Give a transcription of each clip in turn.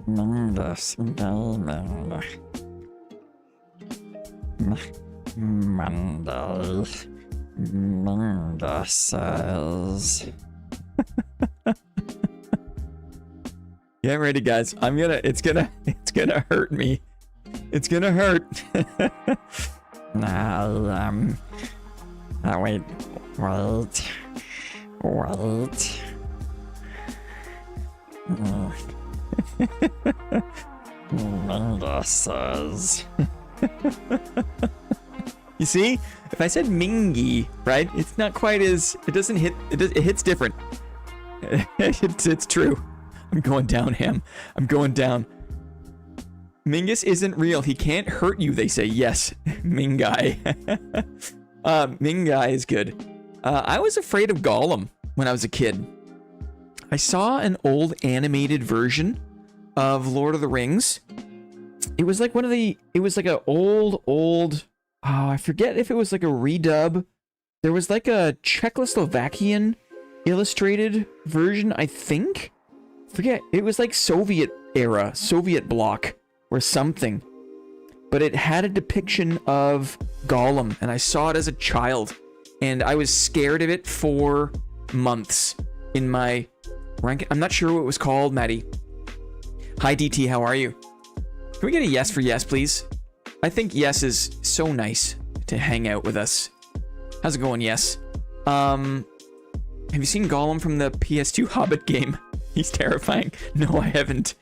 Mingus gaming. Monday. Mingus says. Get ready, guys. It's gonna hurt me. It's gonna hurt. Wait. Mingus says. You see, if I said Mingy, right? It's not quite as, it doesn't hit, it hits different. It's true. I'm going down, Ham. I'm going down. Mingus isn't real. He can't hurt you, they say. Yes, Mingai. Mingai is good. I was afraid of Gollum when I was a kid. I saw an old animated version of Lord of the Rings. It was like it was like an old, I forget if it was like a redub. There was like a Czechoslovakian illustrated version, I think. Forget, it was like Soviet era, Soviet bloc or something. But it had a depiction of Gollum, and I saw it as a child. And I was scared of it for months in my rank. I'm not sure what it was called, Maddie. Hi, DT, how are you? Can we get a yes for yes, please? I think yes is so nice to hang out with us. How's it going, yes? Have you seen Gollum from the PS2 Hobbit game? He's terrifying. No, I haven't.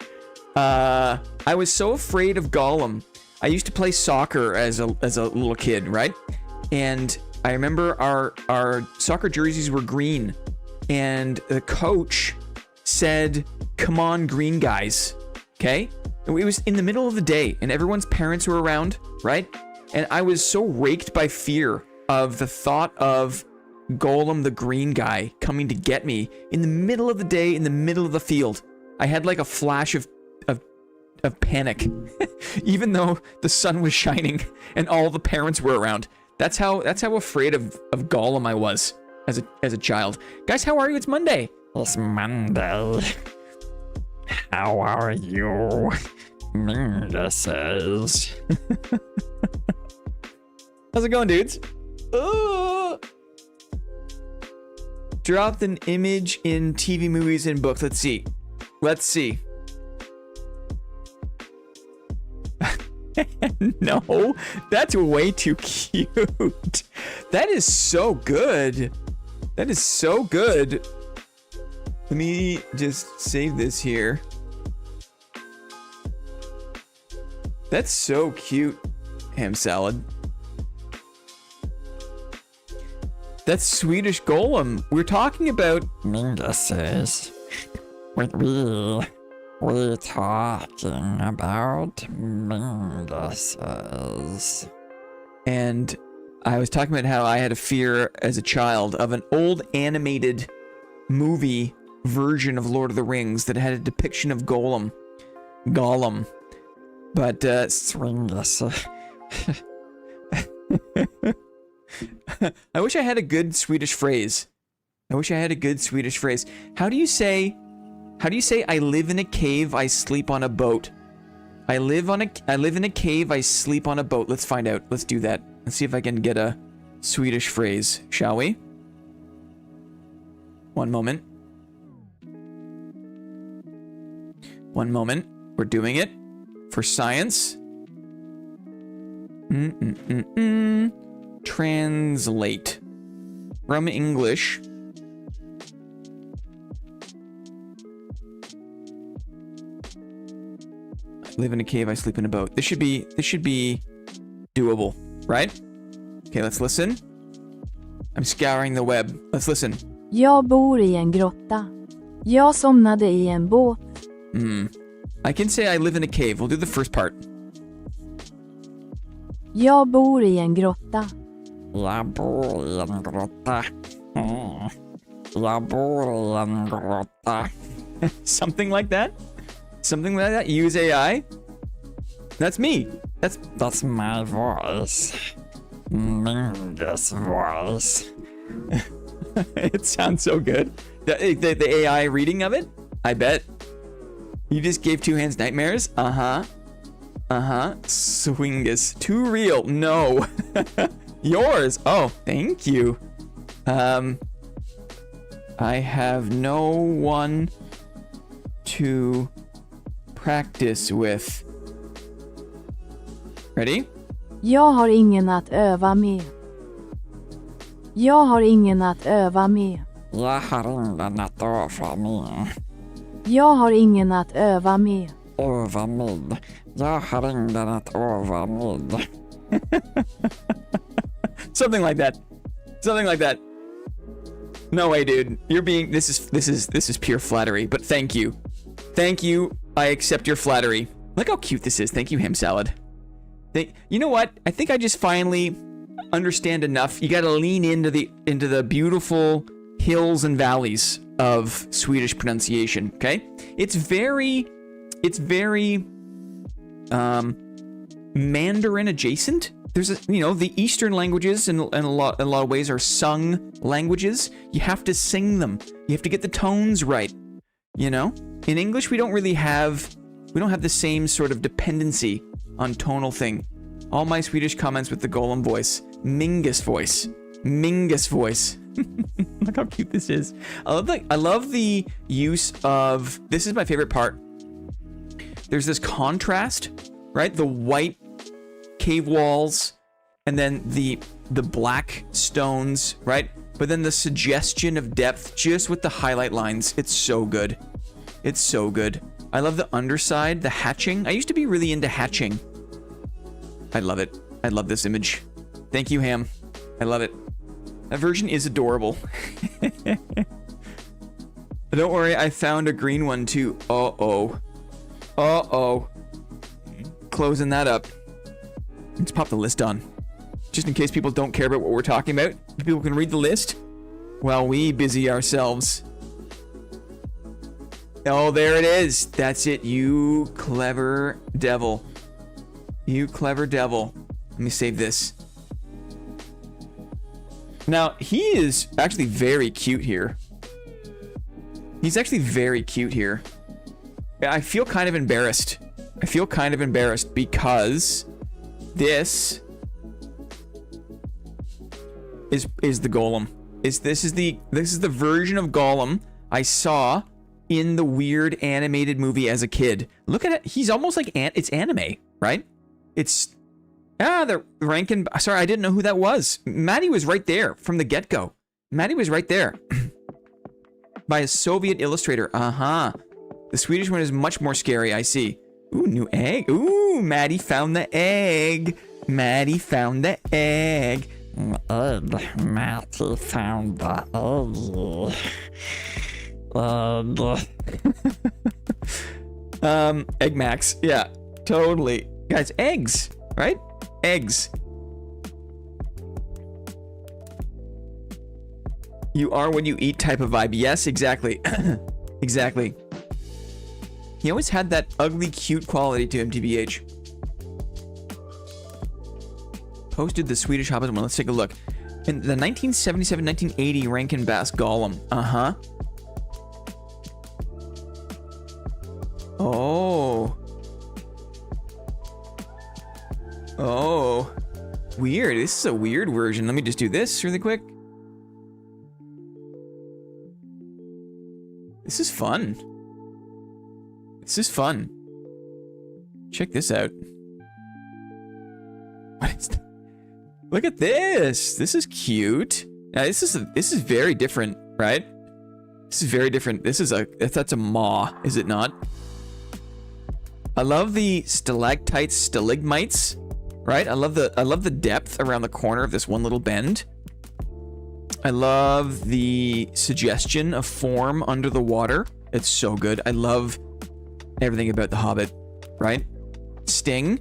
I was so afraid of Gollum. I used to play soccer as a little kid, right? And I remember our soccer jerseys were green, and the coach said, "Come on, green guys." Okay? It was in the middle of the day, and everyone's parents were around, right? And I was so raked by fear of the thought of Gollum, the green guy, coming to get me in the middle of the day, in the middle of the field. I had like a flash of panic, even though the sun was shining and all the parents were around. That's how afraid of Gollum I was as a child. Guys, how are you? It's Monday. It's Monday. How are you? Mingus says. How's it going, dudes? Dropped an image in TV, movies, and books. Let's see. No, that's way too cute. That is so good. That is so good. Let me just save this here. That's so cute, ham salad. That's Swedish Golem. We're talking about Mingus says. We're talking about Mingus. And I was talking about how I had a fear as a child of an old animated movie version of Lord of the Rings that had a depiction of Gollum. But Swingus. I wish I had a good Swedish phrase. How do you say I live in a cave, I sleep on a boat? I live in a cave, I sleep on a boat. Let's find out. Let's do that. Let's see if I can get a Swedish phrase, shall we? One moment. We're doing it for science. Translate from English. I live in a cave, I sleep in a boat. This should be doable, right? Okay, let's listen. I'm scouring the web. Let's listen. Jag bor i en grotta. Jag somnade i en båt. I can say I live in a cave. We'll do the first part. Jag bor i en grotta. Jag bor i en grotta. Jag bor i en grotta. Something like that? Something like that? Use AI? That's me. That's my voice. Mingus voice. It sounds so good. The AI reading of it? I bet. You just gave two hands nightmares? Uh-huh. Uh-huh. Swingus. Too real. No. Yours. Oh, thank you. I have no one to practice with. Ready? Jag har ingen att öva med. Jag har ingen att öva med. Jag har ingen att öva med. Jag har ingen att öva med. Öva med. Jag har ingen att öva med. Something like that. Something like that. No way, dude. You're being this is pure flattery, but thank you. Thank you. I accept your flattery. Look how cute this is. Thank you, ham salad. You know what? I think I just finally understand enough. You got to lean into the beautiful hills and valleys of Swedish pronunciation, okay? It's very Mandarin adjacent. There's the Eastern languages in a lot of ways are sung languages. You have to sing them. You have to get the tones right. In English we don't have the same sort of dependency on tonal thing. All my Swedish comments with the Golem voice. Mingus voice. Mingus voice. Look how cute this is. I love the use of, this is my favorite part. There's this contrast, right? The white cave walls and then the black stones, right? But then the suggestion of depth just with the highlight lines. It's so good. It's so good. I love the underside, the hatching. I used to be really into hatching. I love it. I love this image. Thank you, Ham. I love it. That version is adorable. Don't worry, I found a green one too. Uh-oh. Uh-oh. Closing that up. Let's pop the list on. Just in case people don't care about what we're talking about. People can read the list while we busy ourselves. Oh, there it is. That's it. You clever devil. You clever devil. Let me save this. Now, he is actually very cute here. He's actually very cute here. I feel kind of embarrassed. I feel kind of embarrassed because this is the Golem. This is the version of Golem I saw in the weird animated movie as a kid. Look at it. He's almost like it's anime, right? It's the Rankin. Sorry, I didn't know who that was. Maddie was right there from the get-go. Maddie was right there. By a Soviet illustrator. Uh-huh. The Swedish one is much more scary, I see. Ooh, new egg. Ooh, Maddie found the egg. Maddie found the egg. Maddie found the egg. Egg Max. Yeah, totally. Guys, eggs, right? Eggs. You are what you eat type of vibe. Yes, exactly. Exactly. He always had that ugly cute quality to him, TBH. Posted the Swedish Hobbit one. Let's take a look. In the 1977-1980 Rankin Bass Golem. Uh-huh. Oh. Oh. Weird. This is a weird version. Let me just do this really quick. This is fun. This is fun. Check this out. What is that? Look at this. This is cute. Now, this is very different, right? This is very different. This is that's a maw, is it not? I love the stalactites, stalagmites, right? I love the depth around the corner of this one little bend. I love the suggestion of form under the water. It's so good. I love everything about the Hobbit, right? Sting,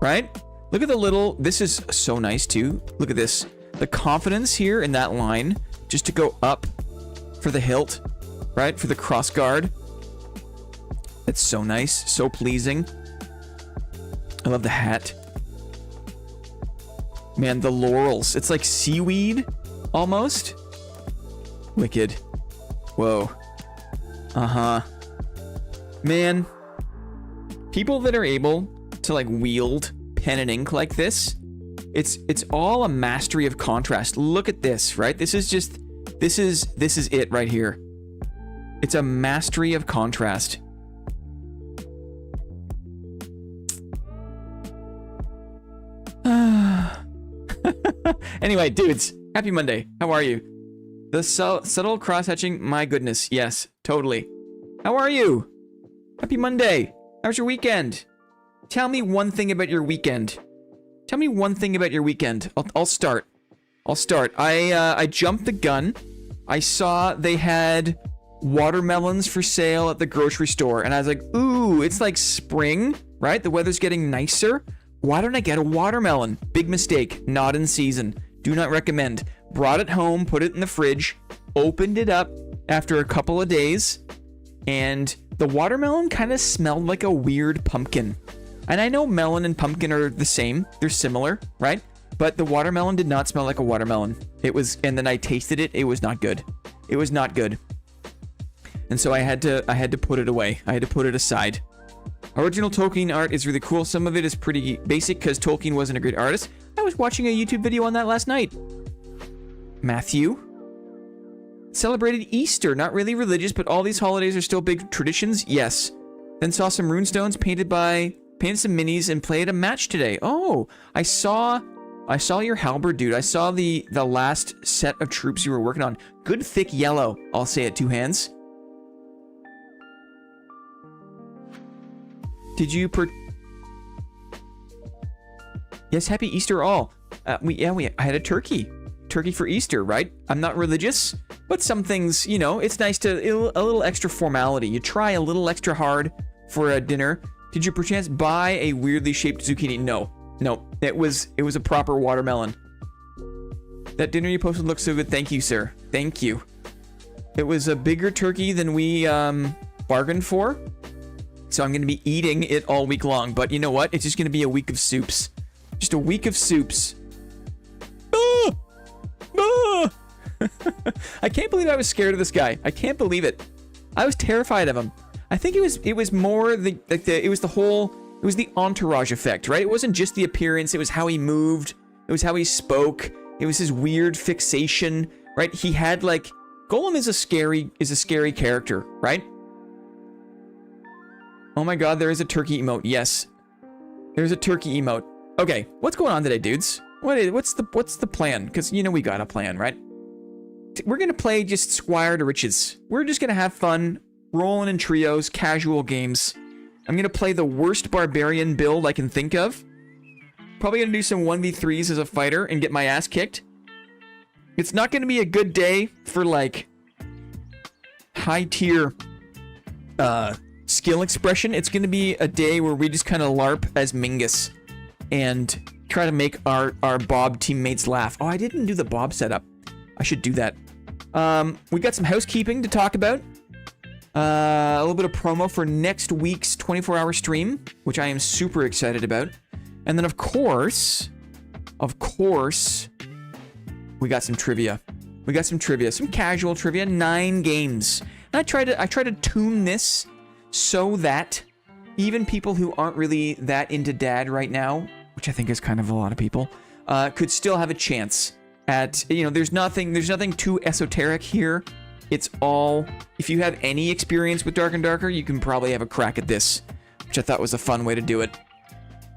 right? Look at the little, this is so nice too. Look at this. The confidence here in that line, just to go up for the hilt, right? For the cross guard. It's so nice, so pleasing. I love the hat. Man, the laurels. It's like seaweed, almost. Wicked. Whoa. Uh-huh. Man, People that are able to like wield pen and ink like this, it's all a mastery of contrast. Look at this, right? This is it right here. It's a mastery of contrast. Anyway, dudes, happy Monday. How are you? The subtle cross-hatching, my goodness. Yes, totally. How are you? Happy Monday. How was your weekend? Tell me one thing about your weekend. Tell me one thing about your weekend. I'll start. I jumped the gun. I saw they had watermelons for sale at the grocery store, and I was like, ooh, it's like spring, right? The weather's getting nicer. Why don't I get a watermelon? Big mistake. Not in season. Do not recommend. Brought it home, put it in the fridge, opened it up after a couple of days, and the watermelon kind of smelled like a weird pumpkin. And I know melon and pumpkin are the same. They're similar, right? But the watermelon did not smell like a watermelon. And then I tasted it. It was not good. It was not good. And so I had to put it away. I had to put it aside. Original Tolkien art is really cool. Some of it is pretty basic because Tolkien wasn't a great artist. I was watching a YouTube video on that last night. Matthew celebrated Easter. Not really religious, but all these holidays are still big traditions. Yes. Then saw some runestones, painted some minis, and played a match today. Oh, I saw your halberd, dude. I saw the last set of troops you were working on. Good thick yellow. I'll say it, 2 hands. Did you Yes, happy Easter all. I had a turkey for Easter, right? I'm not religious, but some things, you know, it's nice to a little extra formality. You try a little extra hard for a dinner. Did you perchance buy a weirdly shaped zucchini? No, it was a proper watermelon. That dinner you posted looks so good. Thank you, sir. Thank you. It was a bigger turkey than we bargained for. So I'm going to be eating it all week long. But you know what? It's just going to be a week of soups. Just a week of soups. Ah! Ah! I can't believe I was scared of this guy. I can't believe it. I was terrified of him. I think it was more it was the entourage effect, right? It wasn't just the appearance. It was how he moved. It was how he spoke. It was his weird fixation, right? He had like Golem is a scary character, right? Oh my god, there is a turkey emote. Yes. There's a turkey emote. Okay, what's going on today, dudes? What's the plan? Because, you know, we got a plan, right? We're going to play just Squire to Riches. We're just going to have fun, rolling in trios, casual games. I'm going to play the worst barbarian build I can think of. Probably going to do some 1v3s as a fighter and get my ass kicked. It's not going to be a good day for, like, high-tier skill expression. It's going to be a day where we just kind of LARP as Mingus and try to make our Bob teammates laugh. Oh, I didn't do the Bob setup. I should do that. We got some housekeeping to talk about. A little bit of promo for next week's 24-hour stream, which I am super excited about. And then, of course, we got some trivia. Some casual trivia, 9 games. And I try to tune this so that even people who aren't really that into dad right now, which I think is kind of a lot of people, could still have a chance at, you know, there's nothing too esoteric here. It's all, if you have any experience with Dark and Darker, you can probably have a crack at this, which I thought was a fun way to do it.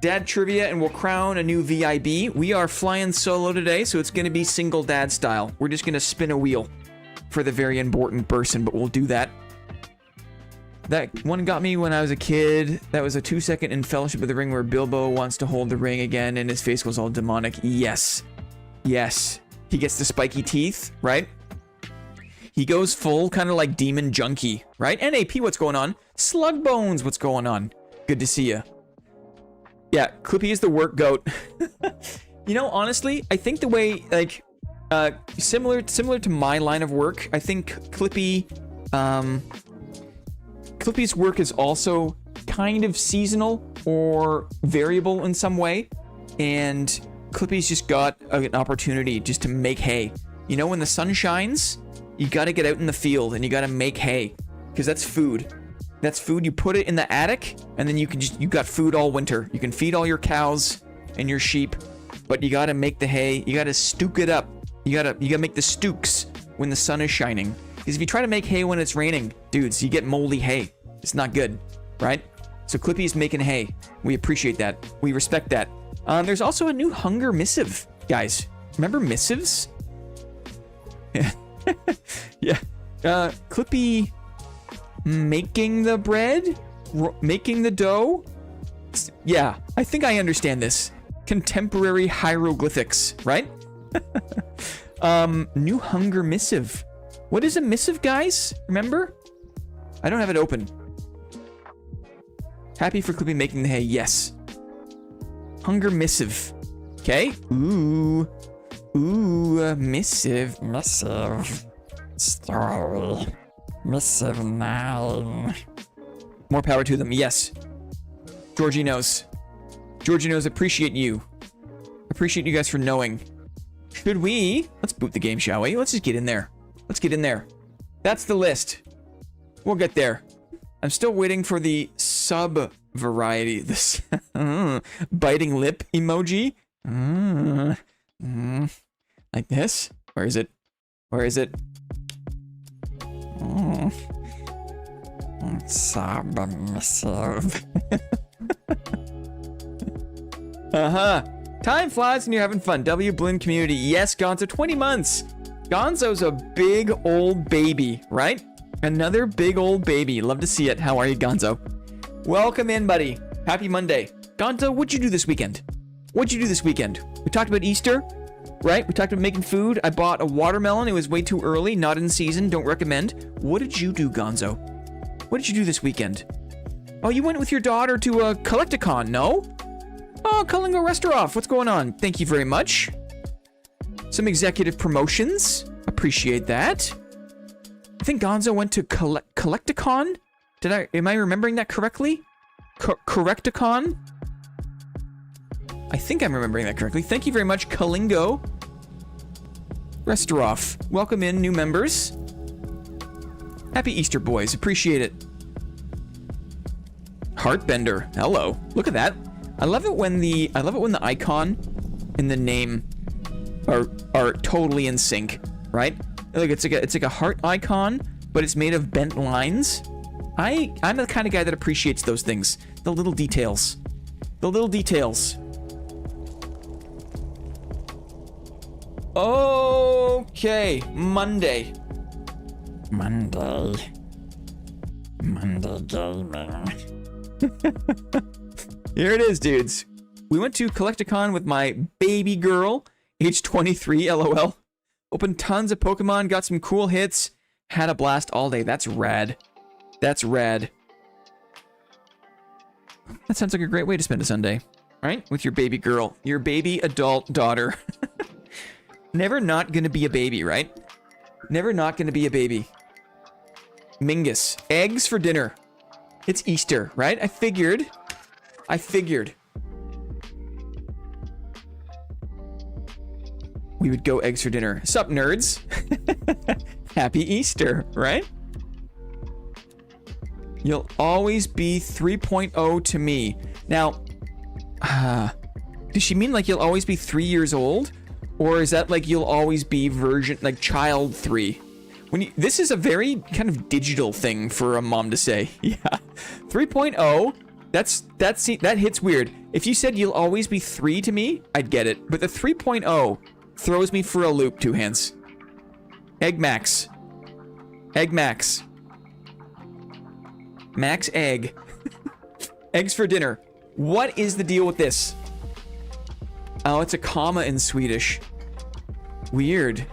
Dad trivia, and we'll crown a new VIB. We are flying solo today, so it's going to be single dad style. We're just going to spin a wheel for the very important person, but we'll do that. That one got me when I was a kid. That was a 2-second in Fellowship of the Ring where Bilbo wants to hold the ring again and his face goes all demonic. Yes. Yes. He gets the spiky teeth, right? He goes full kind of like demon junkie, right? NAP, what's going on? Slug Bones, what's going on? Good to see you. Yeah, Clippy is the work goat. You know, honestly, I think the way, like, similar to my line of work, I think Clippy's work is also kind of seasonal or variable in some way, and Clippy's just got an opportunity just to make hay. You know, when the sun shines, you gotta get out in the field and you gotta make hay, because that's food. That's food. You put it in the attic, and then you got food all winter. You can feed all your cows and your sheep, but you gotta make the hay. You gotta stook it up. You gotta make the stooks when the sun is shining. Because if you try to make hay when it's raining, dudes, you get moldy hay. It's not good, right? So Clippy's making hay. We appreciate that. We respect that. There's also a new hunger missive, guys. Remember missives? Yeah. Yeah. Clippy making the bread? Making the dough? Yeah, I think I understand this. Contemporary hieroglyphics, right? New hunger missive. What is a missive, guys? Remember? I don't have it open. Happy for Clippy making the hay. Yes. Hunger missive. Okay. Ooh. Ooh, missive. Missive. Story. Missive 9. More power to them. Yes. Georgie knows. Georgie knows. Appreciate you. Appreciate you guys for knowing. Should we? Let's boot the game, shall we? Let's just get in there. Let's get in there. That's the list. We'll get there. I'm still waiting for the sub variety. This biting lip emoji. Like this. Where is it? Where is it? Submissive. Time flies and you're having fun. W Blinn community. Yes, Gonzo. 20 months. Gonzo's a big old baby, right? Another big old baby. Love to see it. How are you, Gonzo? Welcome in, buddy. Happy Monday. Gonzo, what'd you do this weekend? What'd you do this weekend? We talked about Easter, right? We talked about making food. I bought a watermelon. It was way too early. Not in season. Don't recommend. What did you do, Gonzo? What did you do this weekend? Oh, you went with your daughter to a Collecticon, no? Oh, Kalingo Restaurant. What's going on? Thank you very much. Some executive promotions. Appreciate that. I think Gonzo went to Collecticon. Am I remembering that correctly? Correcticon? I think I'm remembering that correctly. Thank you very much, Kalingo Restaurant. Welcome in, new members. Happy Easter, boys. Appreciate it. Heartbender. Hello. Look at that. I love it when the icon and the name are totally in sync, right? Like it's like a heart icon, but it's made of bent lines. I'm the kind of guy that appreciates those things. The little details. The little details. Okay, Monday. Monday gaming. Here it is, dudes. We went to Collecticon with my baby girl, age 23, LOL. Opened tons of Pokemon, got some cool hits, had a blast all day. That's rad. That's rad. That sounds like a great way to spend a Sunday, right? With your baby girl, your baby adult daughter. Never not gonna be a baby, right? Never not gonna be a baby. Mingus, eggs for dinner. It's Easter, right? I figured. We would go eggs for dinner. Sup, nerds? Happy Easter, right? You'll always be 3.0 to me. Now, does she mean like you'll always be 3 years old? Or is that like you'll always be version, like child 3? This is a very kind of digital thing for a mom to say. Yeah. 3.0, that hits weird. If you said you'll always be 3 to me, I'd get it. But the 3.0 throws me for a loop, two hands. Egg Max. Egg Max. Max egg. Eggs for dinner. What is the deal with this? Oh, it's a comma in Swedish. Weird.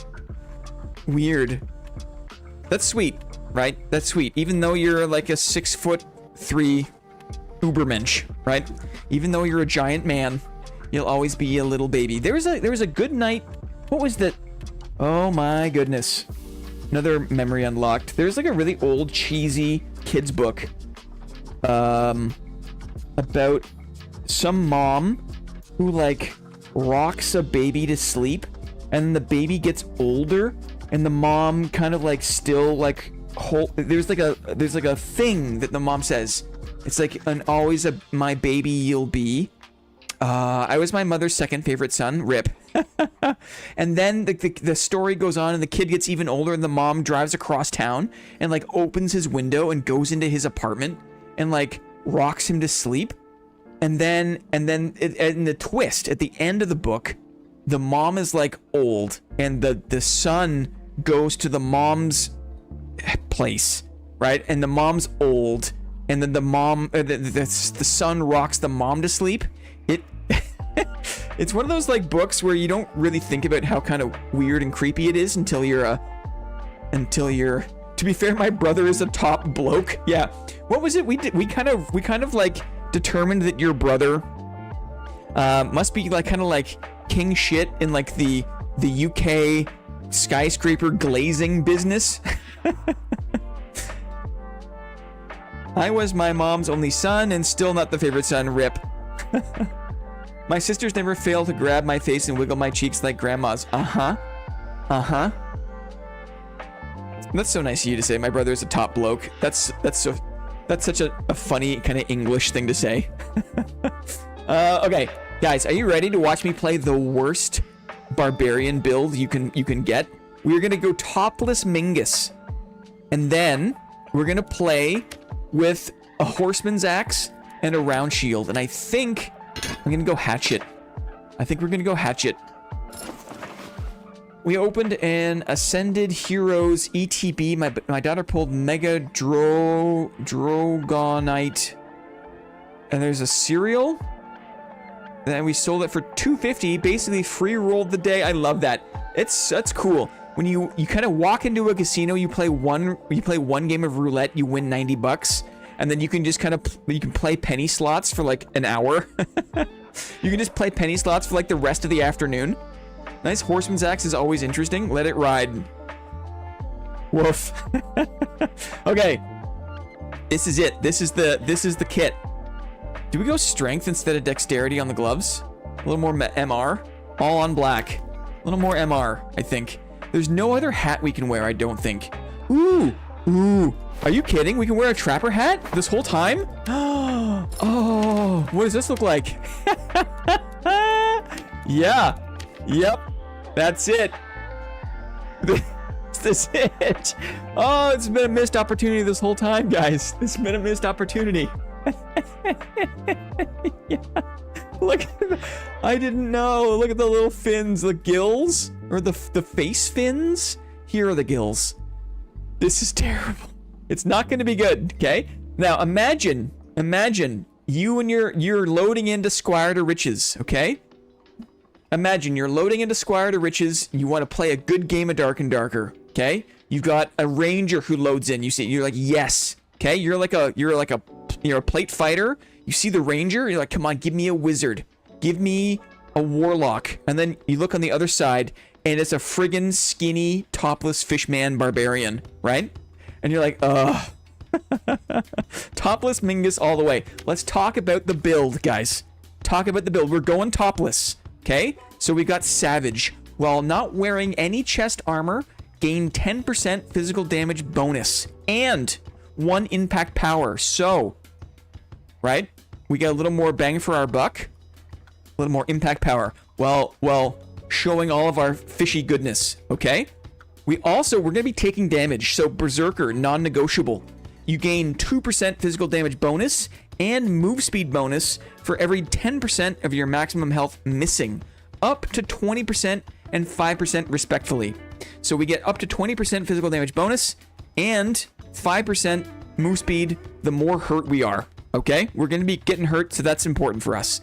Weird. That's sweet, right? That's sweet. Even though you're like a 6'3" Ubermensch, right? Even though you're a giant man, you'll always be a little baby. There was a good night. What was that? Oh my goodness. Another memory unlocked. There's like a really old cheesy kids book about some mom who like rocks a baby to sleep, and the baby gets older, and the mom kind of like still like there's like a thing that the mom says. It's like an always my baby you'll be. I was my mother's second favorite son. Rip. And then the story goes on, and the kid gets even older, and the mom drives across town and like opens his window and goes into his apartment and like rocks him to sleep. And then in the twist at the end of the book, the mom is like old, and the son goes to the mom's place, right? And the mom's old, and then the son rocks the mom to sleep. It's one of those like books where you don't really think about how kind of weird and creepy it is until you're to be fair, my brother is a top bloke. Yeah. What was it we did? We kind of like determined that your brother must be like kind of like king shit in like the UK skyscraper glazing business. I was my mom's only son and still not the favorite son. Rip. My sisters never fail to grab my face and wiggle my cheeks like grandmas. Uh-huh. That's so nice of you to say. My brother's a top bloke. That's such a funny kind of English thing to say. Okay, guys, are you ready to watch me play the worst barbarian build you can get? We're gonna go topless Mingus, and then we're gonna play with a horseman's axe and a round shield. And I think I'm gonna go hatchet. We opened an Ascended Heroes ETB. My daughter pulled Mega Drogonite. And there's a cereal. And then we sold it for $2.50. Basically free rolled the day. I love that. That's cool. When you kind of walk into a casino, you play one game of roulette, you win $90. And then you can just you can play penny slots for like an hour. You can just play penny slots for like the rest of the afternoon. Nice horseman's axe is always interesting. Let it ride. Woof. Okay. This is it. This is the kit. Do we go strength instead of dexterity on the gloves? A little more MR. All on black. A little more MR, I think. There's no other hat we can wear, I don't think. Ooh. Are you kidding? We can wear a trapper hat this whole time? Oh, what does this look like? Yeah. Yep. That's it. This is it. Oh, it's been a missed opportunity this whole time, guys. It's been a missed opportunity. Yeah. Look at I didn't know. Look at the little fins, the gills, or the face fins. Here are the gills. This is terrible. It's not going to be good, okay? Now imagine you and you're loading into Squire to Riches, okay? Imagine you're loading into Squire to Riches. You want to play a good game of Dark and Darker, okay? You've got a ranger who loads in. You're like, yes, okay? You're a plate fighter. You see the ranger. You're like, come on, give me a wizard, give me a warlock, and then you look on the other side, and it's a friggin' skinny topless fishman barbarian, right? And you're like, ugh. Topless Mingus all the way. Let's talk about the build, guys. Talk about the build. We're going topless. Okay, so we got Savage. While not wearing any chest armor, gain 10% physical damage bonus and 1 impact power. So, right, we got a little more bang for our buck, a little more impact power. Well, showing all of our fishy goodness. Okay, we're gonna be taking damage. So Berserker, non-negotiable. You gain 2% physical damage bonus and move speed bonus for every 10% of your maximum health missing, up to 20% and 5% respectively. So we get up to 20% physical damage bonus and 5% move speed the more hurt we are. Okay? We're going to be getting hurt, so that's important for us.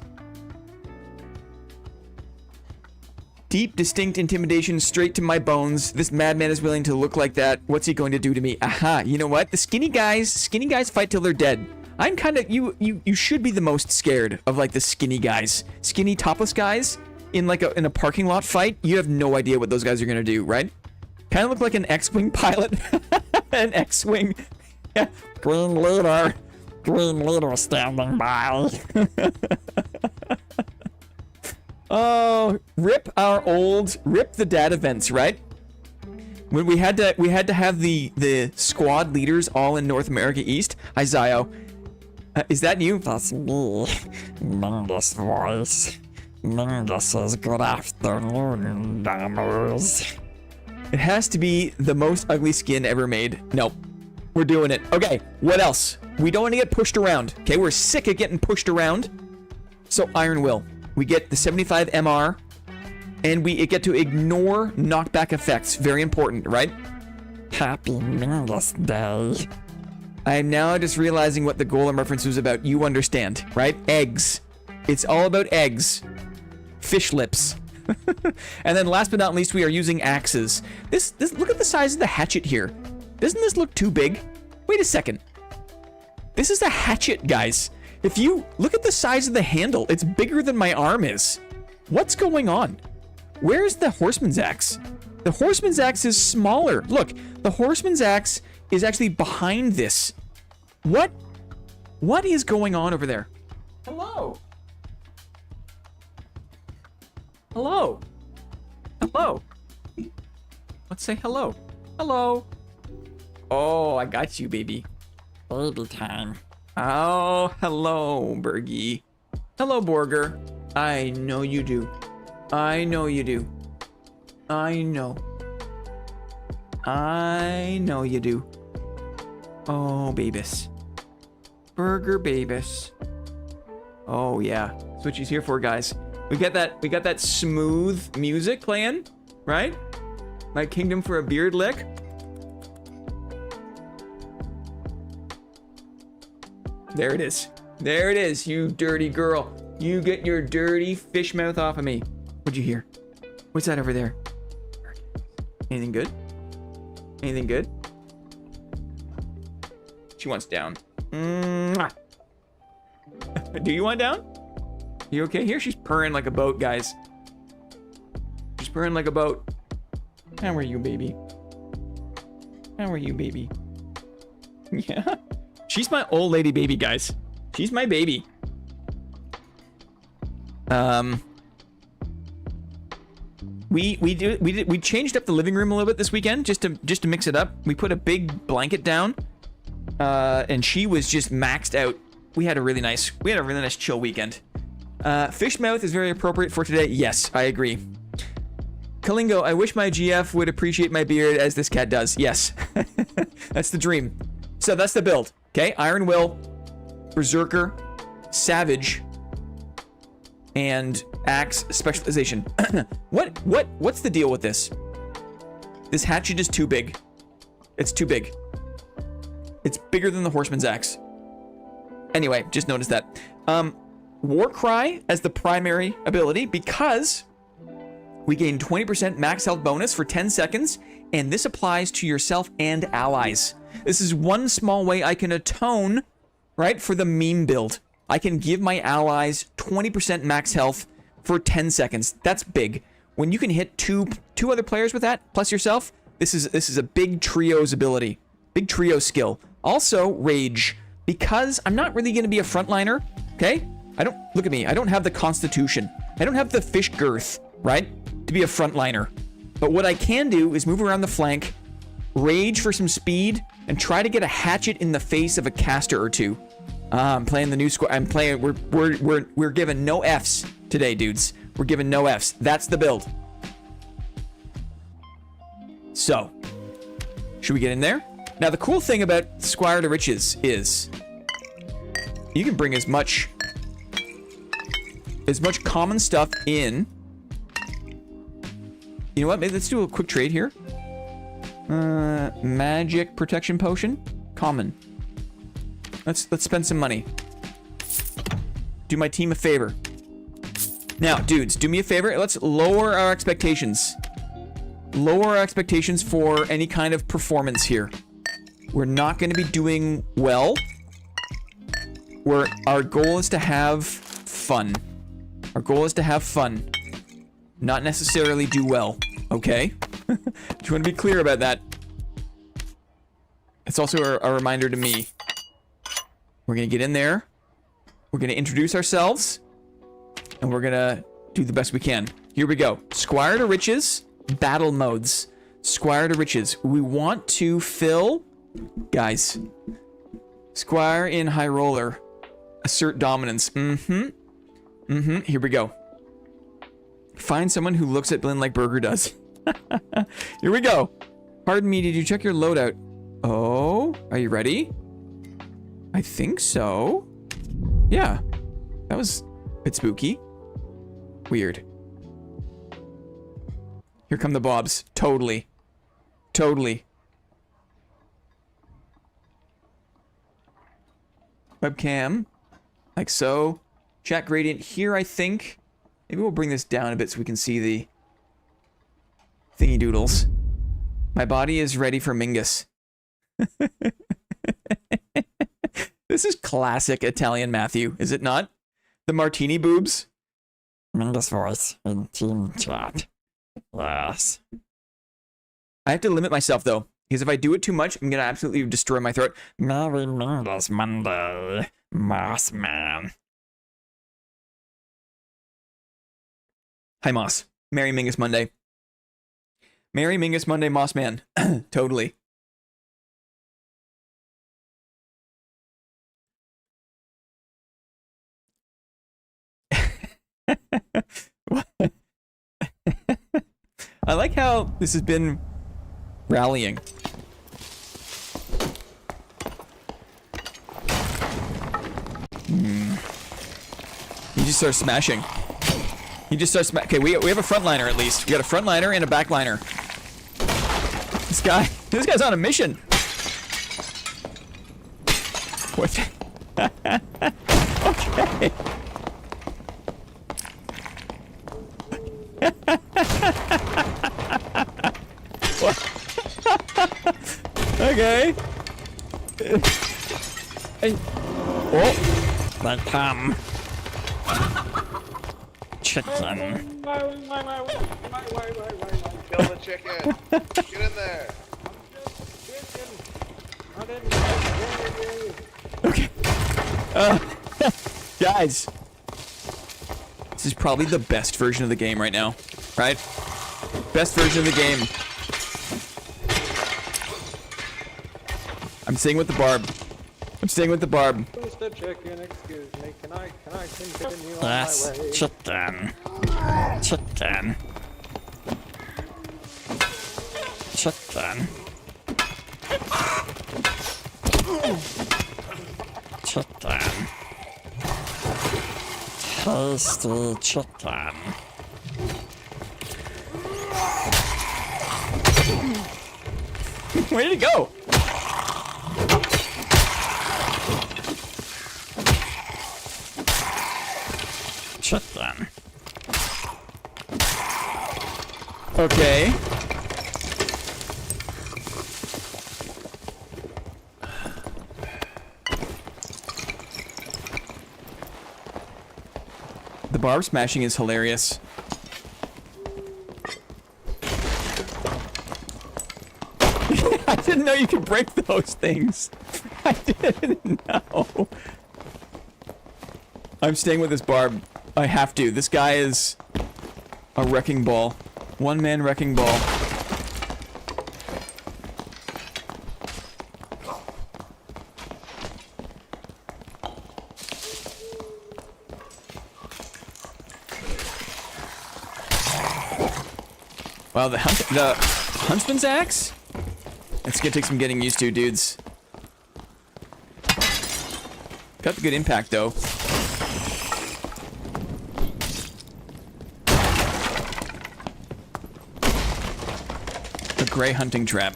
Deep, distinct intimidation straight to my bones. This madman is willing to look like that. What's he going to do to me? Aha, you know what? The skinny guys fight till they're dead. I'm kind of, you should be the most scared of like the skinny guys. Skinny topless guys in like in a parking lot fight. You have no idea what those guys are going to do, right? Kind of look like an X-Wing pilot. An X-Wing. Yeah. Green leader standing by. Oh, rip the dad events, right? When we had to have the squad leaders all in North America East. Hi, Zio. Is that you? That's me. Mingus voice. Mingus says good afternoon, dammers. It has to be the most ugly skin ever made. Nope. We're doing it. Okay, what else? We don't want to get pushed around. Okay, we're sick of getting pushed around. So Iron Will. We get the 75 MR. And we get to ignore knockback effects. Very important, right? Happy Mingus Day. I am now just realizing what the Golem reference was about. You understand, right? Eggs. It's all about eggs. Fish lips. And then last but not least, we are using axes. This look at the size of the hatchet here. Doesn't this look too big? Wait a second. This is a hatchet, guys. If you look at the size of the handle, it's bigger than my arm is. What's going on? Where's the horseman's axe? The horseman's axe is smaller. Look, the horseman's axe is actually behind this. What is going on over there? Hello? Hello? Hello? Let's say hello. Hello? Oh, I got you, baby. Baby time. Oh, hello, Bergie. Hello, Borger. I know you do. I know you do. I know. I know you do. Oh, Babus. Burger Babus. Oh, yeah. That's what she's here for, guys. We got that smooth music playing, right? My kingdom for a beard lick. There it is. There it is, you dirty girl. You get your dirty fish mouth off of me. What'd you hear? What's that over there? Anything good? Anything good? She wants down. Mwah. Do you want down? You okay? Here, she's purring like a boat, guys. She's purring like a boat. How are you, baby? How are you, baby? Yeah. She's my old lady baby, guys. She's my baby. We changed up the living room a little bit this weekend just to mix it up. We put a big blanket down, and she was just maxed out. We had a really nice chill weekend. Fish mouth is very appropriate for today. Yes, I agree. Kalingo, I wish my GF would appreciate my beard as this cat does. Yes, that's the dream. So that's the build. Okay, Iron Will, Berserker, Savage, and Axe specialization. What's the deal with this? This hatchet is too big. It's too big. It's bigger than the Horseman's Axe. Anyway, just notice that. Warcry as the primary ability because we gain 20% max health bonus for 10 seconds, and this applies to yourself and allies. This is one small way I can atone, right, for the meme build. I can give my allies 20% max health for 10 seconds. That's big. When you can hit two other players with that, plus yourself, this is a big trio's ability. Big trio skill. Also, Rage. Because I'm not really going to be a frontliner, okay? Look at me. I don't have the constitution. I don't have the fish girth, right, to be a frontliner. But what I can do is move around the flank, rage for some speed, and try to get a hatchet in the face of a caster or two. I'm playing the new squad. I'm playing. We're given no Fs today, dudes. We're given no Fs. That's the build. So, should we get in there? Now, the cool thing about Squire to Riches is you can bring as much common stuff in. You know what? Maybe let's do a quick trade here. Magic protection potion, common. Let's spend some money. Do my team a favor. Now, dudes, do me a favor. Let's lower our expectations. Lower our expectations for any kind of performance here. We're not going to be doing well. Our goal is to have fun. Our goal is to have fun. Not necessarily do well. Okay? Just want to be clear about that. It's also a reminder to me. We're going to get in there. We're going to introduce ourselves. And we're going to do the best we can. Here we go. Squire to Riches. Battle modes. Squire to riches. We want to fill... Guys. Squire in high roller. Assert dominance. Here we go. Find someone who looks at Blinn like Burger does. Here we go. Pardon me, did you check your loadout? Oh, are you ready? I think so. Yeah. That was a bit spooky. Weird. Here come the bobs. Totally. Totally. Webcam. Like so. Chat gradient here, I think. Maybe we'll bring this down a bit so we can see the thingy doodles. My body is ready for Mingus. This is classic Italian Matthew, is it not? The martini boobs. Mingus voice in team chat. Yes. I have to limit myself though, because if I do it too much, I'm gonna absolutely destroy my throat. Merry Mingus Monday, mer-man. Hi Moss. Merry Mingus Monday. Merry Mingus Monday, Moss Man. Totally. I like how this has been rallying. You just start smashing. You just start okay, we have a frontliner at least. We got a frontliner and a backliner. This guy's on a mission. What? Okay. Okay. Hey. Oh. They come. Chicken. Kill the chicken. Get in there. Okay. Guys. This is probably the best version of the game right now. Right? Best version of the game. I'm staying with the barb. I'm staying with the barb. Mr. Chicken, excuse me. Can I continue on Yes, my way? chicken. Chicken. Chicken. Chicken. Tasty chicken. Where did it go? Chicken. Okay. The barb smashing is hilarious. I didn't know you could break those things. I didn't know. I'm staying with this barb. I have to. This guy is a wrecking ball. One man wrecking ball. Wow, the huntsman's axe? It's gonna take some getting used to, dudes. Got the good impact though. A gray hunting trap.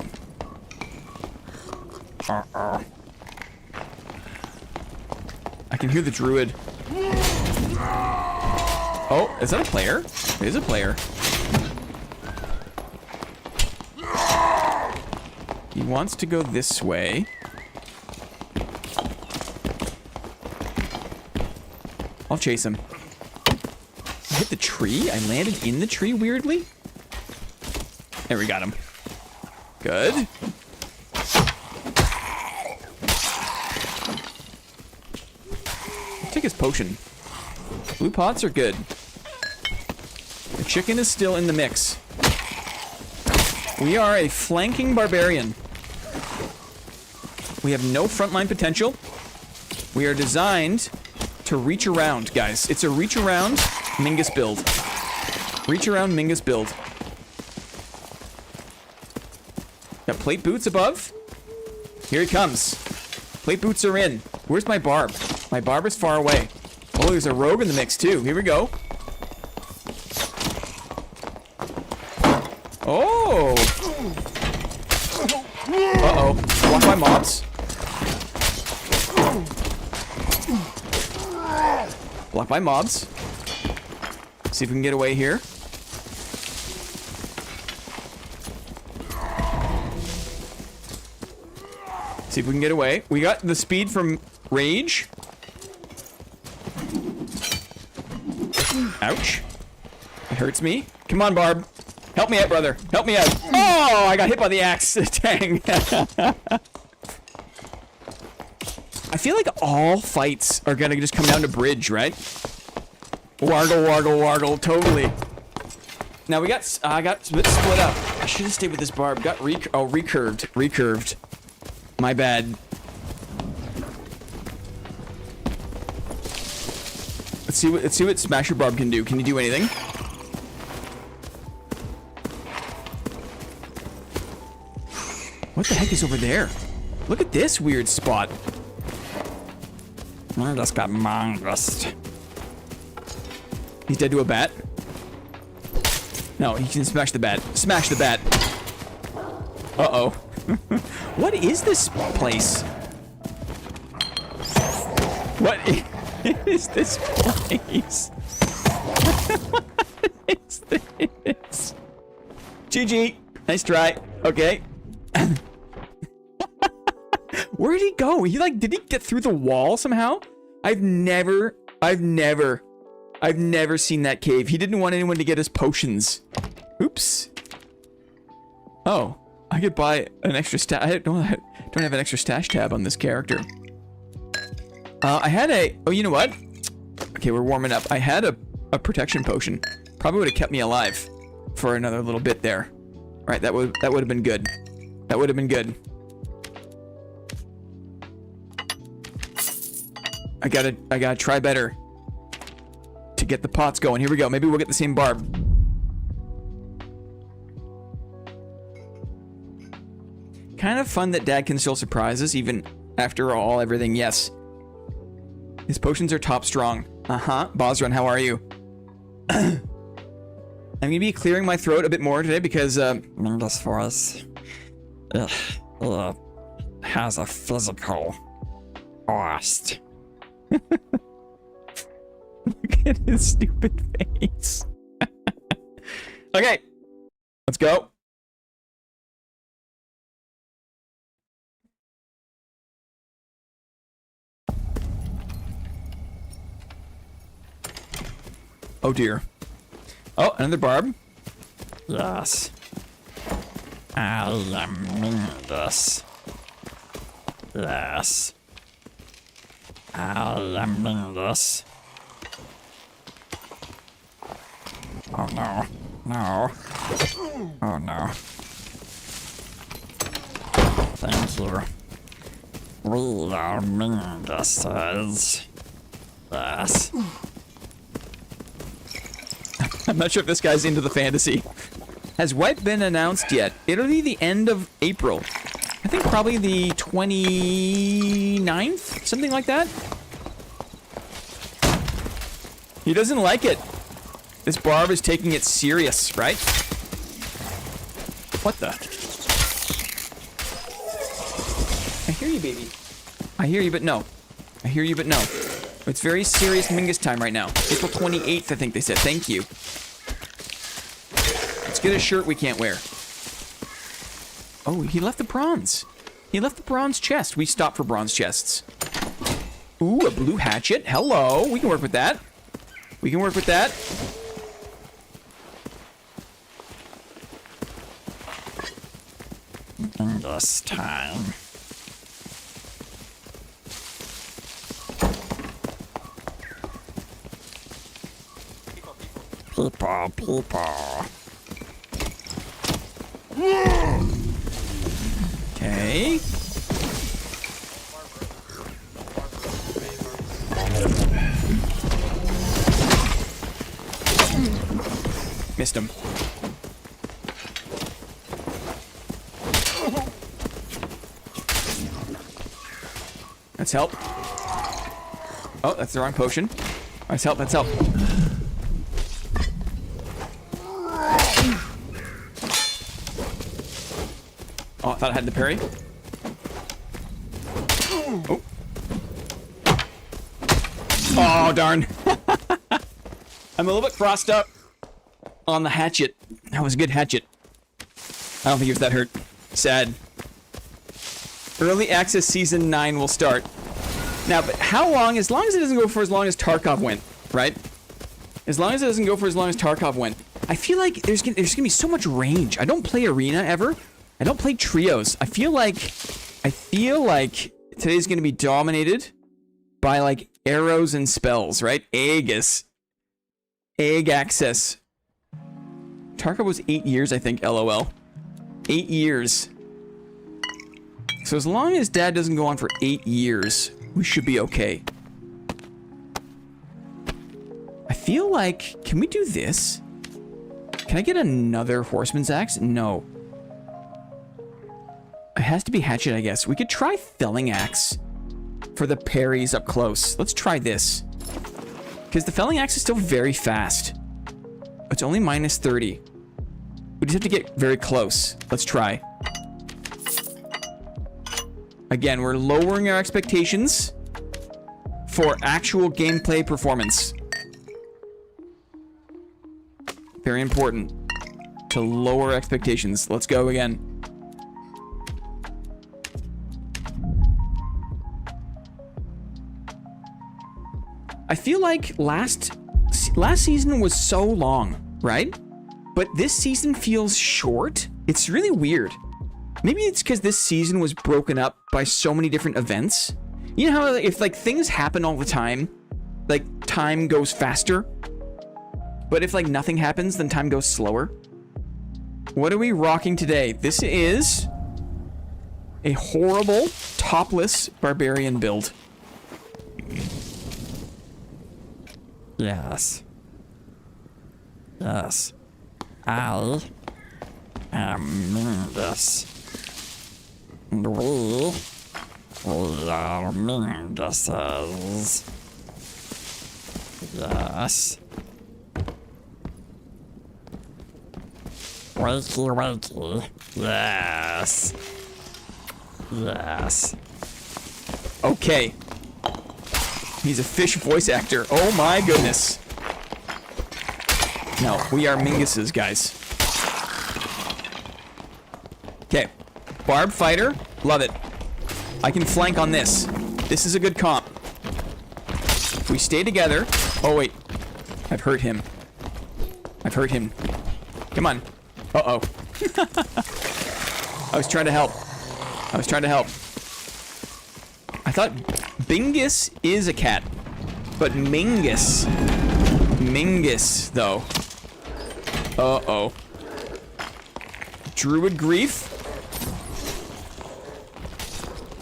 I can hear the druid. Oh, is that a player? It is a player. He wants to go this way. I'll chase him. I hit the tree? I landed in the tree weirdly? There, we got him. Good. I'll take his potion. Blue pots are good. The chicken is still in the mix. We are a flanking barbarian. We have no frontline potential. We are designed to reach around, guys. It's a reach around Mingus build. Reach around Mingus build. Got plate boots above. Here he comes. Plate boots are in. Where's my barb? My barb is far away. Oh, there's a rogue in the mix too. Here we go. Oh! Uh-oh. Block by mobs. Block by mobs. See if we can get away here. See if we can get away. We got the speed from rage. Ouch. It hurts me. Come on, Barb. Help me out, brother. Help me out. Oh, I got hit by the axe. Dang. I feel like all fights are gonna just come down to bridge, right? Wargle, wargle, wargle. Totally. Now we got, I got a bit split up. I should have stayed with this Barb. Got recurved. Recurved. My bad. Let's see what Smasher Barb can do. Can you do anything? What the heck is over there? Look at this weird spot. I just got Mingus. He's dead to a bat. No, he can smash the bat. Smash the bat. Uh-oh. What is this place? What is this place? What is this? GG. Nice try. Okay. Where did he go? He like, did he get through the wall somehow? I've never seen that cave. He didn't want anyone to get his potions. Oops. Oh, I could buy an extra stash. I don't have an extra stash tab on this character. I had a, oh, you know what? Okay, we're warming up. I had a protection potion. Probably would have kept me alive for another little bit there. All right, that would have been good. That would have been good. I gotta try better to get the pots going. Here we go. Maybe we'll get the same Barb. Kind of fun that Dad can still surprise us even after all everything. Yes. His potions are top strong. Uh-huh. Bosrun, how are you? I'm gonna be clearing my throat a bit more today because Mingus voice has a physical cost. Look at his stupid face. Okay. Let's go. Oh dear. Oh, another Barb. Yes. I am Mingus. Yes. I am Mingus. Oh no. No. Oh no. Thank you. We are Minguses. Yes. I'm not sure if this guy's into the fantasy. Has Wipe been announced yet? It'll be the end of April. I think probably the 29th? Something like that? He doesn't like it. This Barb is taking it serious, right? What the? I hear you, baby. I hear you, but no. I hear you, but no. It's very serious Mingus time right now. April 28th, I think they said. Thank you. Let's get a shirt we can't wear. Oh, he left the bronze. He left the bronze chest. We stopped for bronze chests. Ooh, a blue hatchet. Hello. We can work with that. We can work with that. Mingus time. People. Okay. Missed him. Let's help. Oh, that's the wrong potion. Let's help, let's help. Oh, I thought I had the parry. Oh. Oh, darn. I'm a little bit crossed up on the hatchet. That was a good hatchet. I don't think it was that hurt. Sad. Early access season 9 will start. Now, but how long? As long as it doesn't go for as long as Tarkov went, right? As long as it doesn't go for as long as Tarkov went. I feel like there's gonna be so much range. I don't play arena ever. I don't play trios. I feel like today's gonna be dominated by like arrows and spells, right? Egg access. Tarkov was 8 years, I think. LOL. 8 years. So as long as Dad doesn't go on for 8 years, we should be okay. I feel like, can we do this? Can I get another horseman's axe? No. It has to be hatchet, I guess. We could try felling axe for the parries up close. Let's try this. Because the felling axe is still very fast. It's only minus 30. We just have to get very close. Let's try. Again, we're lowering our expectations for actual gameplay performance. Very important to lower expectations. Let's go again. I feel like last season was so long, right? But this season feels short. It's really weird. Maybe it's because this season was broken up by so many different events. You know how if like things happen all the time, like time goes faster? But if like nothing happens, then time goes slower? What are we rocking today? This is a horrible, topless barbarian build. Yes. Yes. I am Mingus. And we are Minguses. Yes. Wakey, wakey. Yes. Yes. Okay. He's a fish voice actor. Oh my goodness. No, we are Minguses, guys. Okay. Barb fighter. Love it. I can flank on this. This is a good comp. If we stay together. Oh, wait. I've hurt him. I've hurt him. Come on. Uh-oh. I was trying to help. I was trying to help. I thought Bingus is a cat. But Mingus. Mingus, though. Uh-oh. Druid grief.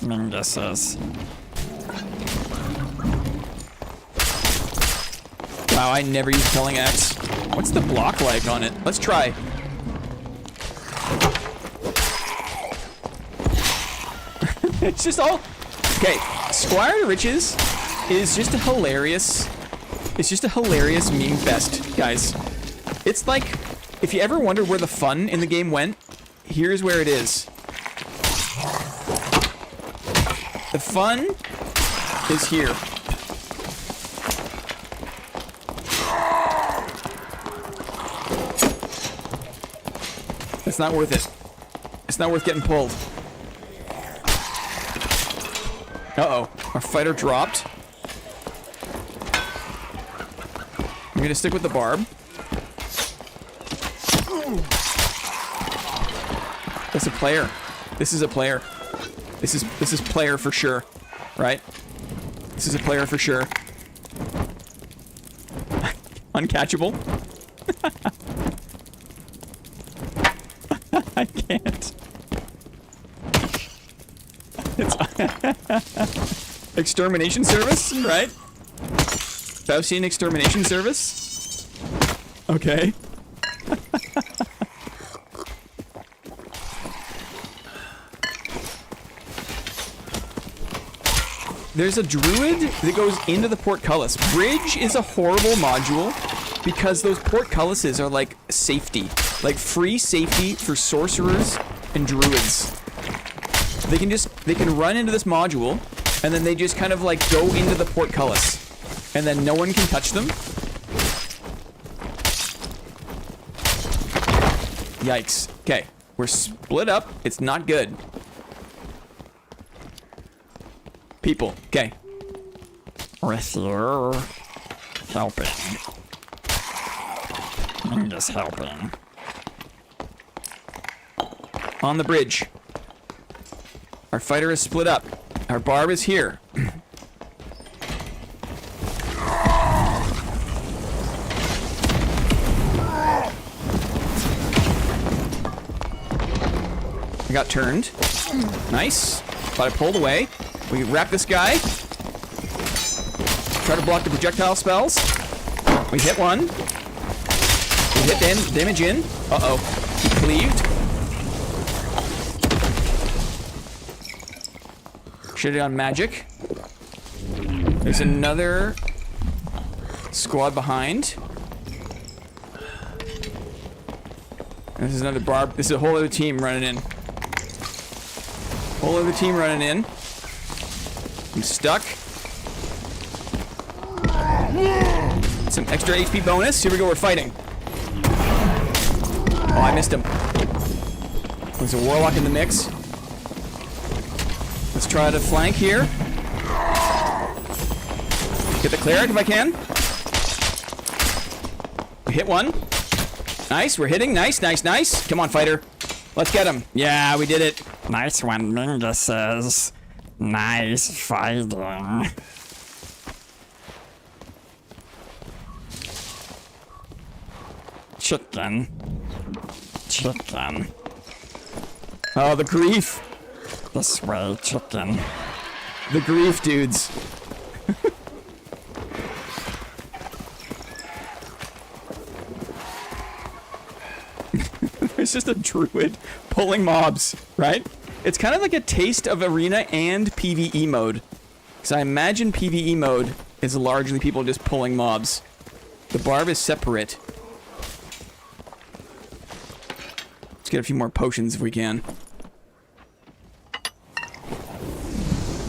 Minguses. Wow, I never used Killing Axe. What's the block like on it? Let's try. It's just all... Okay, Squire to Riches is just a hilarious... It's just a hilarious meme fest, guys. It's like, if you ever wonder where the fun in the game went, here's where it is. The fun is here. It's not worth it. It's not worth getting pulled. Uh-oh. Our fighter dropped. I'm gonna stick with the barb. That's a player. This is a player. This is player for sure. Right? This is a player for sure. Uncatchable. I can't. It's extermination service, right? Faustian extermination service? Okay. There's a druid that goes into the portcullis. Bridge is a horrible module because those portcullises are like safety. Like free safety for sorcerers and druids. They can run into this module and then they just kind of like go into the portcullis. And then no one can touch them. Yikes. Okay, we're split up. It's not good. People. Okay. With you helping. I'm just helping. On the bridge. Our fighter is split up. Our barb is here. I got turned. Nice. But I pulled away. We wrap this guy. Try to block the projectile spells. We hit one. We hit damage in. Uh-oh. He cleaved. Shit it on magic. There's another squad behind. This is another barb. This is a whole other team running in. Whole other team running in. I'm stuck. Some extra HP bonus. Here we go, we're fighting. Oh, I missed him. There's a warlock in the mix. Let's try to flank here. Get the cleric if I can. We hit one. Nice, we're hitting. Nice, nice, nice. Come on, fighter. Let's get him. Yeah, we did it. Nice one, Mingus says. Nice fighting. Chicken. Chicken. Oh, the grief. This way, chicken. The grief, dudes. There's just a druid pulling mobs, right? It's kind of like a taste of arena and PvE mode. Because I imagine PvE mode is largely people just pulling mobs. The barb is separate. Let's get a few more potions if we can.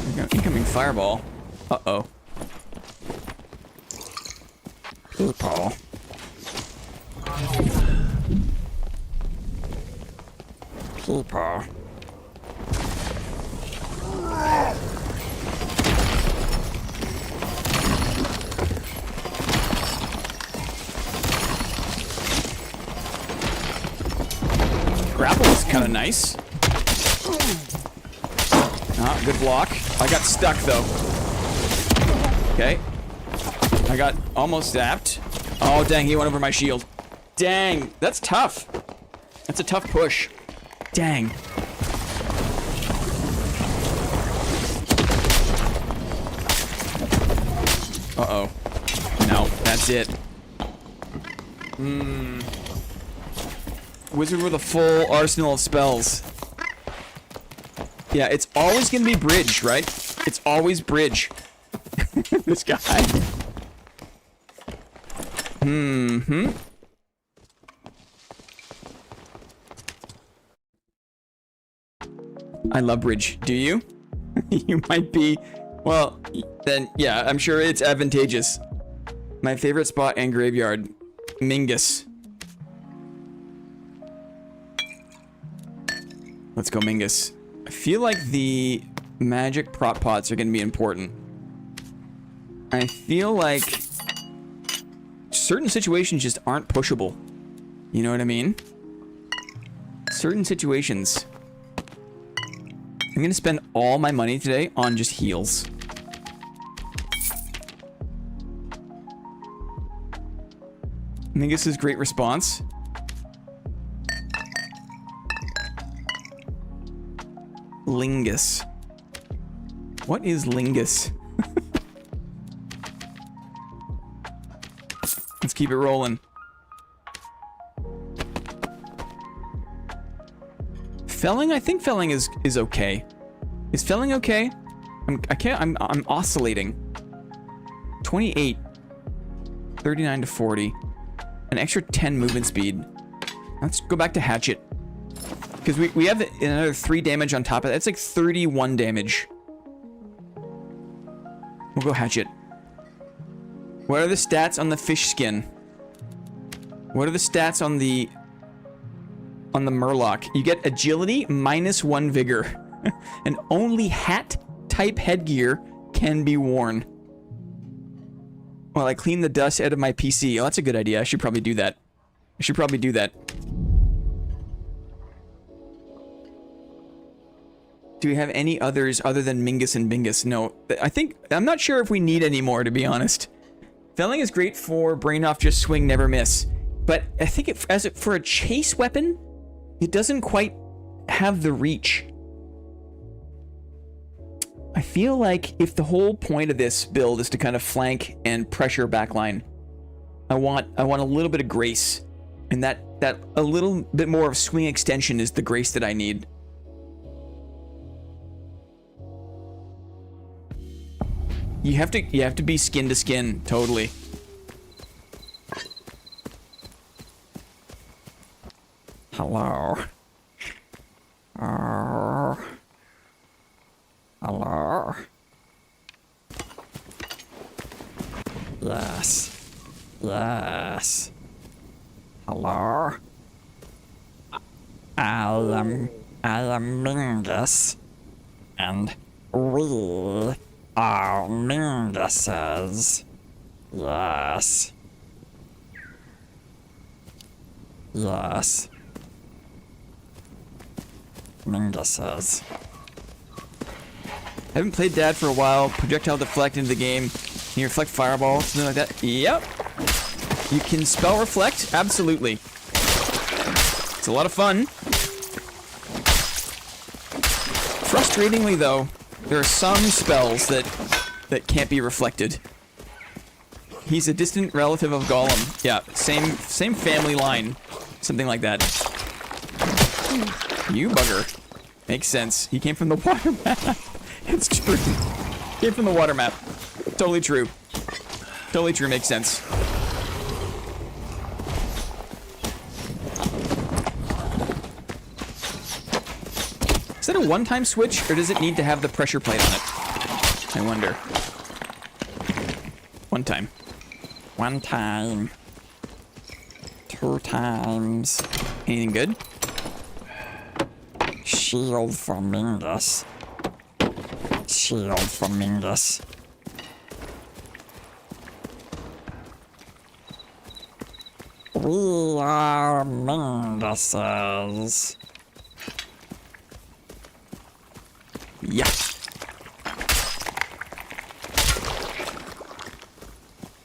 We got incoming fireball. Uh-oh. People. People. Grapple is kind of nice. Ah, good block. I got stuck though. Okay. I got almost zapped. Oh dang, he went over my shield. Dang, that's tough. That's a tough push. Dang. Uh-oh. No, that's it. Wizard with a full arsenal of spells. Yeah, it's always gonna be bridge, right? It's always bridge. This guy. I love bridge. Do you? You might be. Well, then, yeah, I'm sure it's advantageous. My favorite spot and graveyard. Mingus. Let's go, Mingus. I feel like the magic prop pots are going to be important. I feel like certain situations just aren't pushable. You know what I mean? Certain situations. I'm going to spend all my money today on just heals. Mingus's great response. Lingus. What is Lingus? Let's keep it rolling. Felling? I think felling is okay. Is felling okay? I'm oscillating. 28. 39 to 40. An extra 10 movement speed. Let's go back to hatchet. Because we have another 3 damage on top of that. It's like 31 damage. We'll go hatchet. What are the stats on the fish skin? What are the stats on the Murloc? You get agility minus 1 vigor. And only hat type headgear can be worn. Well, I clean the dust out of my PC. Oh, that's a good idea. I should probably do that. Do we have any others other than Mingus and Bingus? No. I'm not sure if we need any more, to be honest. Felling is great for brain off, just swing, never miss. But I think for a chase weapon, it doesn't quite have the reach. I feel like if the whole point of this build is to kind of flank and pressure backline, I want a little bit of grace. And that a little bit more of swing extension is the grace that I need. You have to be skin to skin, totally. Hello. Oh. Hello. Yes. Yes. Hello. I am Mingus, and we are Minguses. Yes. Yes. Minguses. Haven't played Dad for a while. Projectile deflect into the game. Can you reflect fireball? Something like that? Yep. You can spell reflect? Absolutely. It's a lot of fun. Frustratingly, though, there are some spells that can't be reflected. He's a distant relative of Gollum. Yeah, same family line. Something like that. You bugger. Makes sense. He came from the water map. It's true. Came from the water map. Totally true. Totally true. Makes sense. Is that a one-time switch, or does it need to have the pressure plate on it? I wonder. One time. 1 time. 2 times. Anything good? Shield for Mingus. Shield for Mingus. We are Minguses. Yeah.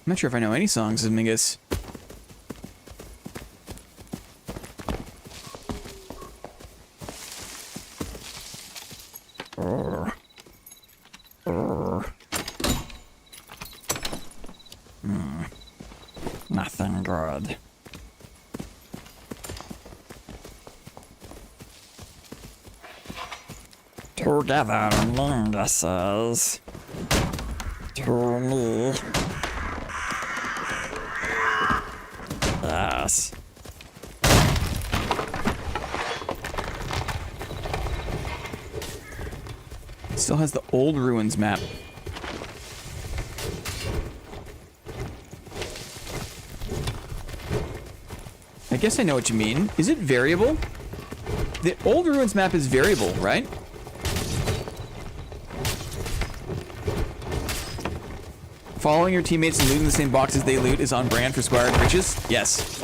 I'm not sure if I know any songs of Mingus. Nothing good. Together, Minguses. To me. Yes. It still has the old ruins map. I guess I know what you mean. Is it variable? The old ruins map is variable, right? Following your teammates and looting the same boxes they loot is on brand for Squire and Riches? Yes.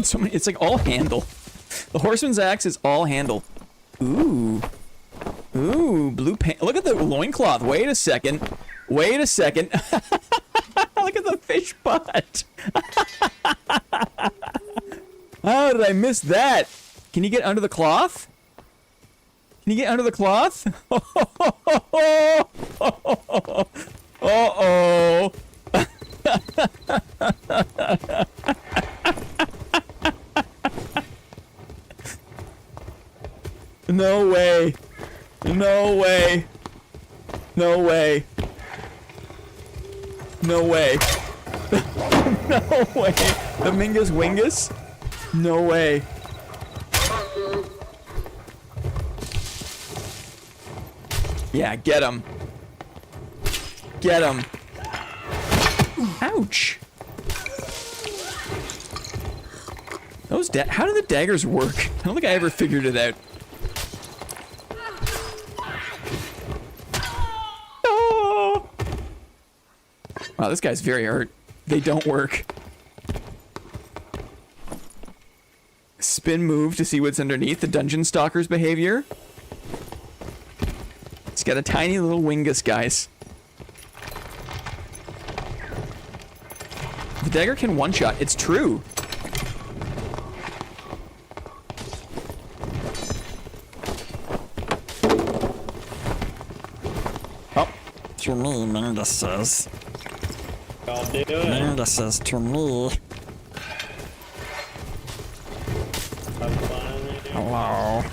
So many, it's like all handle. The Horseman's Axe is all handle. Ooh. Ooh, blue pants. Look at the loincloth. Wait a second. Wait a second. Look at the fish butt. How did I miss that? Can you get under the cloth? Can you get under the cloth? Uh-oh. No way. No way. No way. No way. No way. The Mingus Wingus? No way. Yeah, get him. Get him. Ouch. Those how do the daggers work? I don't think I ever figured it out. Oh. Wow, this guy's very hurt. They don't work. Spin move to see what's underneath the dungeon stalker's behavior. It's got a tiny little wingus, guys. The dagger can one-shot. It's true. Oh, to me, Mingus says. I'll do it. Mingus says to me. Hello.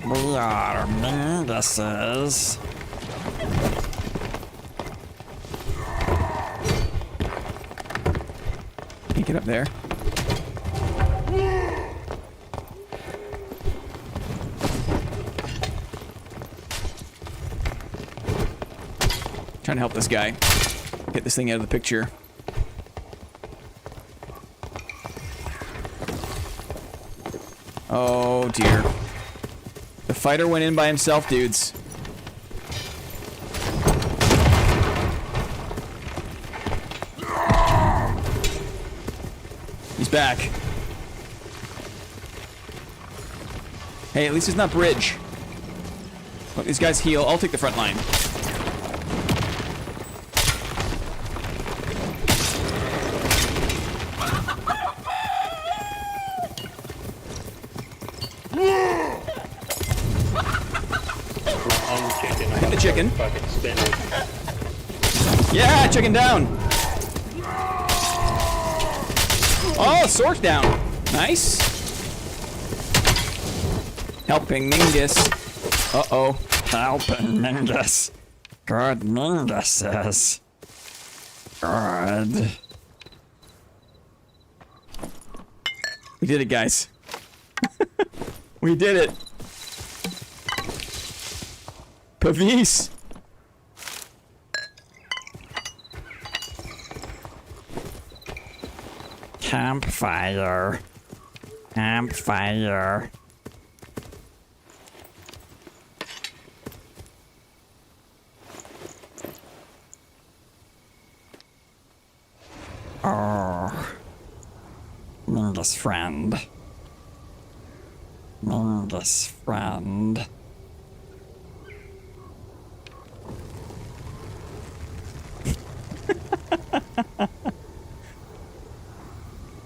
We are Minguses. Can you get up there? Trying to help this guy get this thing out of the picture. Oh dear. The fighter went in by himself, dudes. He's back. Hey, at least it's not bridge. Let these guys heal. I'll take the front line. Hit the chicken. Fucking spin it. Yeah, chicken down. Oh, sword down. Nice. Helping Mingus. Uh-oh. Helping Mingus. Good Mingus says. Good. We did it, guys. We did it. Pavis. Campfire. Campfire. Oh. Mingus friend. Mingus friend.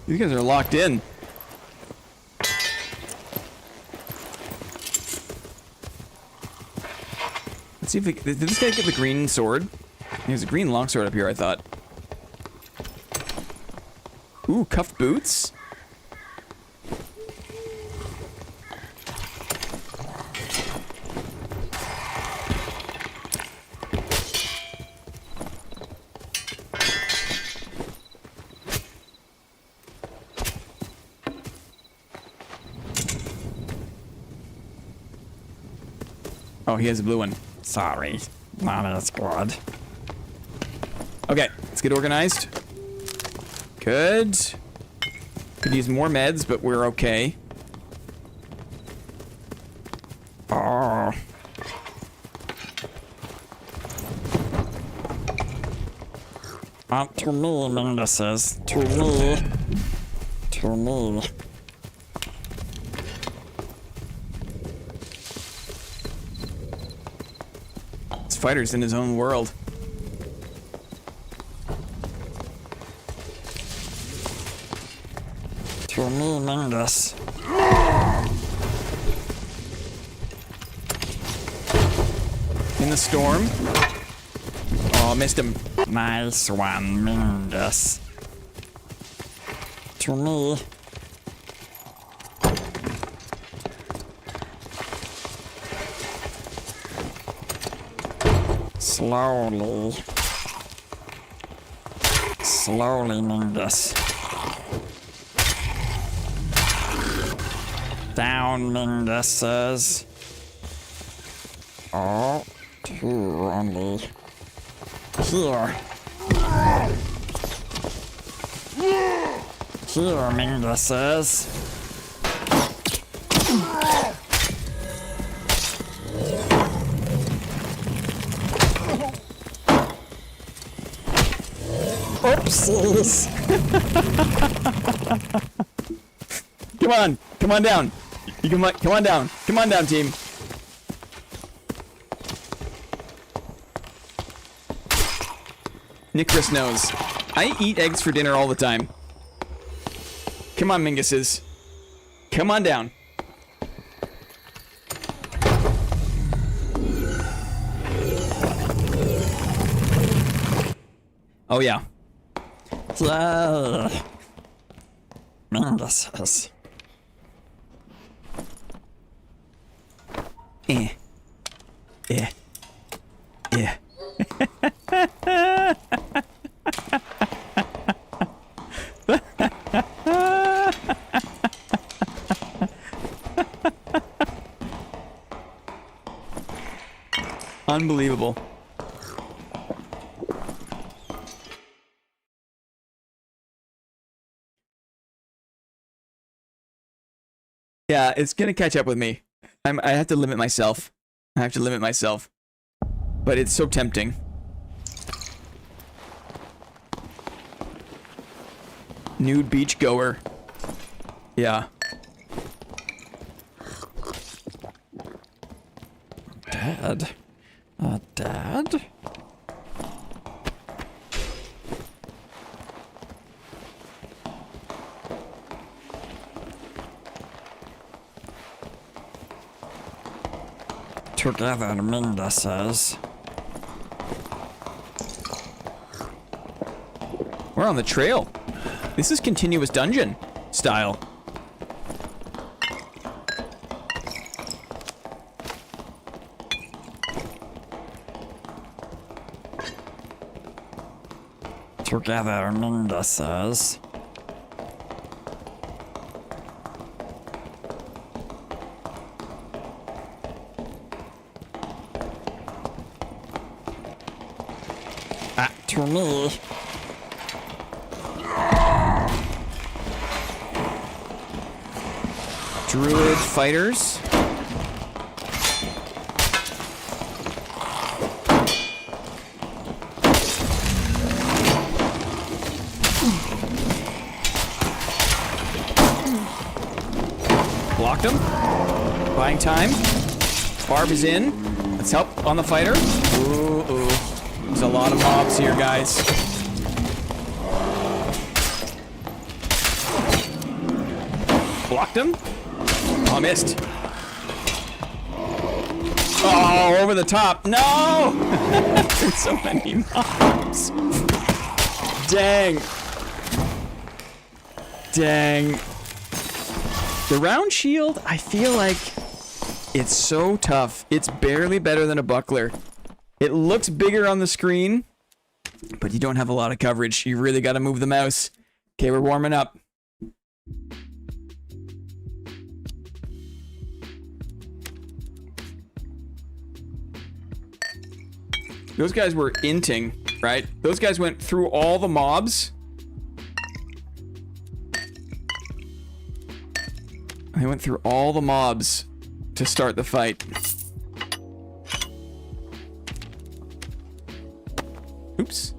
These guys are locked in. Let's see if did this guy get the green sword? There's a green longsword up here, I thought. Ooh, cuffed boots. Oh, he has a blue one. Sorry. Not as good. Okay, let's get organized. Good. Could use more meds, but we're okay. Oh. To me, Mingus says. To me. To me. fighter's in his own world. To me, Mingus. In the storm. Oh, missed him. Nice one, Mingus. To me. Slowly. Slowly, Mingus. Down, Minguses. Oh, two only. Here. Here, Minguses. Oopsies. Come on. Come on down. You come on down. Come on down, team. Nicholas knows. I eat eggs for dinner all the time. Come on, Minguses. Come on down. Oh, yeah. Yay. Minguses. Eh. Eh. Eh. Unbelievable. Yeah, it's gonna catch up with me. I have to limit myself. I have to limit myself. But it's so tempting. Nude beach goer. Yeah. Dad? Dad? Together, Minguses. We're on the trail. This is continuous dungeon style. Together, Minguses. To me. Druid fighters. Blocked him. Buying time. Barb is in. Let's help on the fighter. Ooh, ooh. There's a lot of mobs here, guys. Blocked him. Oh, missed. Oh, over the top. No! There's so many mobs. Dang. Dang. The round shield, I feel like it's so tough. It's barely better than a buckler. It looks bigger on the screen, but you don't have a lot of coverage. You really got to move the mouse. Okay, we're warming up. Those guys were inting, right? Those guys went through all the mobs. They went through all the mobs to start the fight. Oops.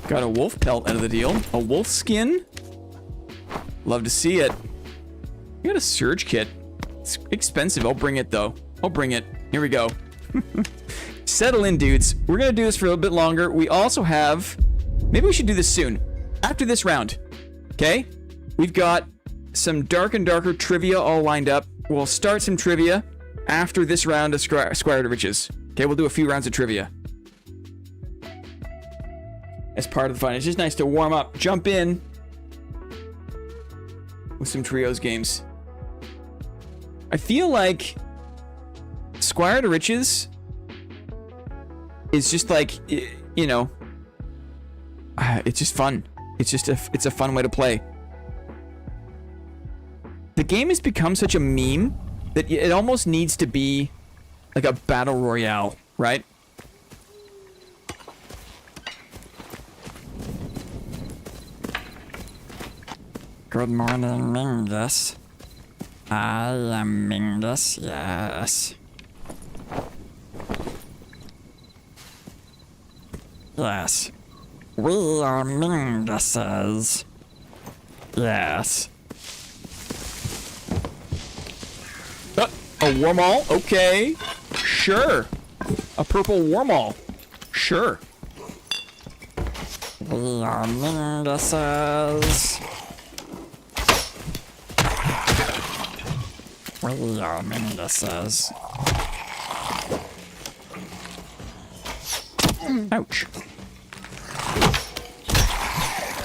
Got a wolf pelt out of the deal. A wolf skin. Love to see it. You got a surge kit. It's expensive. I'll bring it, though. I'll bring it. Here we go. Settle in, dudes. We're going to do this for a little bit longer. We also have... Maybe we should do this soon. After this round. Okay? We've got some Dark and Darker trivia all lined up. We'll start some trivia after this round of Squire to Riches. Okay, we'll do a few rounds of trivia. As part of the fun. It's just nice to warm up, jump in with some trios games. I feel like Squire to Riches is just like, you know, it's just fun. It's a fun way to play. The game has become such a meme that it almost needs to be like a battle royale, right? Good morning, Mingus. I am Mingus, yes. Yes. We are Minguses. Yes. A Wormall? Okay. Sure. A purple Wormall? Sure. We are Minguses. We are Minguses. Ouch.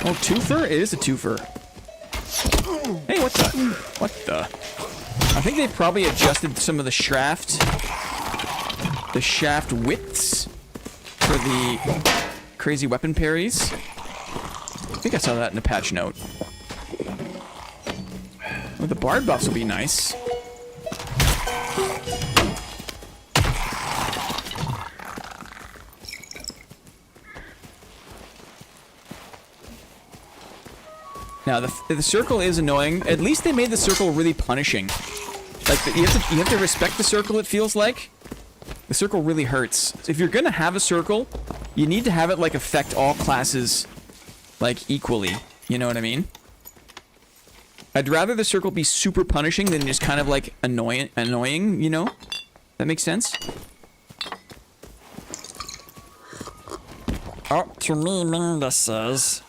Oh, twofer? It is a twofer. Hey, what the? What the? I think they've probably adjusted some of the shaft widths for the crazy weapon parries. I think I saw that in a patch note. Well, the bard buffs will be nice. Now, the circle is annoying. At least they made the circle really punishing. Like, you have to respect the circle, it feels like. The circle really hurts. So if you're gonna have a circle, you need to have it, like, affect all classes, like, equally. You know what I mean? I'd rather the circle be super punishing than just kind of, like, annoying, you know? That makes sense? Oh, to me, Minguses.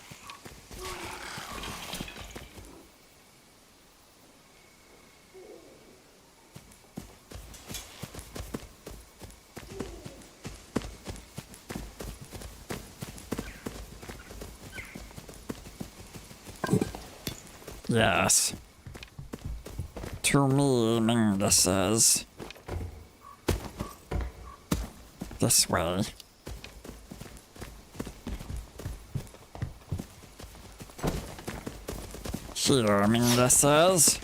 Yes. To me, Minguses. This way. Here, Minguses.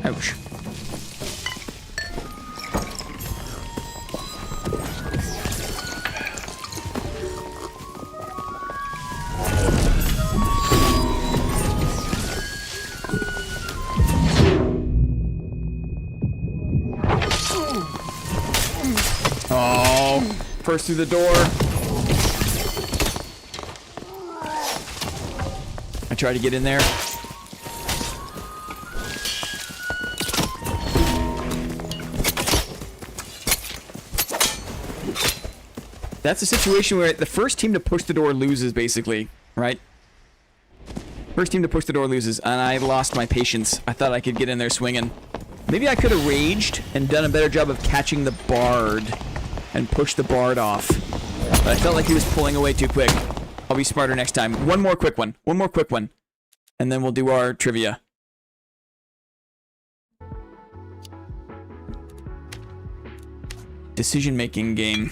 Ouch. Oh, first through the door. I tried to get in there. That's a situation where the first team to push the door loses, basically, right? First team to push the door loses, and I lost my patience. I thought I could get in there swinging. Maybe I could have raged and done a better job of catching the bard and pushed the bard off. But I felt like he was pulling away too quick. I'll be smarter next time. One more quick one. One more quick one. And then we'll do our trivia. Decision-making game.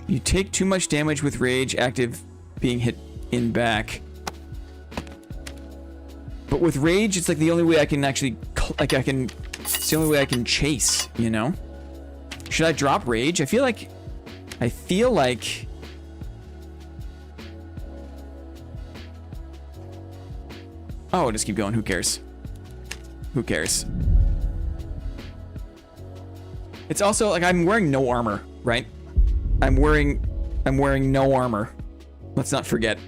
You take too much damage with rage active being hit in back. But with rage, it's like the only way I can actually, it's the only way I can chase, you know? Should I drop rage? I feel like Oh, just keep going. Who cares? Who cares? It's also like I'm wearing no armor, right? I'm wearing no armor. Let's not forget.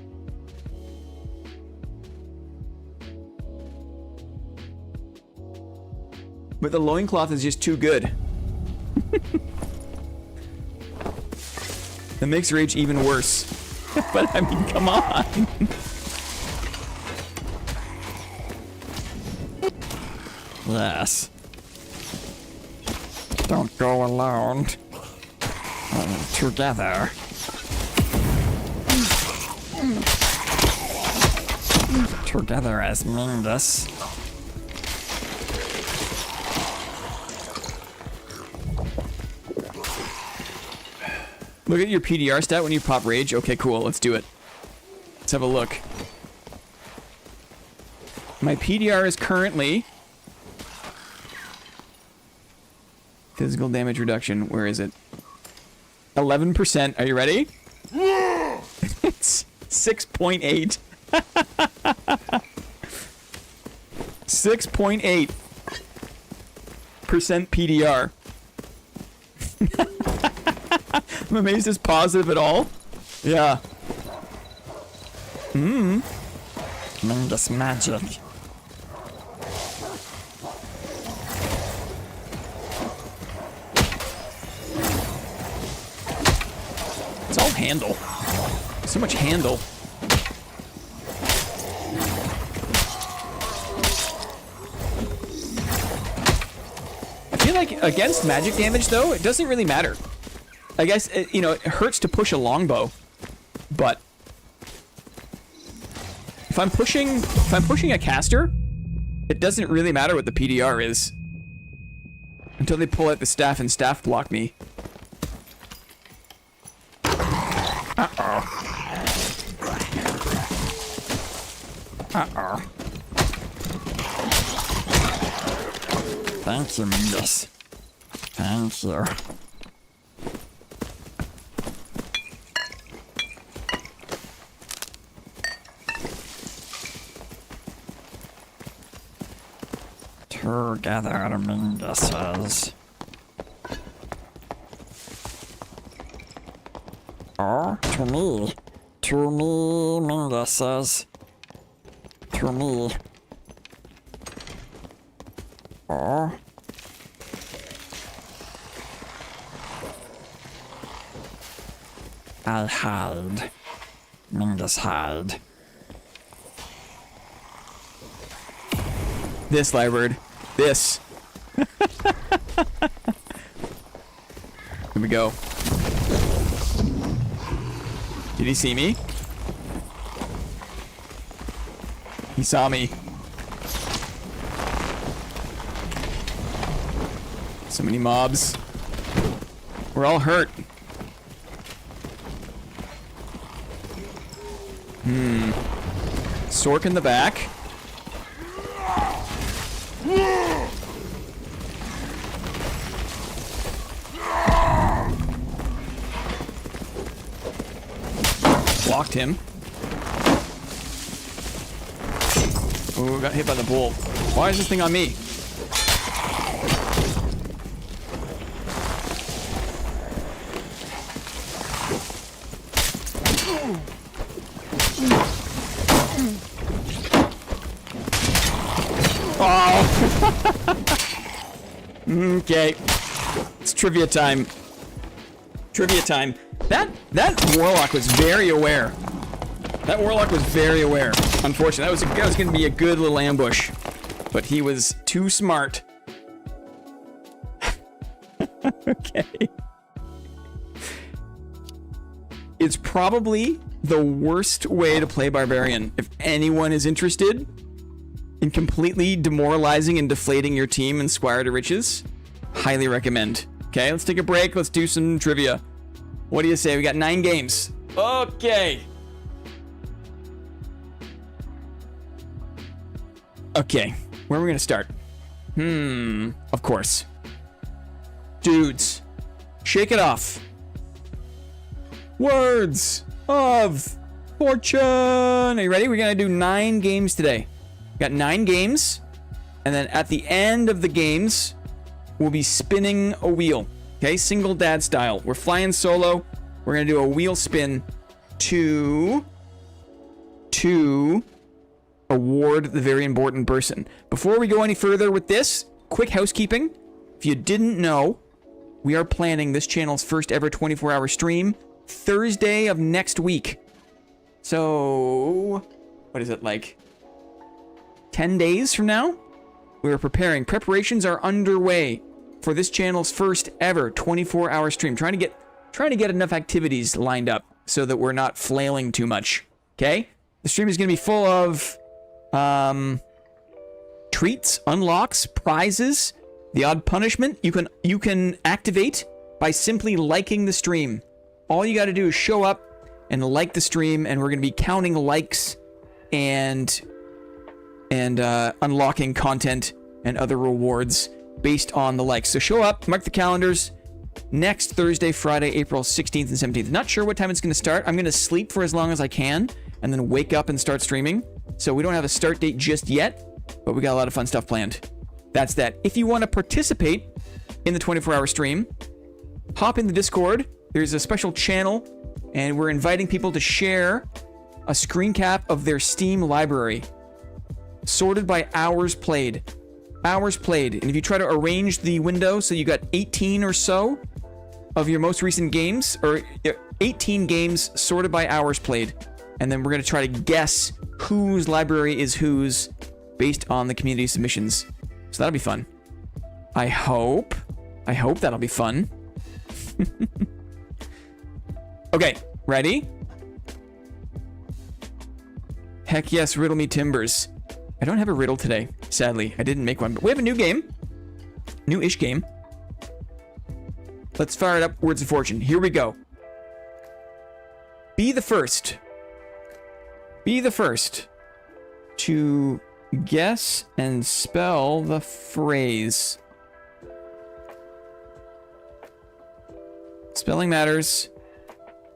But the loincloth is just too good. That makes rage even worse. But I mean, come on. Yes. Don't go alone. Together. Together as Mingus. Look at your PDR stat when you pop rage. Okay, cool. Let's do it. Let's have a look. My PDR is currently... Physical damage reduction. Where is it? 11%. Are you ready? It's 6.8. 6.8% PDR. I'm amazed it's positive at all. Yeah. Mingus magic. It's all handle. So much handle. I feel like against magic damage, though, it doesn't really matter. I guess, you know, it hurts to push a longbow, but if I'm pushing a caster, it doesn't really matter what the PDR is until they pull out the staff and staff block me. Thank you, Mingus. Thank you. Together, Minguses. Or to me, Minguses. To me. Or I hide. Mingus hide. This, Lyrebird. This. Here we go. Did he see me? He saw me. So many mobs. We're all hurt. Sork in the back. Blocked him. Oh, got hit by the bull. Why is this thing on me? Oh! Okay. It's trivia time. Trivia time. That warlock was very aware. That warlock was very aware. Unfortunately, that was going to be a good little ambush, but he was too smart. Okay. It's probably the worst way to play Barbarian. If anyone is interested in completely demoralizing and deflating your team in Squire to Riches, highly recommend. Okay, let's take a break. Let's do some trivia. What do you say? We got 9 games. Okay. Okay, where are we gonna start? Of course. Dudes, shake it off. Words of Fortune. Are you ready? We're gonna do 9 games today. Got 9 games. And then at the end of the games, we'll be spinning a wheel. Okay, single dad style. We're flying solo. We're going to do a wheel spin to award the very important person. Before we go any further with this, quick housekeeping. If you didn't know, we are planning this channel's first ever 24-hour stream Thursday of next week. So, what is it, like 10 days from now? We're preparing. Preparations are underway for this channel's first ever 24-hour stream. Trying to get enough activities lined up so that we're not flailing too much. Okay? The stream is going to be full of treats, unlocks, prizes, the odd punishment you can activate by simply liking the stream. All you got to do is show up and like the stream, and we're going to be counting likes and unlocking content and other rewards based on the likes. So show up, mark the calendars. Next Thursday, Friday, April 16th and 17th. Not sure what time it's going to start. I'm going to sleep for as long as I can and then wake up and start streaming. So we don't have a start date just yet, but we got a lot of fun stuff planned. That's that. If you want to participate in the 24-hour stream, hop in the Discord. There's a special channel, and we're inviting people to share a screen cap of their Steam library, sorted by hours played. Hours played. And if you try to arrange the window so you got 18 or so of your most recent games, or 18 games sorted by hours played, and then we're going to try to guess whose library is whose based on the community submissions. So that'll be fun. I hope that'll be fun. Okay, ready? Heck yes, riddle me timbers. I don't have a riddle today, sadly. I didn't make one, but we have a new game. New-ish game. Let's fire it up. Words of Fortune. Here we go. Be the first. Be the first to guess and spell the phrase. Spelling matters.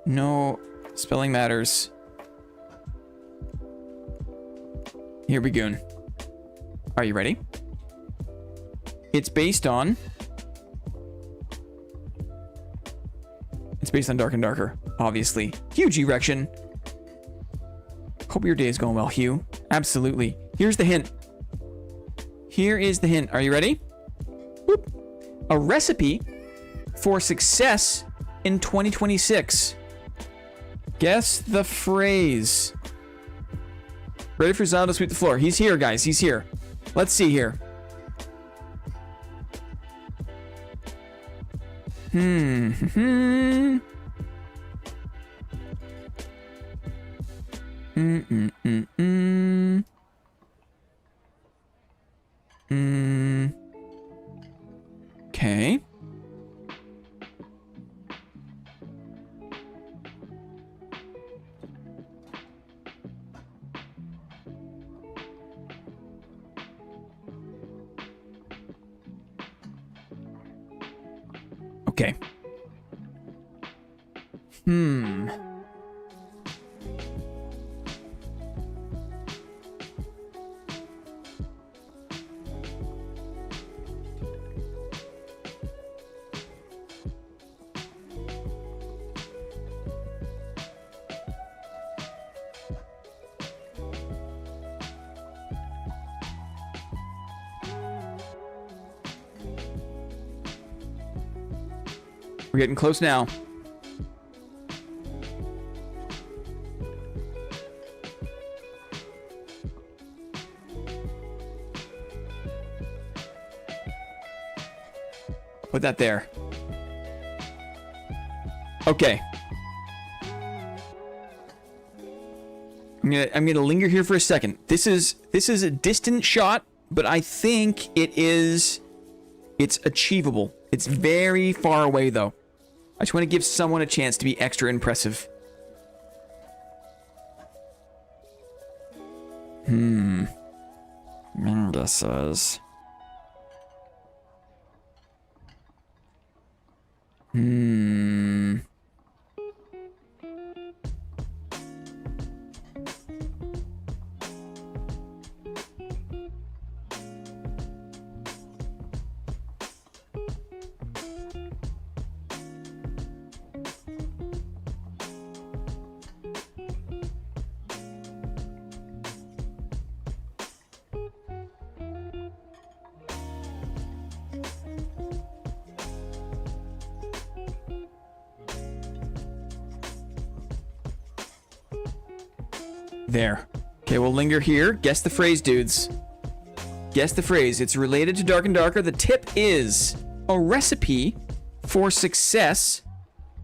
No spelling matters. Here we go. Are you ready? It's based on Dark and Darker, obviously. Huge erection. Hope your day is going well, Hugh. Absolutely. Here's the hint. Here is the hint. Are you ready? Whoop. A recipe for success in 2026. Guess the phrase. Ready for Zion to sweep the floor. He's here, guys. He's here. Let's see here. Okay. Okay. We're getting close now. Put that there. Okay. I'm gonna linger here for a second. This is a distant shot, but I think it's achievable. It's very far away though. I just want to give someone a chance to be extra impressive. Mingus says. There. Okay, we'll linger here. Guess the phrase, dudes. Guess the phrase. It's related to Dark and Darker. The tip is a recipe for success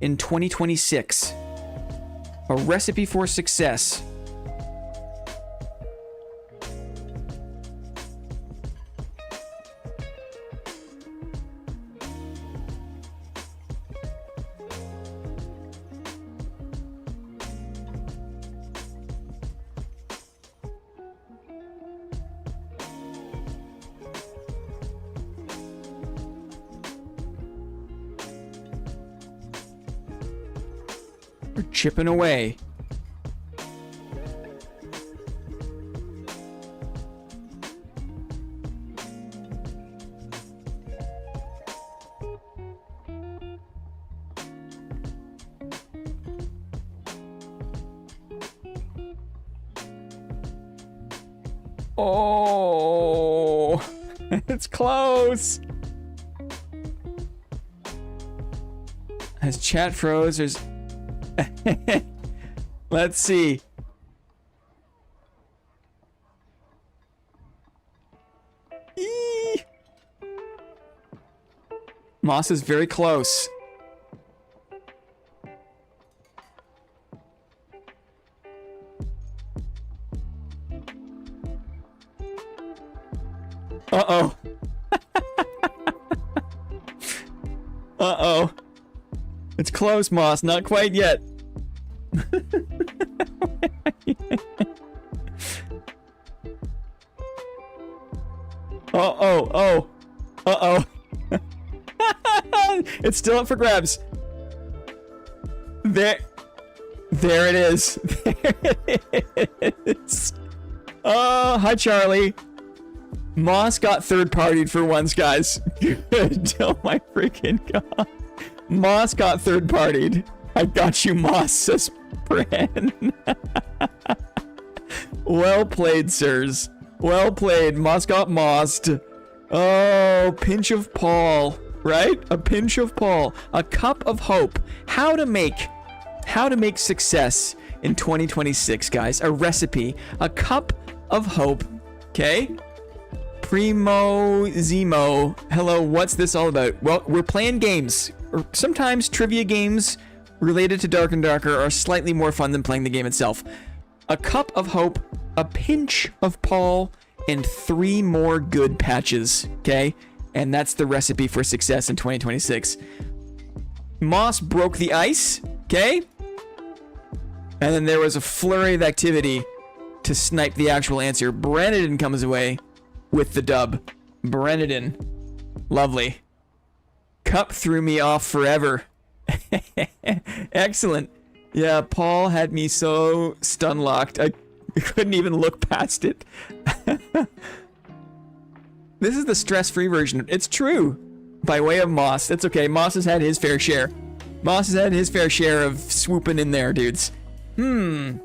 in 2026. A recipe for success. We're chipping away. Oh, it's close. As chat froze, there's... Let's see. Eee. Moss is very close. Uh-oh. Uh-oh. It's close, Moss. Not quite yet. Oh. Uh-oh. It's still up for grabs. There it is. There it is. Oh, hi, Charlie. Moss got third-partied for once, guys. Good. Oh my freaking god. Moss got third-partied. I got you, Moss, says Bran. Well played, sirs. Well played. Moss got mossed. Oh, pinch of Paul, right? A pinch of Paul. A cup of hope. How to make success in 2026, guys. A recipe. A cup of hope. Okay? Primo Zemo. Hello, what's this all about? Well, we're playing games. Or sometimes trivia games related to Dark and Darker are slightly more fun than playing the game itself. A cup of hope, a pinch of Paul, and 3 more good patches, okay? And that's the recipe for success in 2026. Moss broke the ice, okay? And then there was a flurry of activity to snipe the actual answer. Brennan comes away with the dub. Brennan. Lovely. Cup threw me off forever. Excellent. Yeah, Paul had me so stun-locked, I couldn't even look past it. This is the stress-free version. It's true. By way of Moss. It's okay. Moss has had his fair share. Moss has had his fair share of swooping in there, dudes. Okay.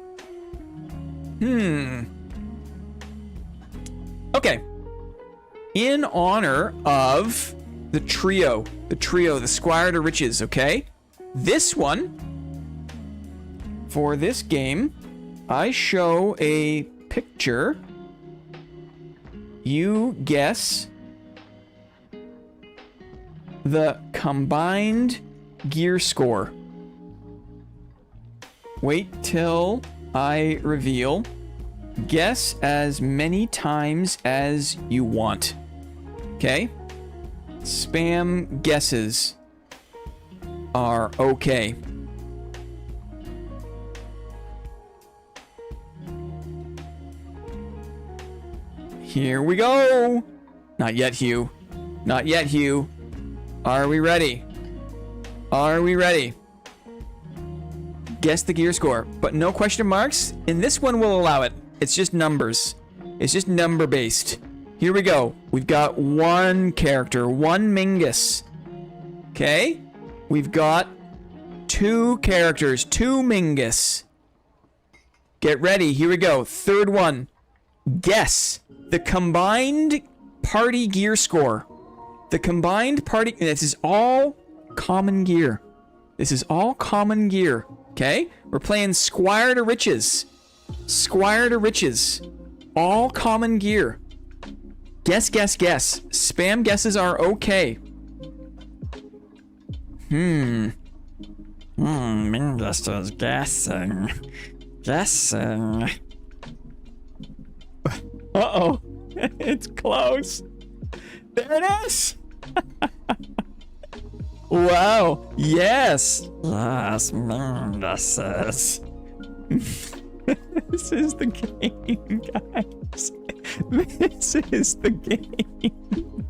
In honor of the trio, the Squire to Riches, okay? This one, for this game, I show a picture. You guess the combined gear score. Wait till I reveal. Guess as many times as you want. Okay? Spam guesses are okay. Here we go. Not yet, Hugh. Not yet, Hugh. Are we ready? Are we ready? Guess the gear score, but no question marks. In this one, we'll allow it. It's just numbers. It's just number based. Here we go. We've got one character, one Mingus. Okay? We've got 2 characters, 2 Mingus. Get ready. Here we go. Third one. Guess the combined party gear score. The combined party... This is all common gear. This is all common gear. Okay? We're playing Squire to Riches. Squire to riches. All common gear. Guess, guess, guess. Spam guesses are okay. Mingus is guessing. Guessing. Uh-oh. It's close. There it is. Wow. Yes. Yes, Mingus is. This is the game, guys. This is the game.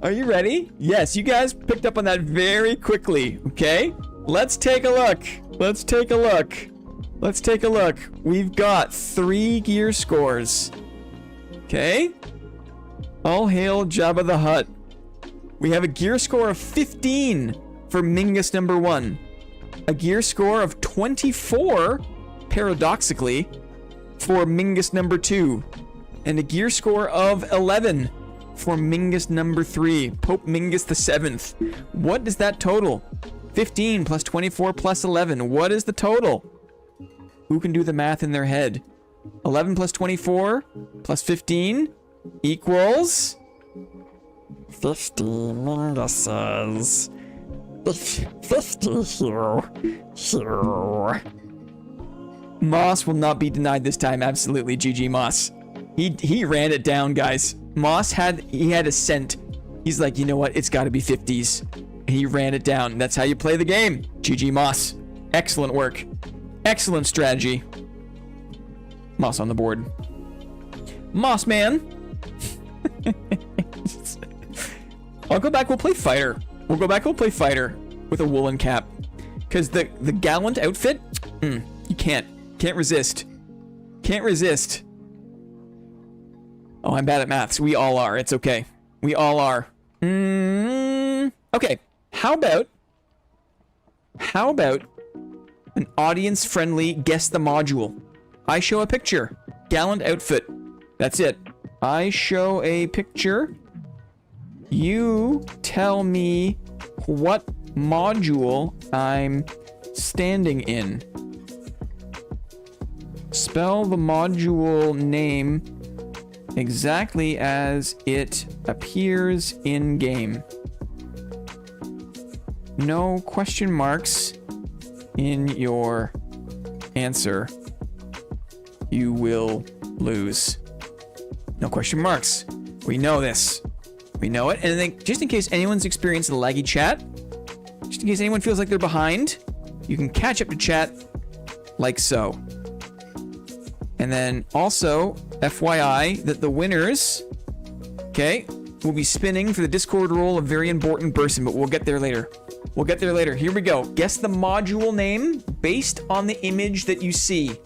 Are you ready? Yes, you guys picked up on that very quickly, okay? Let's take a look. Let's take a look. Let's take a look. We've got 3 gear scores. Okay? All hail Jabba the Hutt. We have a gear score of 15 for Mingus number 1. A gear score of 24, paradoxically, for Mingus number 2. And a gear score of 11 for Mingus number 3, Pope Mingus the 7th. What is that total? 15 plus 24 plus 11. What is the total? Who can do the math in their head? 11 plus 24 plus 15 equals... 50 Minguses. 50 here. Moss will not be denied this time. Absolutely, GG Moss. He ran it down, guys. Moss had a scent. He's like, you know what? It's got to be 50s. And he ran it down. That's how you play the game. GG Moss. Excellent work. Excellent strategy. Moss on the board. Moss man. I'll go back. We'll play fighter. We'll go back. We'll play fighter with a woolen cap. Because the gallant outfit, you can't resist. Can't resist. Oh, I'm bad at maths. We all are. It's okay. We all are. Okay. How about an audience-friendly guess the module? I show a picture. Gallant outfit. That's it. I show a picture. You tell me what module I'm standing in. Spell the module name exactly as it appears in game. No question marks in your answer. You will lose. No question marks. We know this. We know it. And then just in case anyone's experienced a laggy chat, just in case anyone feels like they're behind, you can catch up to chat like so. And then also, FYI, that the winners, okay, will be spinning for the Discord role of very important person, but we'll get there later. We'll get there later. Here we go. Guess the module name based on the image that you see.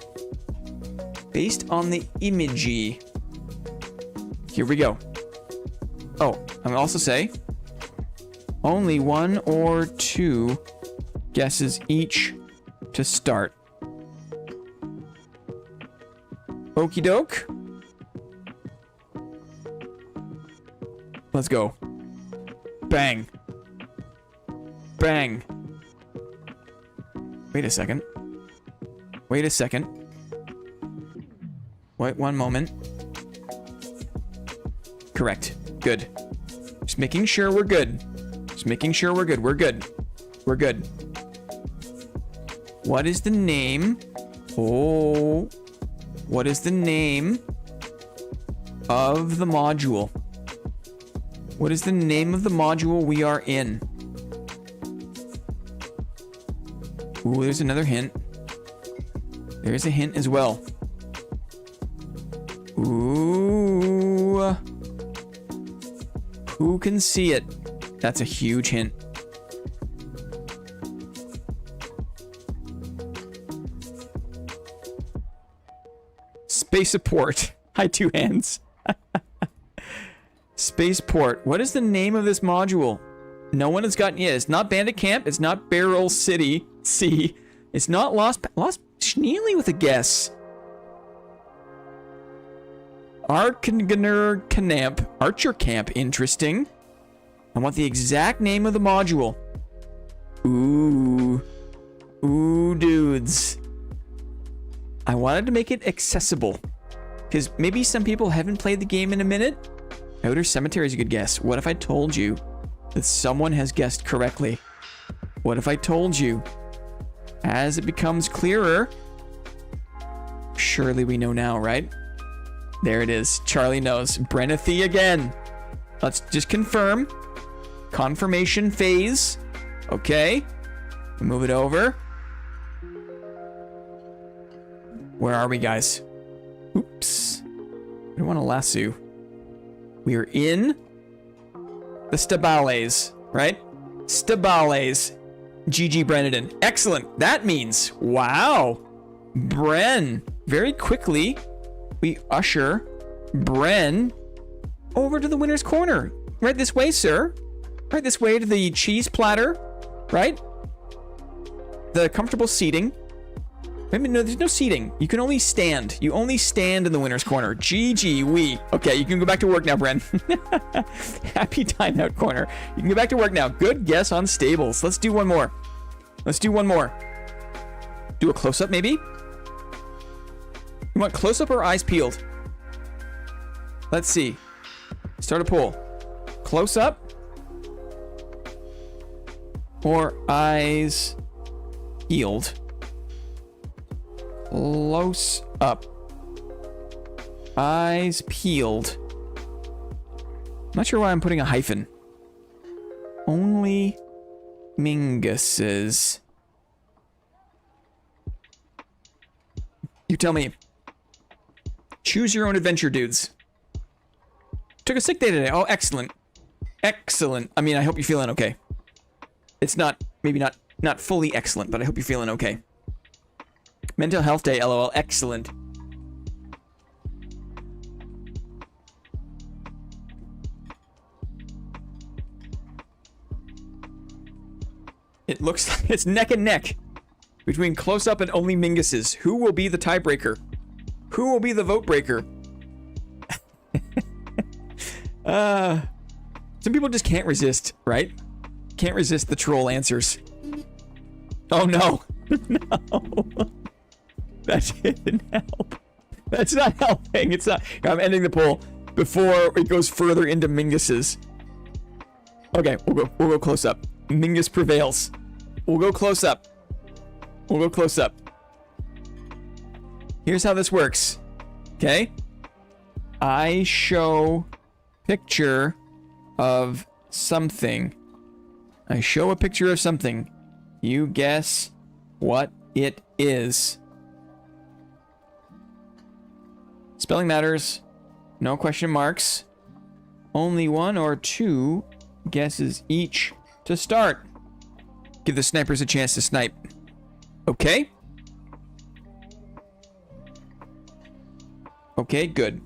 Based on the imagey. Here we go. Oh, I'm gonna also say only 1 or 2 guesses each to start. Okie doke. Let's go. Bang. Bang. Wait a second. Wait a second. Wait one moment. Correct. Good. Just making sure we're good. Just making sure we're good. We're good. We're good. What is the name? Oh. What is the name of the module? What is the name of the module we are in? Ooh, there's another hint. There's a hint as well. Ooh. Who can see it? That's a huge hint. Spaceport. Hi, 2 hands. Spaceport. What is the name of this module? No one has gotten yet. It's not Bandit Camp. It's not Barrel City. C. It's not Lost Schneely with a guess. Archer Camp. Interesting. I want the exact name of the module. Ooh. Ooh, dudes. I wanted to make it accessible. Because maybe some people haven't played the game in a minute. Outer Cemetery is a good guess. What if I told you that someone has guessed correctly? What if I told you, as it becomes clearer, surely we know now, right? There it is. Charlie knows. Brenathy again. Let's just confirm. Confirmation phase. Okay. Move it over. Where are we, guys? Oops. I don't want to lasso. We are in the Stabales, right? Stabales. GG Brennan. Excellent. That means, wow. Bren. Very quickly, we usher Bren over to the winner's corner. Right this way, sir. Right this way to the cheese platter. Right? The comfortable seating. Maybe no, there's no seating. You can only stand. You only stand in the winner's corner. GG, we. Okay, you can go back to work now, Bren. Happy timeout corner. You can go back to work now. Good guess on stables. Let's do one more. Let's do one more. Do a close-up, maybe? You want close-up or eyes peeled? Let's see. Start a poll. Close-up or eyes peeled? Close up. Eyes peeled. Not sure why I'm putting a hyphen. Only Mingus's. You tell me. Choose your own adventure, dudes. Took a sick day today. Oh, excellent. Excellent. I mean, I hope you're feeling okay. It's not, maybe not fully excellent, but I hope you're feeling okay. Mental health day, lol. Excellent. It looks like it's neck and neck between close up and only Mingus's. Who will be the tiebreaker? Who will be the vote breaker? Some people just can't resist, right? Can't resist the troll answers. Oh no. No. That didn't help. That's not helping. It's not. I'm ending the poll before it goes further into Mingus's. Okay, we'll go close up. Mingus prevails. We'll go close up. We'll go close up. Here's how this works. Okay? I show picture of something. I show a picture of something. You guess what it is. Spelling matters. No question marks. Only one or two guesses each to start. Give the snipers a chance to snipe. Okay? Okay, good.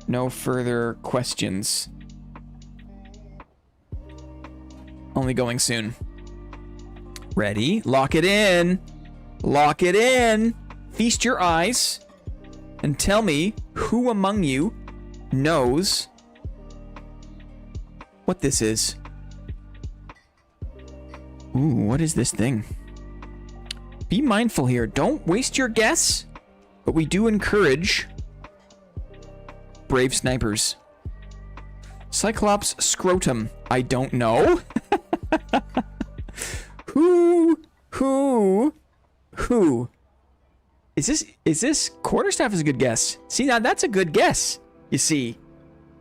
No further questions. Only going soon. Ready? Lock it in. Lock it in. Feast your eyes. And tell me who among you knows what this is. Ooh, what is this thing? Be mindful here. Don't waste your guess. But we do encourage brave snipers. Cyclops scrotum. I don't know. Who? Is this quarterstaff is a good guess? See, now that's a good guess. You see,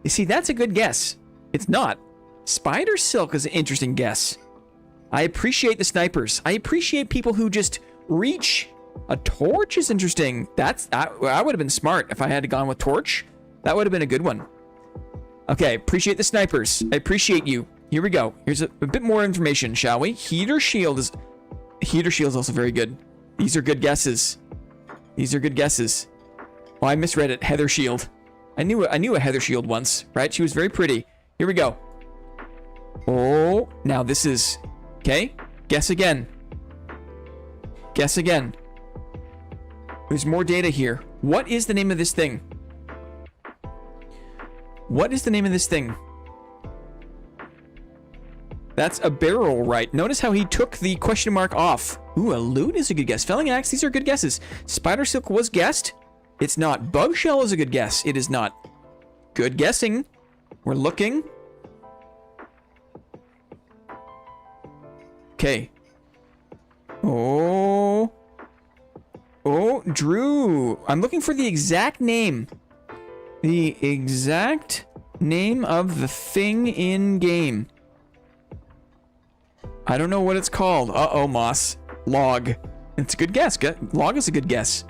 that's a good guess. It's not. Spider silk is an interesting guess. I appreciate the snipers. I appreciate people who just reach. A torch is interesting. I would have been smart if I had gone with torch. That would have been a good one. Okay, appreciate the snipers. I appreciate you. Here we go. Here's a bit more information, shall we? Heater shield is also very good. These are good guesses. These are good guesses. Oh, I misread it. Heather Shield. I knew a Heather Shield once, right? She was very pretty. Here we go. Oh, now this is okay. Guess again. Guess again. There's more data here. What is the name of this thing? What is the name of this thing? That's a barrel right. Notice how he took the question mark off. Ooh, a loot is a good guess. Felling axe, these are good guesses. Spider silk was guessed. It's not. Bug shell is a good guess. It is not. Good guessing. We're looking. Okay. Oh, Drew. I'm looking for the exact name. The exact name of the thing in game. I don't know what it's called. Uh-oh, Moss. Log. It's a good guess. Log is a good guess.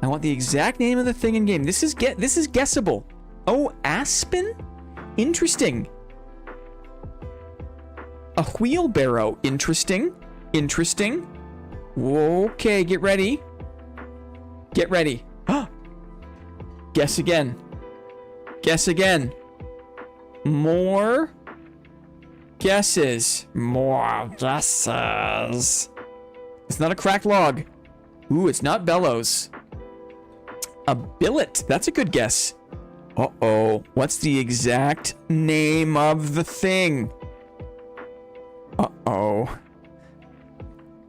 I want the exact name of the thing in game. This is guessable. Oh, Aspen? Interesting. A wheelbarrow. Interesting. Interesting. Okay, get ready. Get ready. Guess again. Guess again. More guesses. More guesses. It's not a cracked log. Ooh, it's not bellows. A billet. That's a good guess. Uh-oh. What's the exact name of the thing? Uh-oh.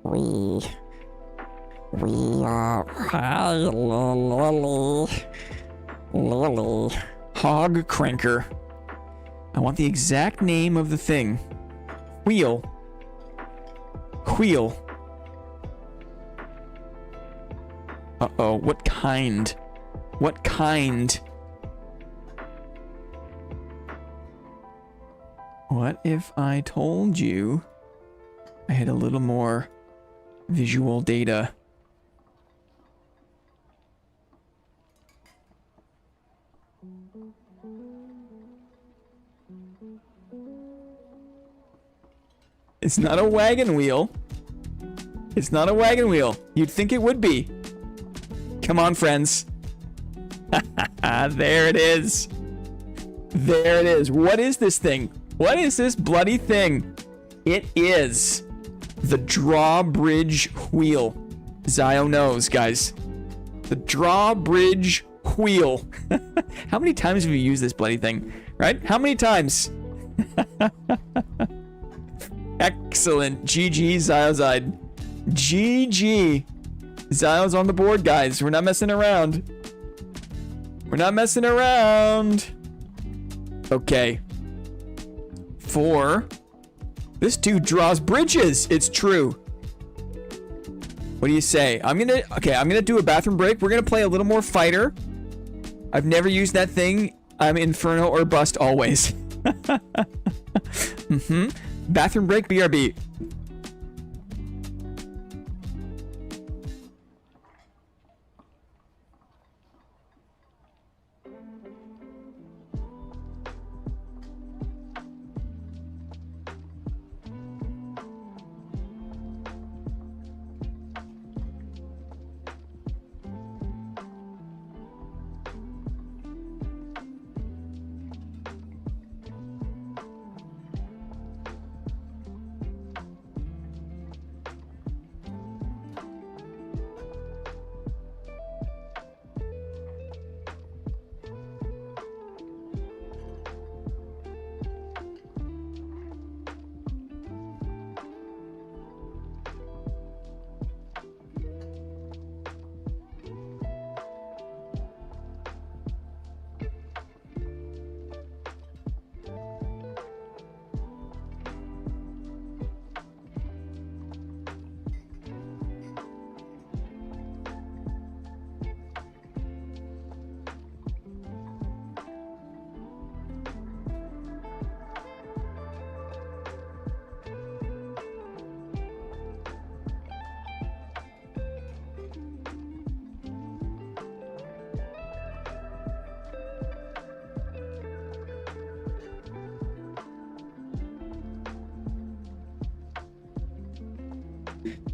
We are... Hi, Lily. Hog cranker. I want the exact name of the thing. Wheel. Wheel. Uh-oh. What kind? What kind? What if I told you I had a little more visual data? It's not a wagon wheel. It's not a wagon wheel. You'd think it would be. Come on, friends. There it is. There it is. What is this thing? What is this bloody thing? It is the drawbridge wheel. Zio knows, guys. The drawbridge wheel. How many times have you used this bloody thing? Right? How many times? Excellent. GG, Ziozide. GG. Zio's on the board, guys. We're not messing around. We're not messing around. Okay. 4. This dude draws bridges. It's true. What do you say? I'm gonna do a bathroom break. We're gonna play a little more fighter. I've never used that thing. I'm Inferno or bust always. Bathroom break, BRB.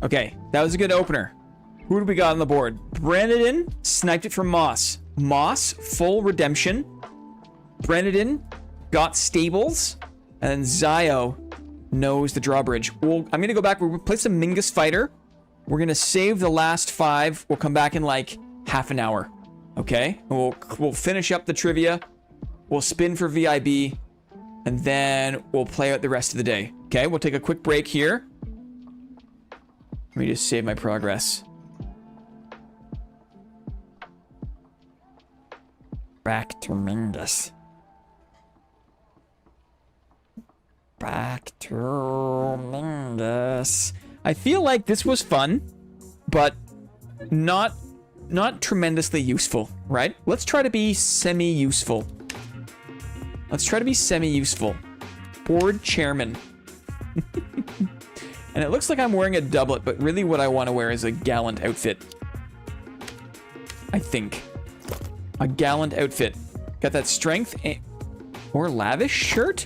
Okay, that was a good opener. Who do we got on the board? Brandon sniped it from Moss. Moss, full redemption. Brandon got stables. And then Zio knows the drawbridge. I'm going to go back. We're going to play some Mingus Fighter. We're going to save the last 5. We'll come back in like half an hour. Okay? We'll finish up the trivia. We'll spin for VIB. And And then we'll play out the rest of the day. Okay, we'll take a quick break here. Let me just save my progress. Back to Mingus. Back to Mingus. I feel like this was fun, but not tremendously useful, right? Let's try to be semi-useful. Let's try to be semi-useful. Board chairman. And it looks like I'm wearing a doublet, but really what I want to wear is a gallant outfit. I think. A gallant outfit. Got that strength or lavish shirt?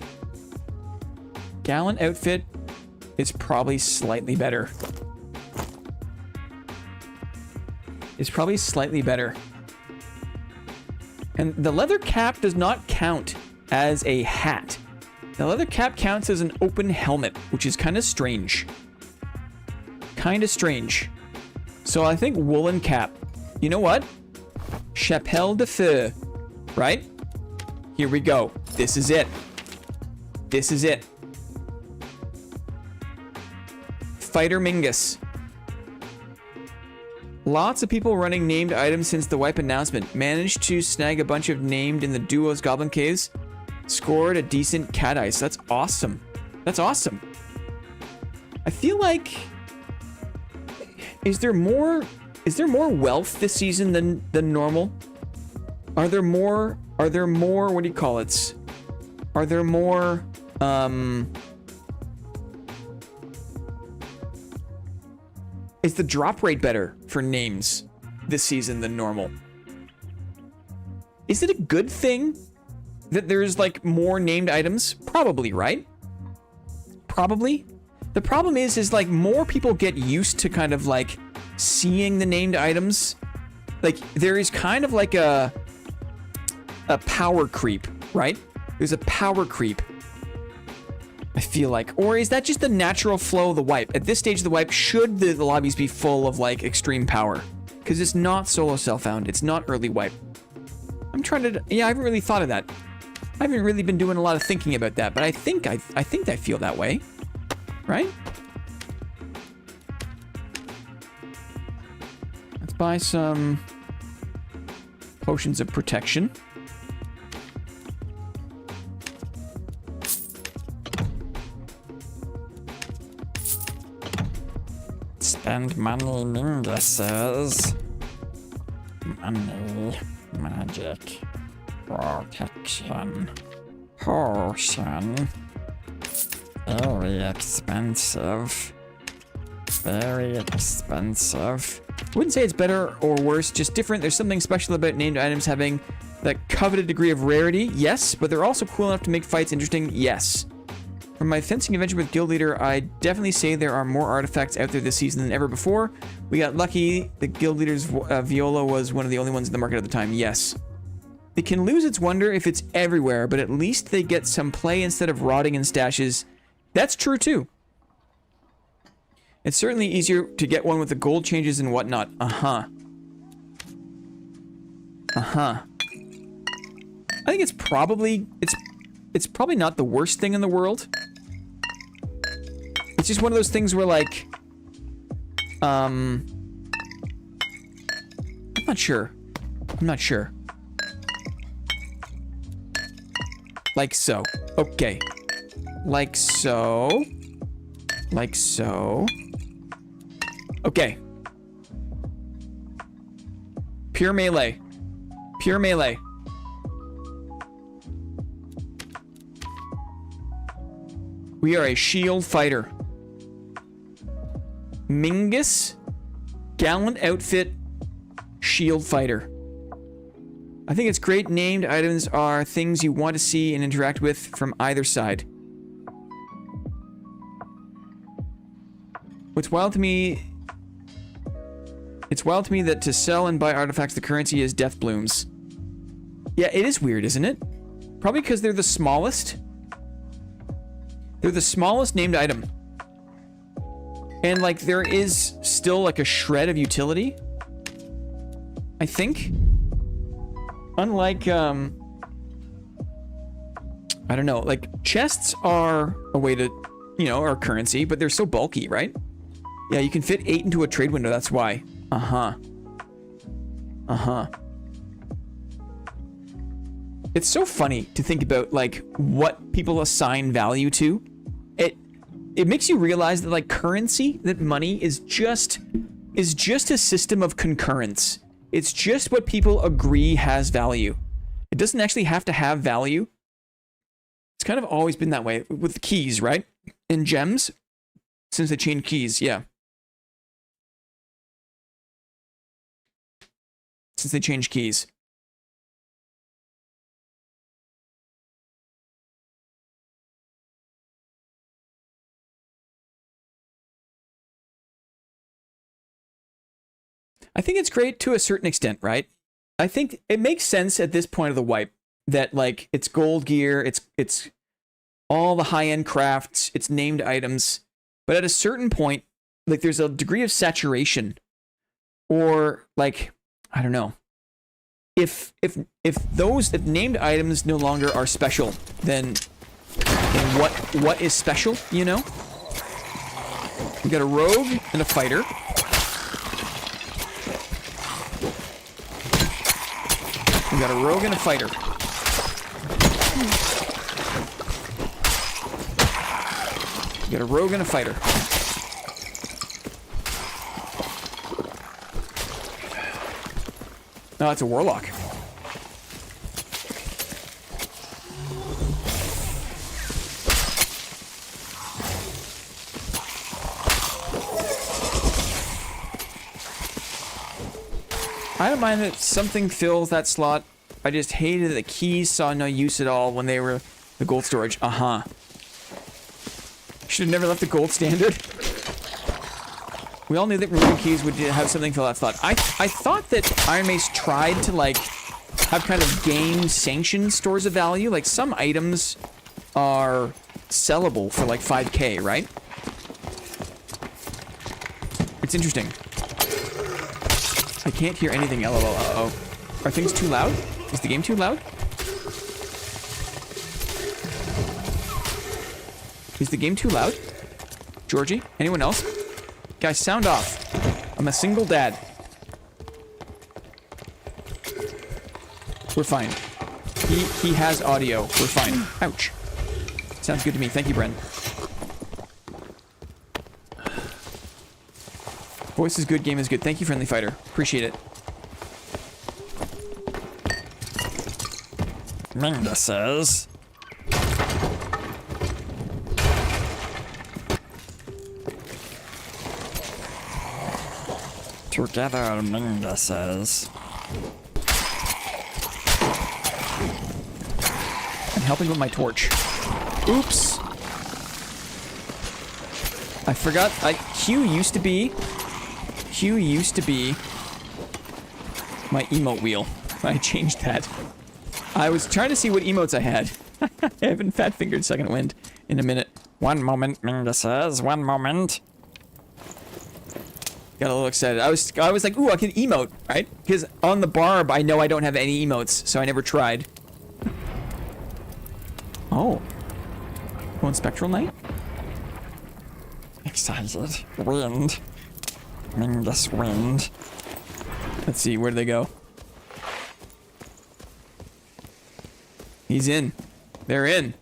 Gallant outfit is probably slightly better. It's probably slightly better. And the leather cap does not count as a hat. The leather cap counts as an open helmet, which is kind of strange. Kind of strange. So I think woolen cap. You know what? Chapelle de feu. Right? Here we go. This is it. This is it. Fighter Mingus. Lots of people running named items since the wipe announcement. Managed to snag a bunch of named in the duo's Goblin Caves. Scored a decent cat ice. That's awesome. That's awesome. I feel like... Is there more wealth this season than normal? Are there more, what do you call it? Are there more, is the drop rate better for names this season than normal? Is it a good thing that there's like more named items? Probably, right? Probably. The problem is like more people get used to kind of like seeing the named items. Like there is kind of like a power creep, right? There's a power creep. I feel like, or is that just the natural flow of the wipe? At this stage of the wipe, should the lobbies be full of like extreme power? Because it's not solo self-found. It's not early wipe. I'm trying to, yeah, I haven't really thought of that. I haven't really been doing a lot of thinking about that, but I think I feel that way, right? Let's buy some potions of protection. Spend money, Minguses. Money, magic, protection, potion. Very expensive. Very expensive. Wouldn't say it's better or worse, just different. There's something special about named items having that coveted degree of rarity, yes, but they're also cool enough to make fights interesting, yes. From my fencing adventure with Guild Leader, I definitely say there are more artifacts out there this season than ever before. We got lucky. The Guild Leader's Viola was one of the only ones in the market at the time, yes. It can lose its wonder if it's everywhere, but at least they get some play instead of rotting in stashes. That's true too. It's certainly easier to get one with the gold changes and whatnot. Uh-huh. Uh-huh. I think it's probably probably not the worst thing in the world. It's just one of those things where like I'm not sure. I'm not sure. Like so. Okay. Like so. Like so. Okay. Pure melee. Pure melee. We are a shield fighter. Mingus, gallant outfit, shield fighter. I think it's great. Named items are things you want to see and interact with from either side. It's wild to me that to sell and buy artifacts, the currency is death blooms. Yeah, it is weird, isn't it? Probably because they're the smallest. They're the smallest named item. And like there is still like a shred of utility, I think. Unlike I don't know. Like, chests are a way to, you know, are currency, but they're so bulky, right? Yeah, you can fit 8 into a trade window. That's why. Uh-huh. Uh-huh. It's so funny to think about, like, what people assign value to. It makes you realize that, like, currency, that money is just a system of concurrence. It's just what people agree has value. It doesn't actually have to have value. It's kind of always been that way with the keys, right? And gems, since they changed keys, yeah. Since they changed keys. I think it's great to a certain extent, right? I think it makes sense at this point of the wipe that, like, it's gold gear, it's all the high-end crafts, it's named items, but at a certain point, like, there's a degree of saturation, or, like, I don't know. If named items no longer are special, then what is special, you know? We got a rogue and a fighter. We got a rogue and a fighter. We got a rogue and a fighter. No, it's a warlock. I don't mind that something fills that slot. I just hated that the keys saw no use at all when they were the gold storage. Uh-huh. Should have never left the gold standard. We all knew that removing keys would have something fill that slot. I thought that Iron Mace tried to, like, have kind of game-sanctioned stores of value. Like, some items are sellable for, like, 5K, right? It's interesting. I can't hear anything, lol. Uh-oh. Are things too loud? Is the game too loud? Is the game too loud? Georgie? Anyone else? Guys, sound off. I'm a single dad. We're fine. He has audio. We're fine. Ouch. Sounds good to me. Thank you, Bren. Voice is good, game is good. Thank you, Friendly Fighter. Appreciate it. Mingus says. Together, Mingus says. I'm helping with my torch. Oops. I forgot. Q used to be my emote wheel. I changed that. I was trying to see what emotes I had. I haven't fat fingered Second Wind in a minute. One moment, Mingus says. One moment. Got a little excited. I was like, ooh, I can emote, right? Because on the barb, I know I don't have any emotes, so I never tried. Oh. Going Spectral Knight? Excited. Wind. Mingus wind. Let's see, where do they go? He's in. They're in.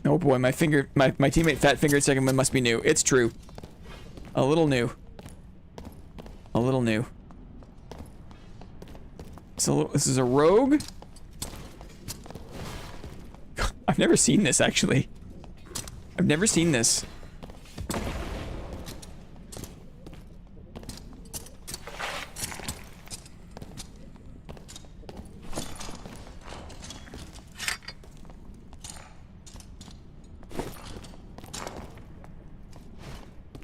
Oh boy, my teammate fat fingered Second Wind must be new. It's true. A little new. A little new. So this is a rogue. I've never seen this, actually. I've never seen this.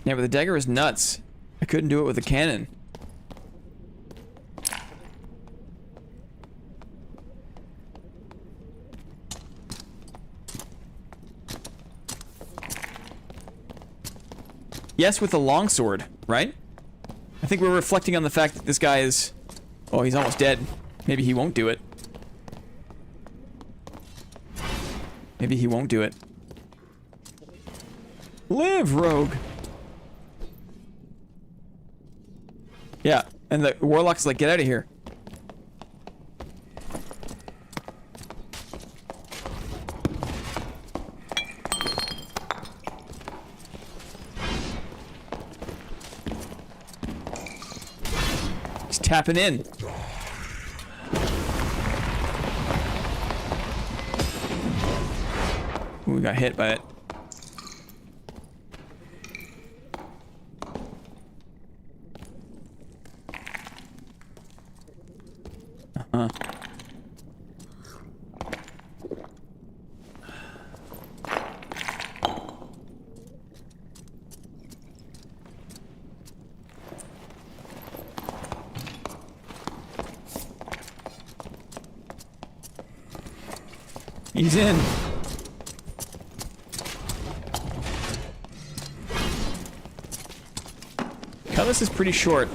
Yeah, but the dagger is nuts. I couldn't do it with a cannon. Yes, with a longsword, right? I think we're reflecting on the fact that this guy is... Oh, he's almost dead. Maybe he won't do it. Maybe he won't do it. Live, rogue! Yeah, and the warlock's like, get out of here. He's tapping in. Ooh, we got hit by it. Uh-huh. He's in. Cutlass is pretty short.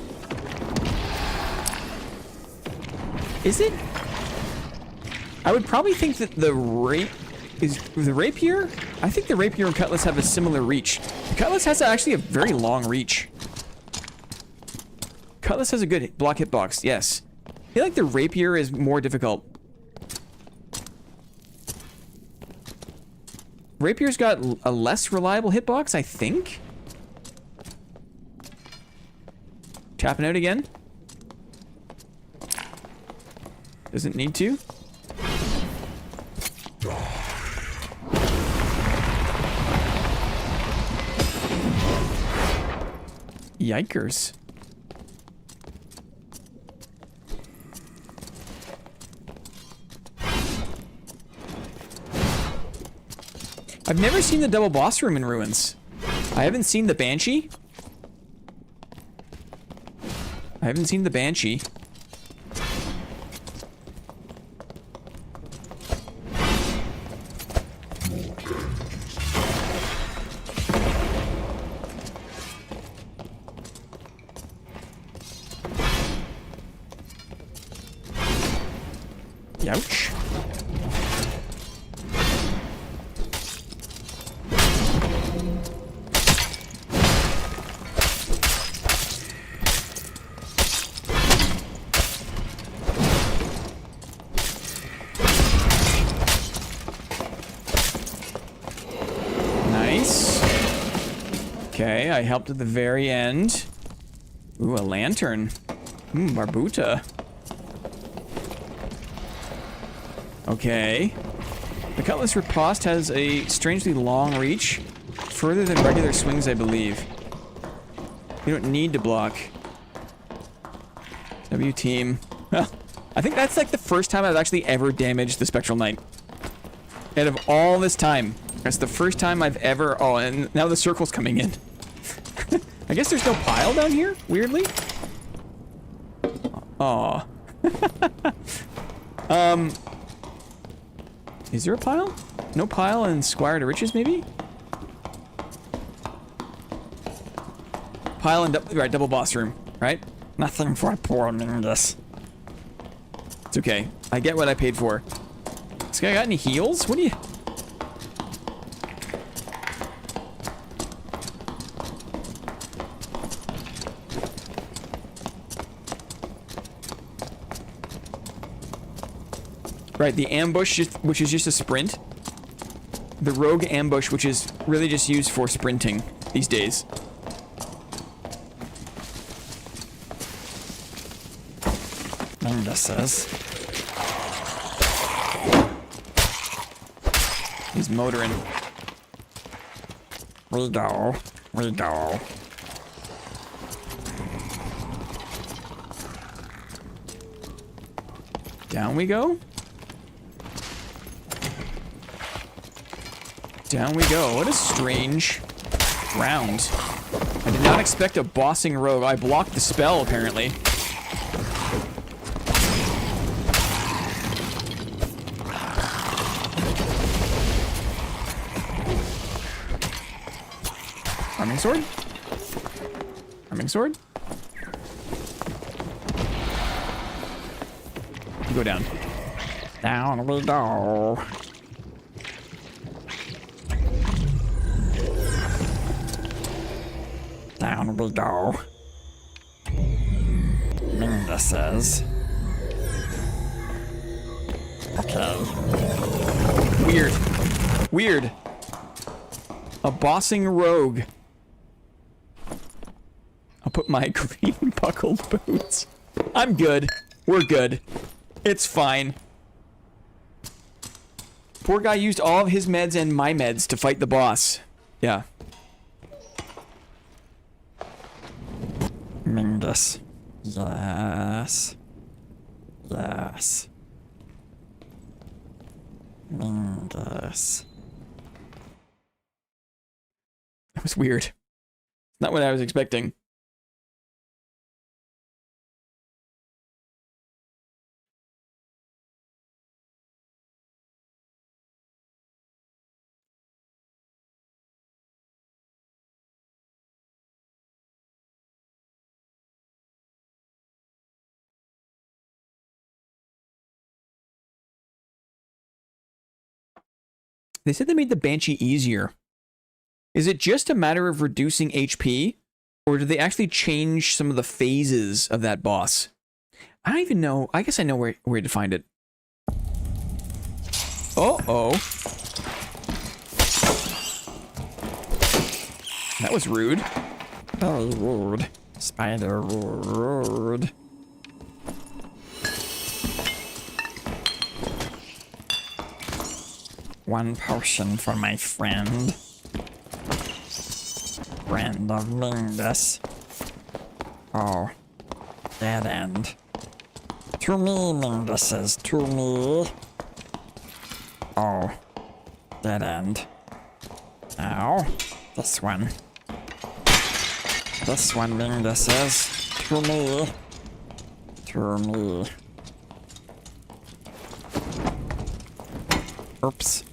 Is it? I would probably think that the rapier? I think the rapier and cutlass have a similar reach. The cutlass has actually a very long reach. Cutlass has a good block hitbox, yes. I feel like the rapier is more difficult. Rapier's got a less reliable hitbox, I think. Tapping out again. Doesn't need to. Yikers. I've never seen the double boss room in Ruins. I haven't seen the Banshee. I haven't seen the Banshee. Ouch. Nice. Okay, I helped at the very end. Ooh, a lantern. Barbuta. Okay. The Cutlass Riposte has a strangely long reach. Further than regular swings, I believe. You don't need to block. W team. Well, I think that's like the first time I've actually ever damaged the Spectral Knight. Out of all this time. That's the first time I've ever... Oh, and now the circle's coming in. I guess there's no pile down here, weirdly. Aw. Is there a pile? No pile in Squire to Riches, maybe? Pile in right, double boss room, right? Nothing for poor Mingus. It's okay. I get what I paid for. This guy got any heals? What do you... Right, the ambush, which is just a sprint. The rogue ambush, which is really just used for sprinting these days. Mingus says. He's motoring. We go. We go. Down we go. Down we go. What a strange round. I did not expect a bossing rogue. I blocked the spell, apparently. Arming sword? Arming sword? go down. Down we go. Down we go. Mingus says. Okay. Weird. Weird. A bossing rogue. I'll put my green buckled boots. I'm good. We're good. It's fine. Poor guy used all of his meds and my meds to fight the boss. Yeah. Mingus. Yes. Yes. Mingus. That was weird. Not what I was expecting. They said they made the Banshee easier. Is it just a matter of reducing HP? Or did they actually change some of the phases of that boss? I don't even know. I guess I know where to find it. Uh-oh. That was rude. Very rude. Spider rude. One potion for my friend. Friend of Mingus. Oh. Dead end. To me, Mingus says. To me. Oh. Dead end. Ow. This one. This one, Mingus says. To me. To me. Oops.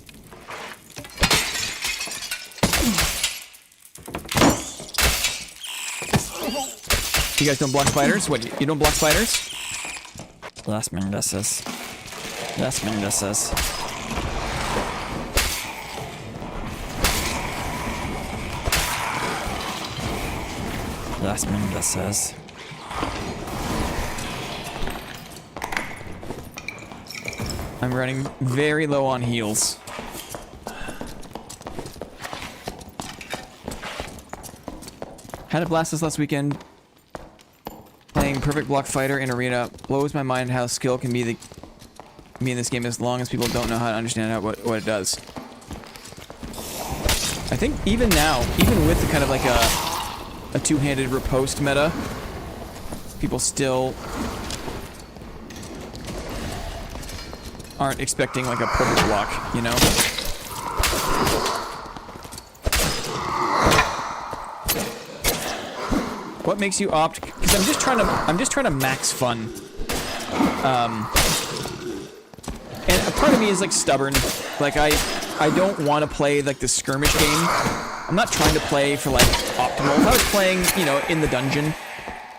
You guys don't block spiders? What, you don't block spiders? Yes, Mingus says. Yes, Mingus says. Yes, Mingus says. I'm running very low on heals. Had a blast this last weekend. Playing Perfect Block Fighter in Arena blows my mind how skill can be in this game as long as people don't know how to understand what it does. I think even now, even with the kind of like a two-handed riposte meta, people still aren't expecting like a perfect block, you know? What makes you opt? Because I'm just trying to max fun. And a part of me is like stubborn. Like I don't want to play like the skirmish game. I'm not trying to play for like optimal. If I was playing, you know, in the dungeon,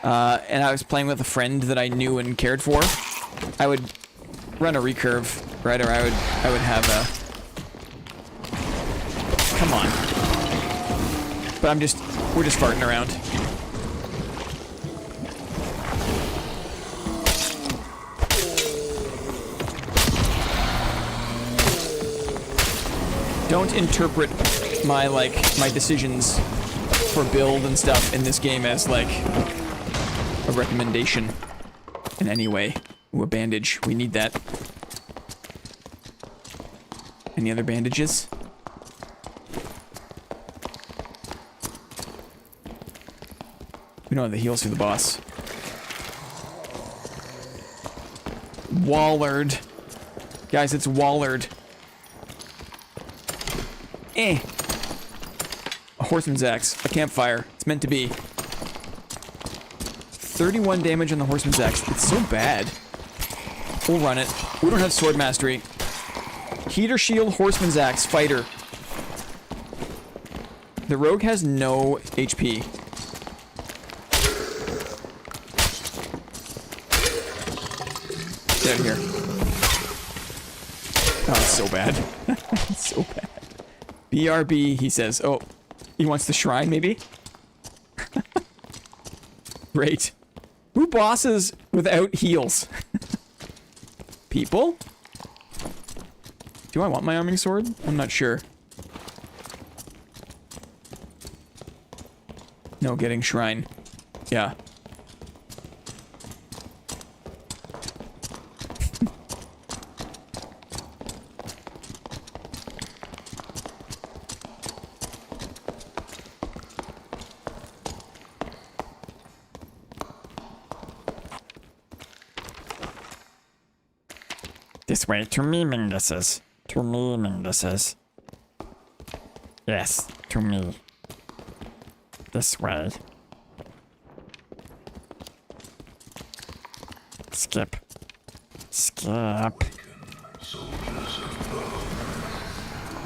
and I was playing with a friend that I knew and cared for, I would run a recurve, right? Or I would have a. Come on. But we're just farting around. Don't interpret my decisions for build and stuff in this game as like a recommendation in any way. Ooh, a bandage. We need that. Any other bandages? We don't have the heals for the boss. Wallard. Guys, it's Wallard. Eh. A horseman's axe. A campfire. It's meant to be. 31 damage on the horseman's axe. It's so bad. We'll run it. We don't have sword mastery. Heater shield, horseman's axe, fighter. The rogue has no HP. Get out of here. so bad. So bad. BRB, he says. Oh, he wants the shrine, maybe? Great. Who bosses without heals? People? Do I want my arming sword? I'm not sure. No, getting shrine. Yeah. This way to me, Minguses. To me, Minguses. Yes, to me. This way. Skip. Skip.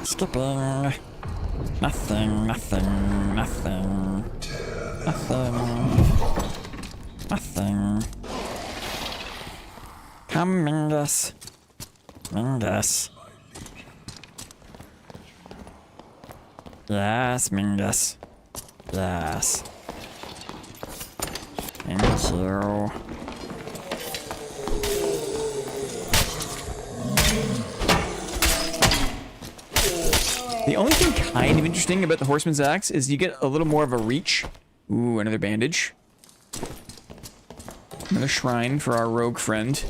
Skipping. Nothing, nothing, nothing. Nothing. Nothing. Come, Mingus. Mingus. Yes, Mingus. Yes. Thank you. The only thing kind of interesting about the Horseman's Axe is you get a little more of a reach. Ooh, another bandage. Another shrine for our rogue friend.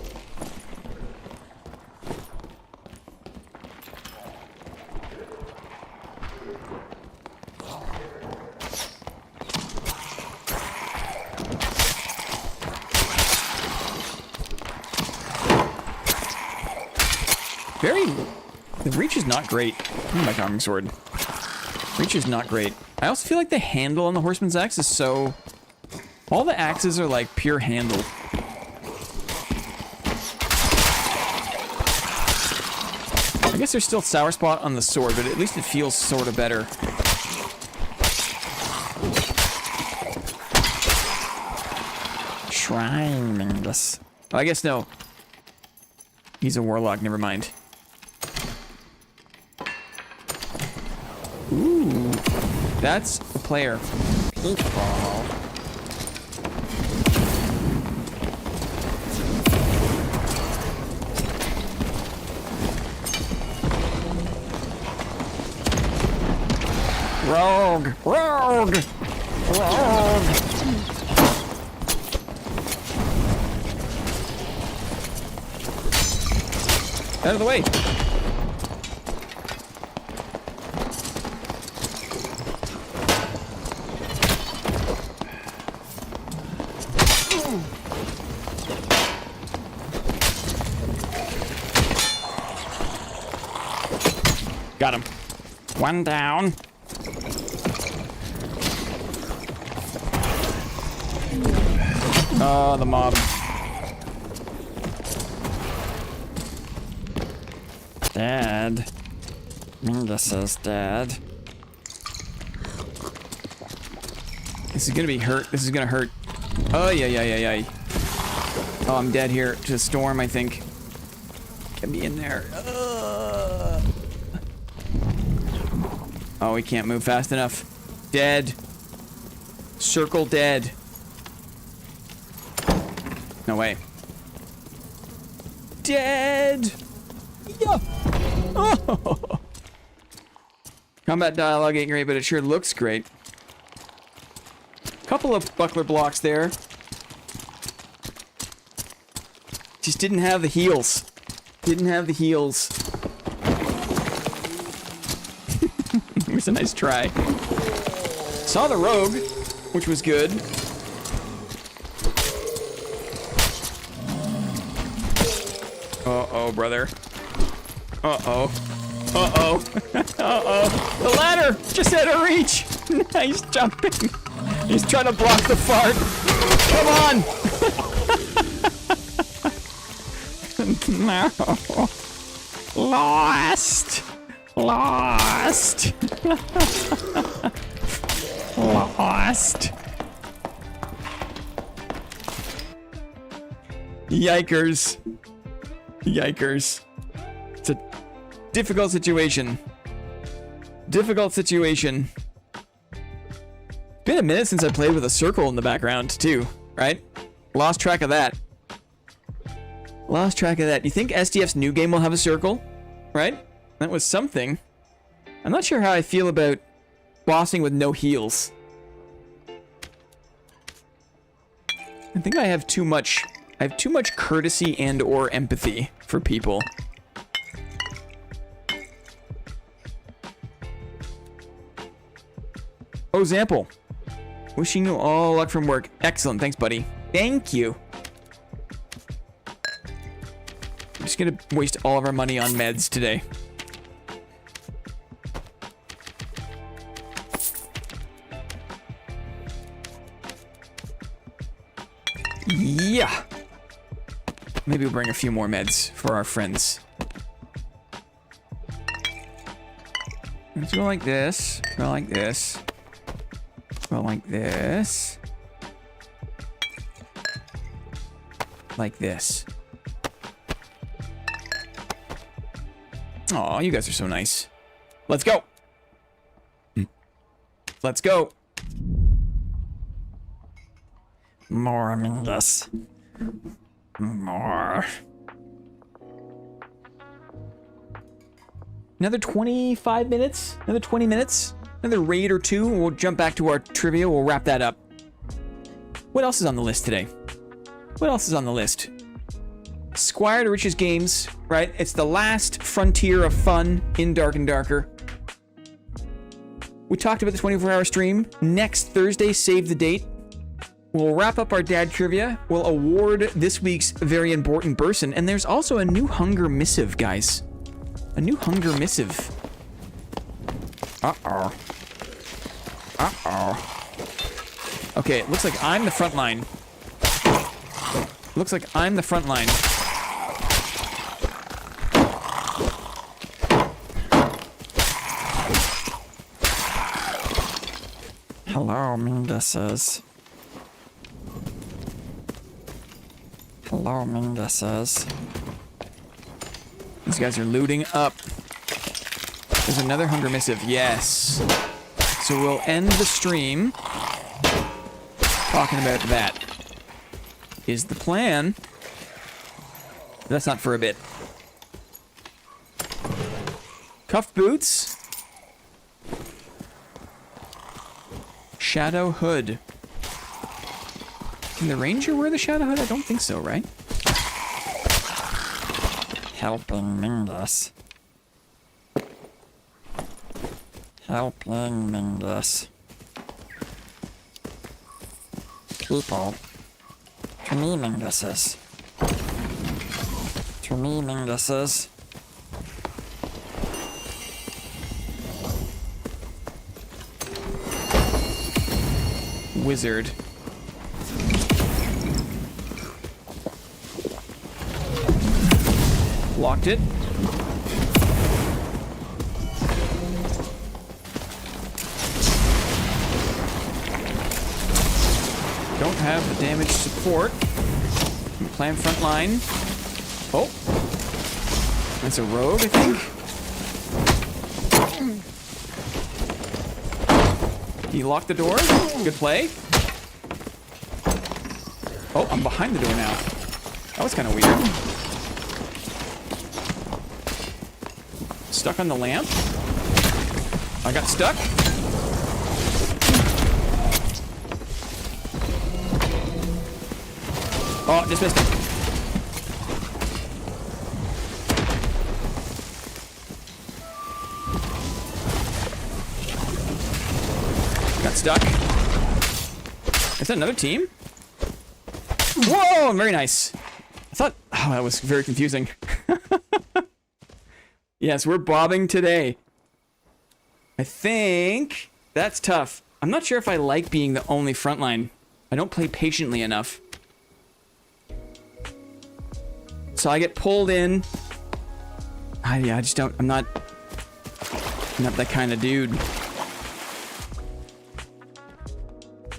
The reach is not great. Oh, my arming sword. Reach is not great. I also feel like the handle on the Horseman's Axe is so... All the axes are like pure handle. I guess there's still sour spot on the sword, but at least it feels sort of better. Shrine, Mingus. Oh, I guess no. He's a warlock, never mind. Ooh, that's a player. People. Rogue! Rogue! Rogue! Out of the way! Got him. One down. Oh, the mob. Dead. Mingus is dead. This is gonna be hurt. This is gonna hurt. Oh, yeah. Oh, I'm dead here to the storm, I think. Get me in there. Oh, he can't move fast enough. Dead. Circle dead. No way. Dead! Yeah. Oh. Combat dialogue ain't great, but it sure looks great. Couple of buckler blocks there. Just didn't have the heals. Didn't have the heals. It was a nice try. Saw the rogue, which was good. Uh-oh, brother. Uh-oh. Uh-oh. Uh-oh. The ladder just out of reach. Nice jumping. He's trying to block the fart. Come on. No. Lost. Lost. Lost. Yikers. Yikers. It's a Difficult situation. Difficult situation. Been a minute since I played with a circle in the background, too, right? Lost track of that. Lost track of that. You think SDF's new game will have a circle? Right? That was something. I'm not sure how I feel about bossing with no heals. I think I have too much courtesy and or empathy for people. Oh, Zample. Wishing you all luck from work. Excellent. Thanks, buddy. Thank you. I'm just gonna waste all of our money on meds today. Yeah. Maybe we'll bring a few more meds for our friends. Let's go like this. Go like this. Go like this. Like this. Aw, you guys are so nice. Let's go. Let's go. More Mingus. More. Another 25 minutes? Another 20 minutes? Another raid or two, and we'll jump back to our trivia. We'll wrap that up. What else is on the list today? What else is on the list? Squire to Riches Games, right? It's the last frontier of fun in Dark and Darker. We talked about the 24-hour stream. Next Thursday, save the date. We'll wrap up our dad trivia. We'll award this week's very important person. And there's also a new hunger missive, guys. A new hunger missive. Uh-oh. Uh-oh. Okay, it looks like I'm the front line. Looks like I'm the front line. Hello, Minguses. Hello, Minguses. These guys are looting up. There's another hunger missive. Yes. So we'll end the stream talking about that. Is the plan. That's not for a bit. Cuffed boots. Shadow hood. Can the ranger wear the shadow hood? I don't think so, right? Helping Mingus. Helping Mingus. People. To me, Minguses. To me, Minguses. Wizard. Locked it. Don't have the damage support. Plan front line. Oh. That's a rogue, I think. He locked the door. Good play. Oh, I'm behind the door now. That was kind of weird. Stuck on the lamp. I got stuck. Oh, just missed it. Got stuck. Is that another team? Whoa, very nice. I thought, oh, that was very confusing. Yes, we're bobbing today. I think that's tough. I'm not sure if I like being the only frontline. I don't play patiently enough. So I get pulled in. Yeah, I just don't, I'm not that kind of dude.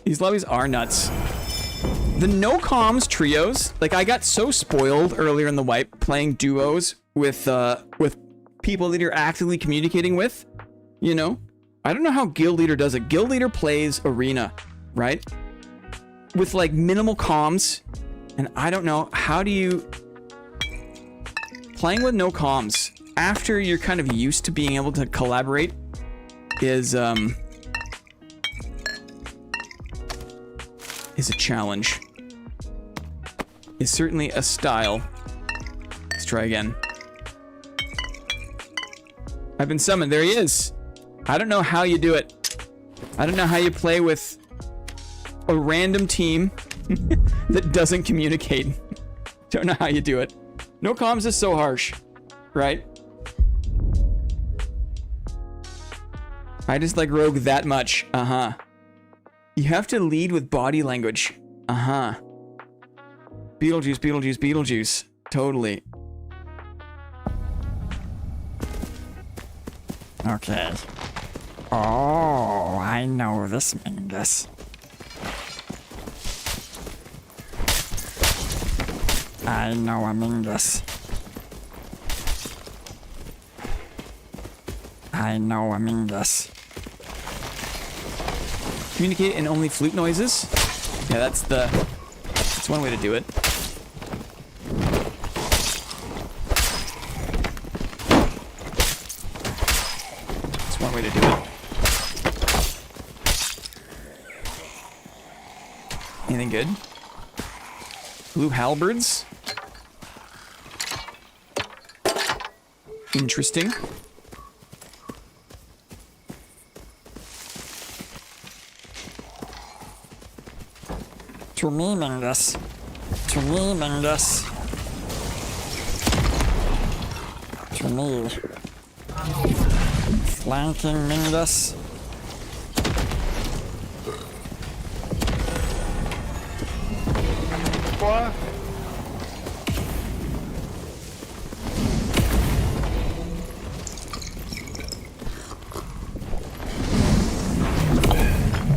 These lobbies are nuts. The no comms trios, like I got so spoiled earlier in the wipe playing duos with people that you're actively communicating with, you know? I don't know how Guild Leader does it. Guild Leader plays Arena, right? With like minimal comms. And I don't know, how do you... Playing with no comms, after you're kind of used to being able to collaborate, is a challenge. Is certainly a style. Let's try again. I've been summoned. There he is. I don't know how you do it. I don't know how you play with a random team that doesn't communicate. Don't know how you do it. No comms is so harsh, right? I just like Rogue that much. Uh-huh. You have to lead with body language. Uh-huh. Beetlejuice, Beetlejuice, Beetlejuice. Totally. Okay. Oh, I know this Mingus. I know a Mingus. I know a Mingus. Communicate in only flute noises? Yeah, that's one way to do it. That's one way to do it. Anything good? Blue halberds? Interesting. To me, Mingus. To me, Mingus. To me. Flanking Mingus. What?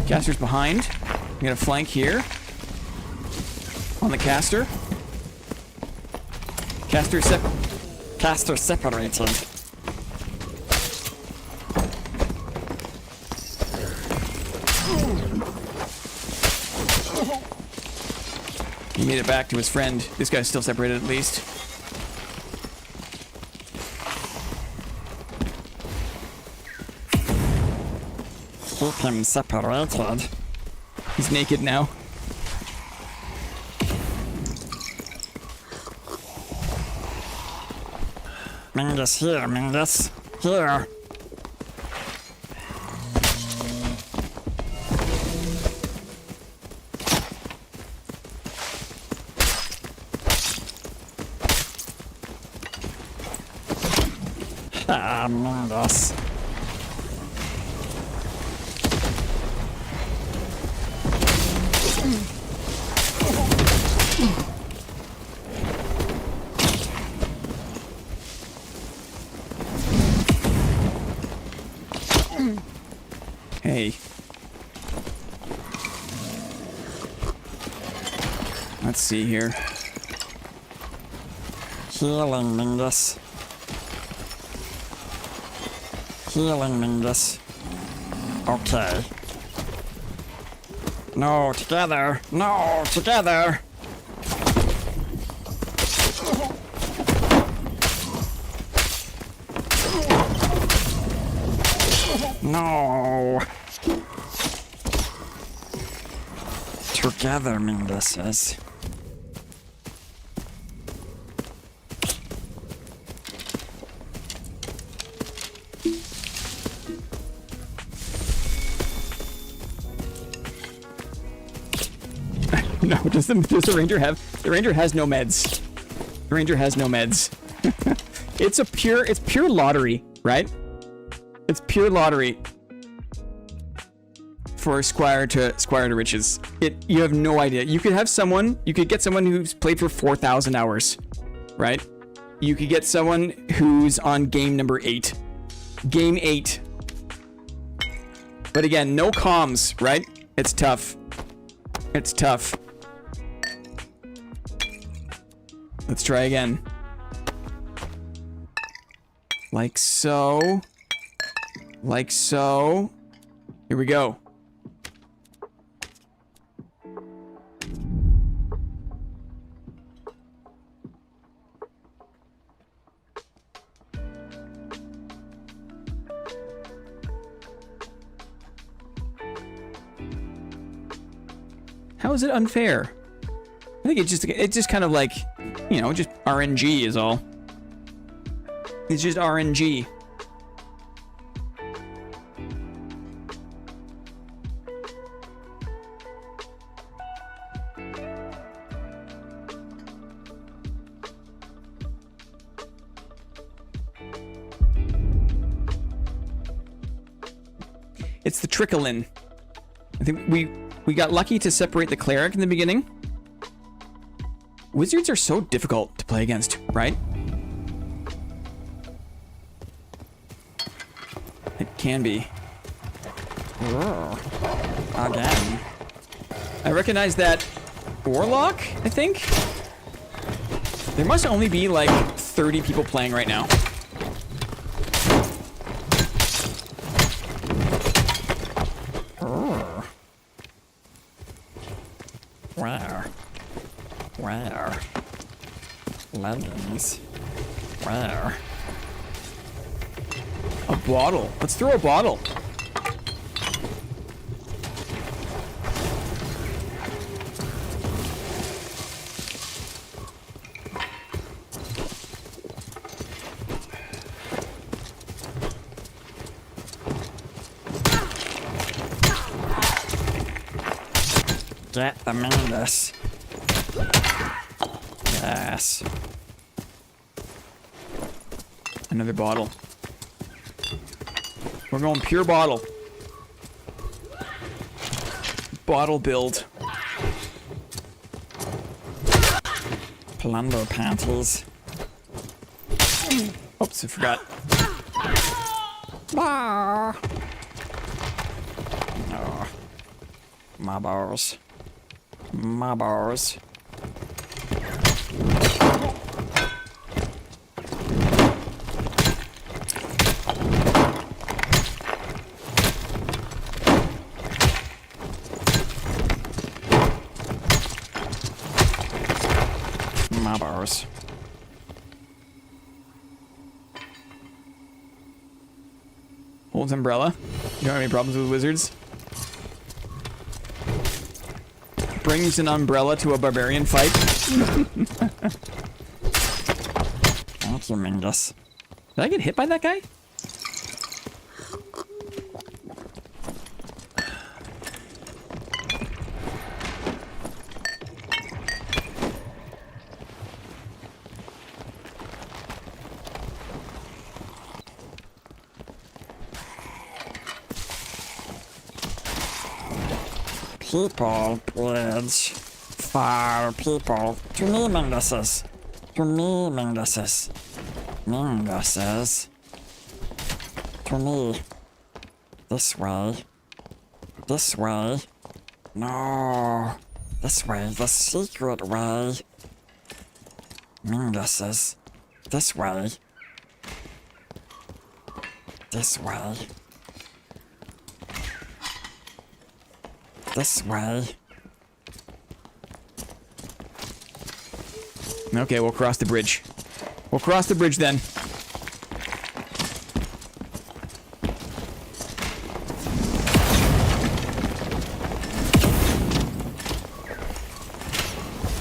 Caster's behind. I'm gonna flank here. On the caster. Caster separated. He made it back to his friend. This guy's still separated at least. Keep him separated. He's naked now. Mingus here, Mingus. Here. Ah, Mingus. Hey. Let's see here. Healing, Mingus. Healing, Mingus. Okay. No, together. No, together. No. Together, Mingus says. No, does the ranger have... The ranger has no meds. The ranger has no meds. It's pure lottery, right? It's pure lottery for Squire to riches. You have no idea. You could get someone who's played for 4,000 hours, right? You could get someone who's on game number 8. Game 8. But again, no comms, right? It's tough. It's tough. Let's try again. Like so. Like so. Here we go. How is it unfair? I think it's just kind of like, you know, just RNG is all. It's just RNG. It's the trickle-in. I think we got lucky to separate the cleric in the beginning. Wizards are so difficult to play against, right? It can be. Again. I recognize that warlock, I think. There must only be like 30 people playing right now. Where? Where? Leggings. Where? A bottle. Let's throw a bottle. Get the Mingus. Yes. Another bottle. We're going pure bottle. Bottle build. Plunder panties. Oops, I forgot. Ah. Oh. My balls. My balls. My balls. Holds umbrella. You don't have any problems with wizards? Brings an umbrella to a barbarian fight. Thank you, Mingus. Did I get hit by that guy? People, please. For people. To me, Minguses. To me, Minguses. Minguses. To me. This way. This way. No. This way. The secret way. Minguses. This way. This way. This way. Okay, we'll cross the bridge. We'll cross the bridge then.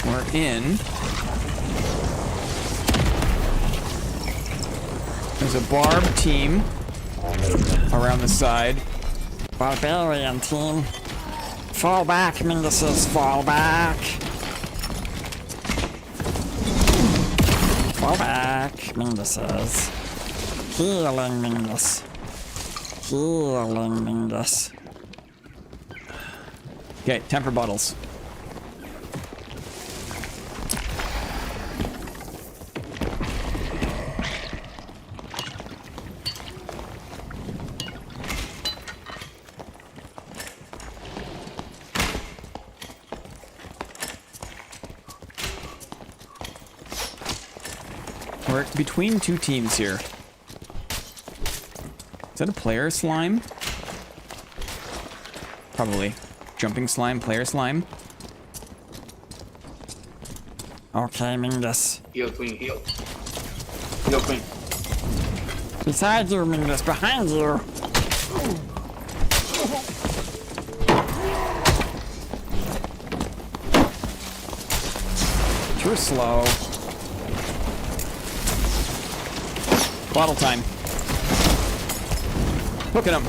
We're in. There's a barb team around the side. Barbarian team. Fall back, Minguses, fall back. Fall back, Minguses. Healing Mingus. Healing Mingus. Okay, time for bottles. We're between two teams here. that a player slime? Probably. Jumping slime, player slime. Okay, Mingus. Heal queen, heal. Heal queen. Beside you, Mingus, behind you. Too slow. Bottle time. Hooking him.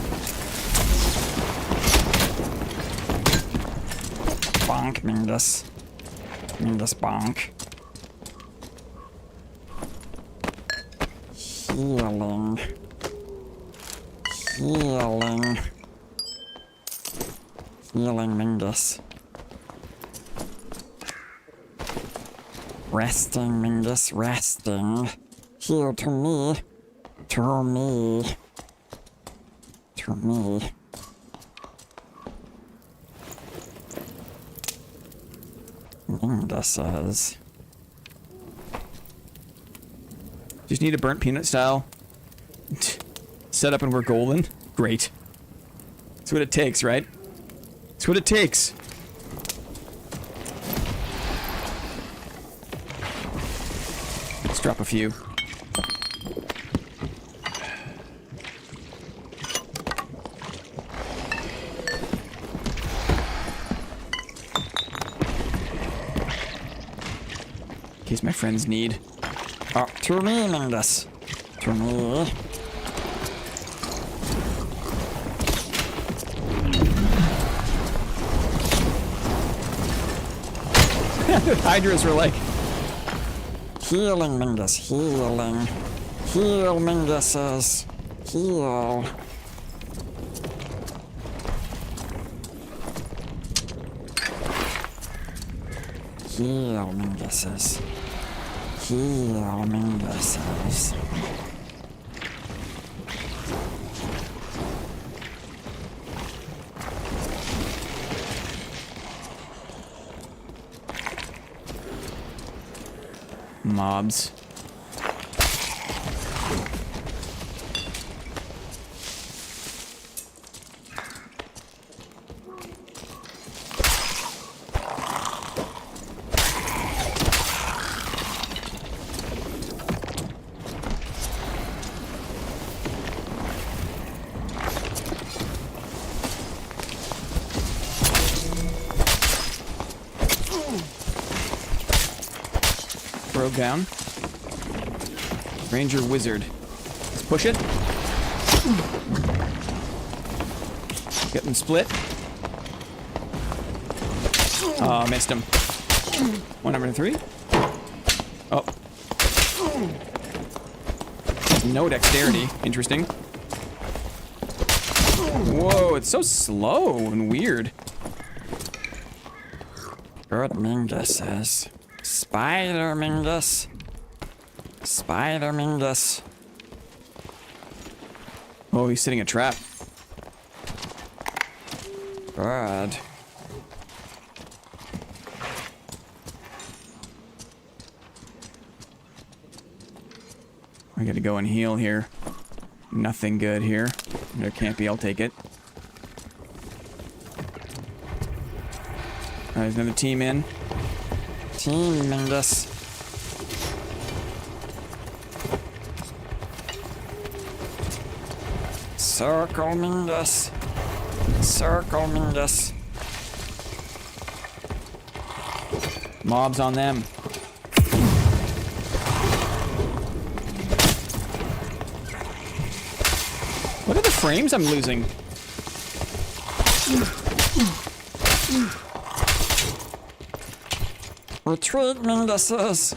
Bonk, Mingus. Mingus, bonk. Healing. Healing. Healing, Mingus. Resting, Mingus, resting. Here to me. To me. To me. Mingus says. Just need a burnt peanut style. Set up and we're golden. Great. That's what it takes, right? That's what it takes. Let's drop a few. In case my friends need. Oh, to me, Mingus. To me. Hydras were like, Healing, Mingus, healing. Heal, Mingus says. Heal. Heal, Mingus says. Heal, Mingus says. mobs. Broke down. Ranger wizard. Let's push it. Get them split. Oh, missed him. One number 3. Oh. No dexterity. Interesting. Whoa, it's so slow and weird. Good Mingus says. Spider Mingus. Spider Mingus. Oh, he's setting a trap. Good. I gotta go and heal here. Nothing good here. There can't be, I'll take it. There's another team in. Team Mingus. Circle Mingus. Circle Mingus. Mobs on them. What are the frames I'm losing? Retreat Minguses.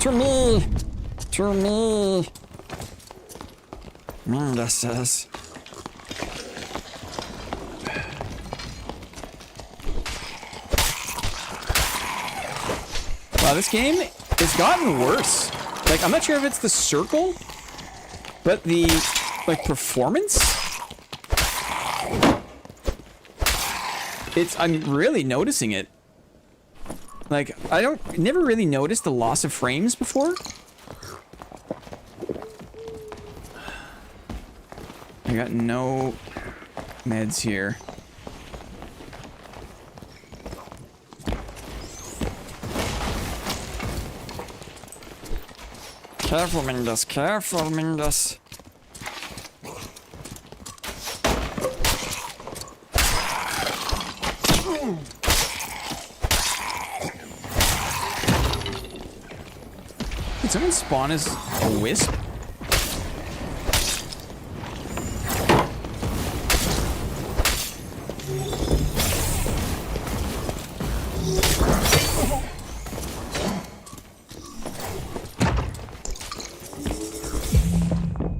To me. To me. Minguses. Wow, this game has gotten worse. Like, I'm not sure if it's the circle, but the, like, performance? I'm really noticing it. Like, never really noticed the loss of frames before. I got no meds here. Careful, Mingus. Careful, Mingus. Did someone spawn as a wisp?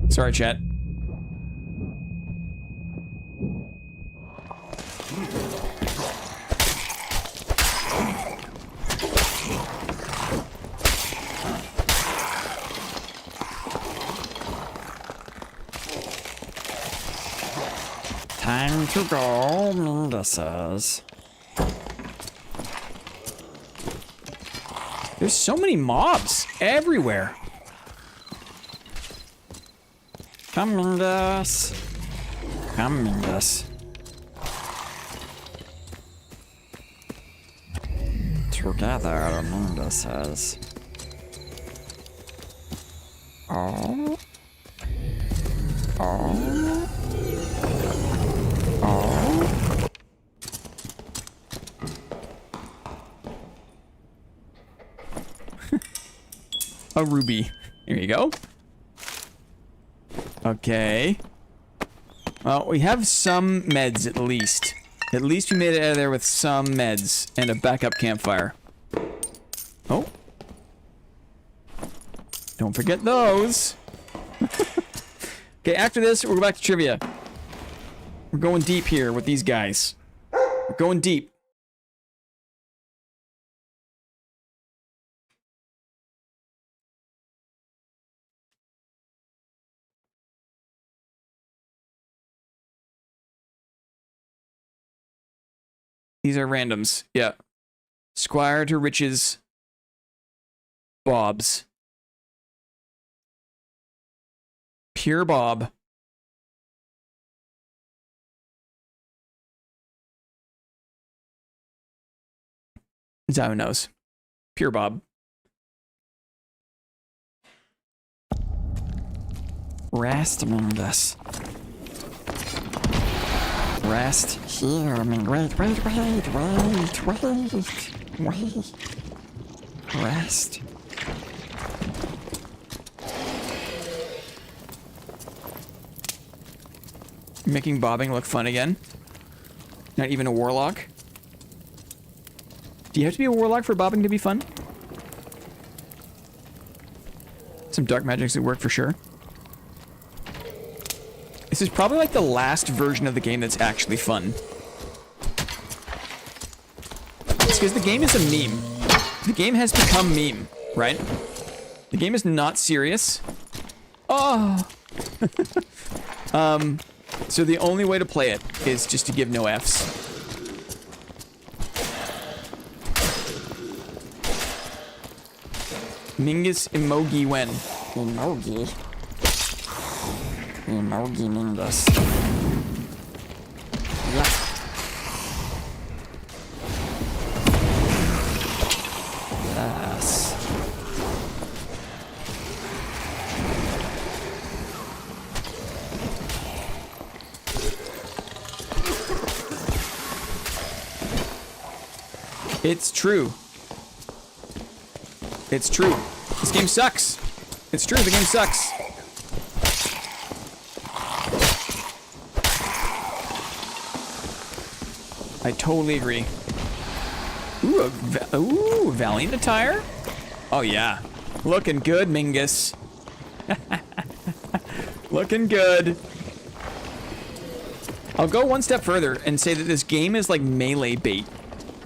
Sorry, chat. Time to go, Mingus says. There's so many mobs everywhere. Come, Mingus. Come, Mingus. Together, Mingus says. Oh. Oh. Oh. A ruby. Here you go. Okay. Well, we have some meds at least. At least we made it out of there with some meds and a backup campfire. Oh. Don't forget those. Okay, after this, we'll go back to trivia. We're going deep here with these guys. We're going deep. These are randoms. Yeah. Squire to riches. Bobs. Pure Bob. Who knows. Pure Bob. Rest, Mingus. Rest here, Mingus. Wait. Rest. Making bobbing look fun again. Not even a warlock. Do you have to be a warlock for bobbing to be fun? Some dark magics that work for sure. This is probably like the last version of the game that's actually fun. It's because the game is a meme. The game has become meme, right? The game is not serious. Oh! So the only way to play it is just to give no Fs. Mingus emoji when? Emoji. Emoji Mingus. Yeah. Yes. It's true. It's true. This game sucks. It's true, the game sucks. I totally agree. Ooh, Valiant attire? Oh yeah. Looking good, Mingus. Looking good. I'll go one step further and say that this game is like melee bait.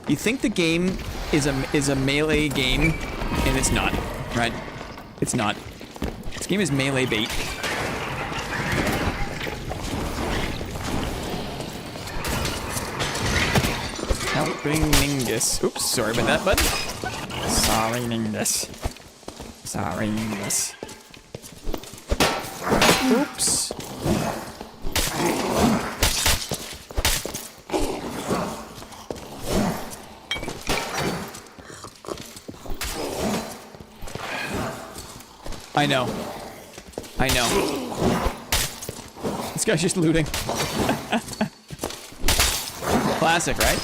You think the game is a melee game, and it's not, right? It's not. This game is melee bait. Helping Mingus. Oops, sorry about that, bud. Sorry, Mingus. Sorry, Mingus. Oops. I know. I know. This guy's just looting. Classic, right?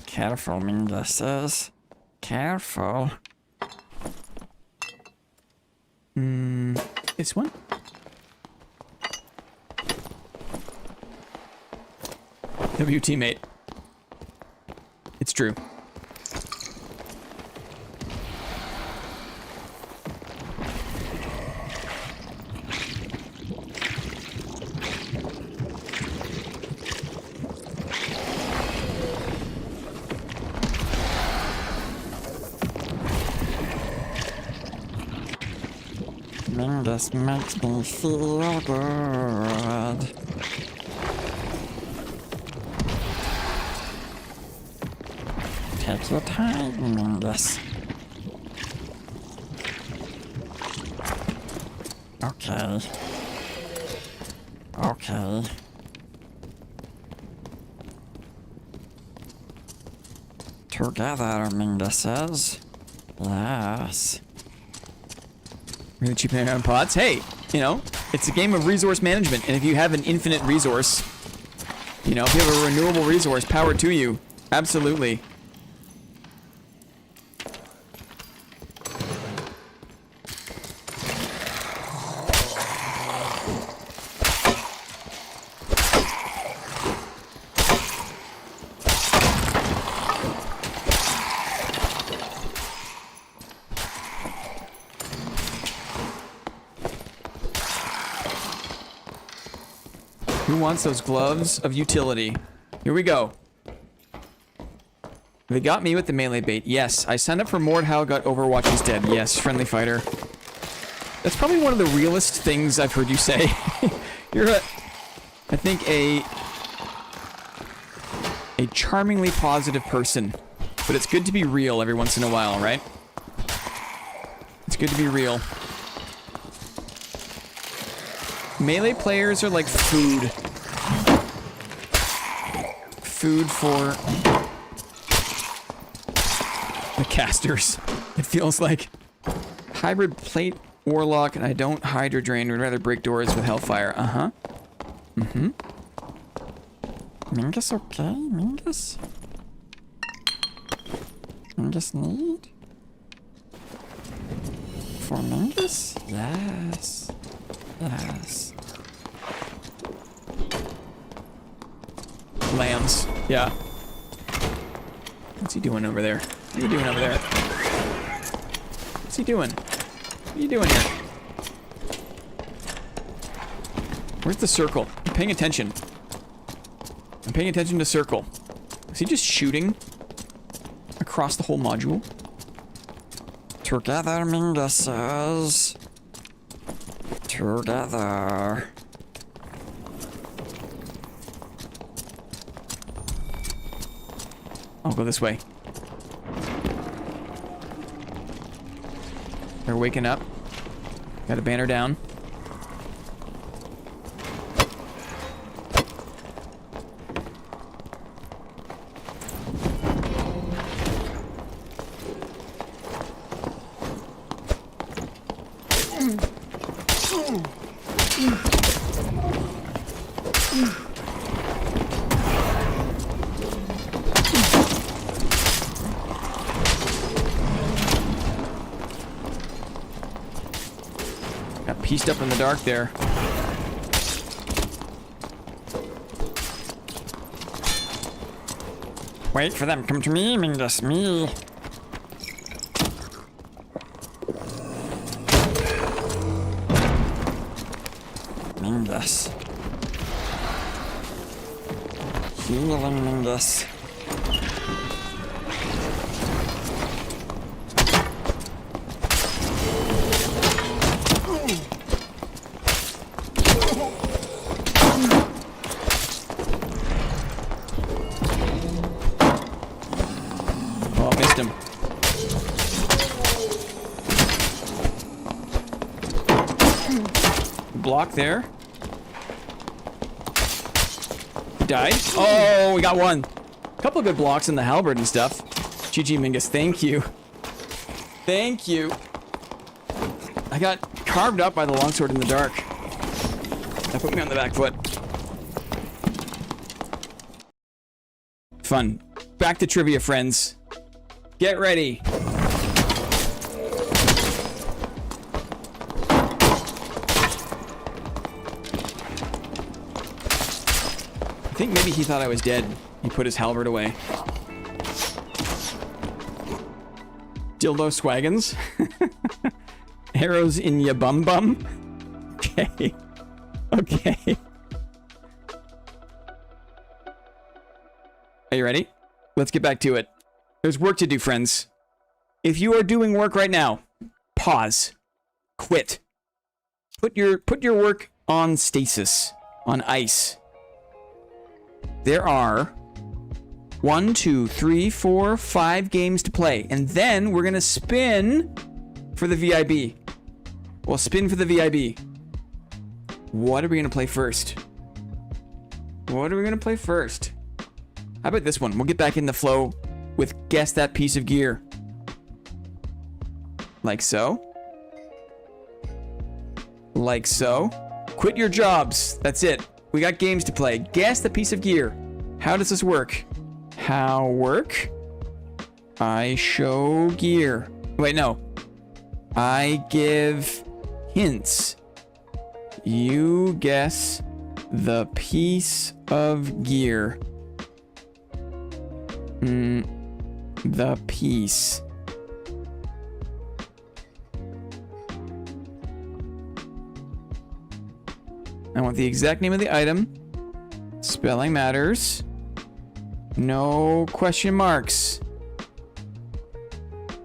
Careful, Mingus. Careful. This one? W teammate. It's true. Mingus makes me feel good. Take your time, Mingus. Okay. Okay. Together, Mingus says. Yes. Really cheap on pots. Hey, you know, it's a game of resource management, and if you have an infinite resource, you know, if you have a renewable resource, power to you. Absolutely. Who wants those gloves of utility? Here we go. They got me with the melee bait. Yes, I signed up for Mordhau, got Overwatch instead. Yes, friendly fighter. That's probably one of the realest things I've heard you say. You're I think a charmingly positive person. But it's good to be real every once in a while, right? It's good to be real. Melee players are like food. Food for the casters. It feels like hybrid plate warlock, and I don't hydro drain. Would rather break doors with hellfire. Uh-huh. Mm-hmm. Mingus okay? Mingus? Mingus need? For Mingus? Yes. Yes. Lambs. Yeah. What's he doing over there? What are you doing over there? What's he doing? What are you doing here? Where's the circle? I'm paying attention. I'm paying attention to circle. Is he just shooting across the whole module? Together, Mingus says. Together. I'll go this way. They're waking up. Got a banner down. Got pieced up in the dark there. Wait for them. Come to me, Mingus. Me. Mingus. Healing Mingus. Oh, I missed him. Block there. died. Oh, we got one. Couple good blocks in the halberd and stuff. GG Mingus, thank you. Thank you. I got carved up by the longsword in the dark. That put me on the back foot. Fun. Back to trivia, friends. Get ready. I think maybe he thought I was dead. He put his halberd away. Dildo swaggins. Arrows in ya bum bum. Okay. Okay. Are you ready? Let's get back to it. There's work to do, friends. If you are doing work right now, pause. Quit. Put your work on stasis, on ice. There are 1, 2, 3, 4, 5 games to play. And then we're going to spin for the VIB. We'll spin for the VIB. What are we going to play first? What are we going to play first? How about this one? We'll get back in the flow with Guess That Piece of Gear. Like so. Like so. Quit your jobs. That's it. We got games to play. Guess the piece of gear. How does this work? How work? I show gear. Wait, no. I give hints. You guess the piece of gear. The piece. I want the exact name of the item. Spelling matters. No question marks.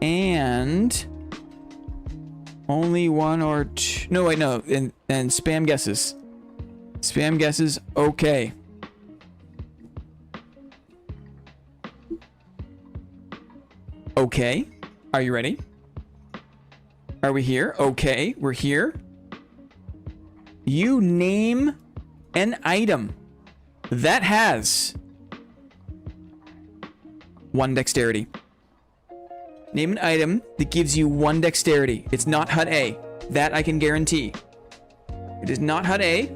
And only one or two. No, wait, no. And spam guesses. Spam guesses, okay. Okay. Are you ready? Are we here? Okay, we're here. You name an item that has 1 dexterity. Name an item that gives you 1 dexterity. It's not HUD A. That I can guarantee. It is not HUD A.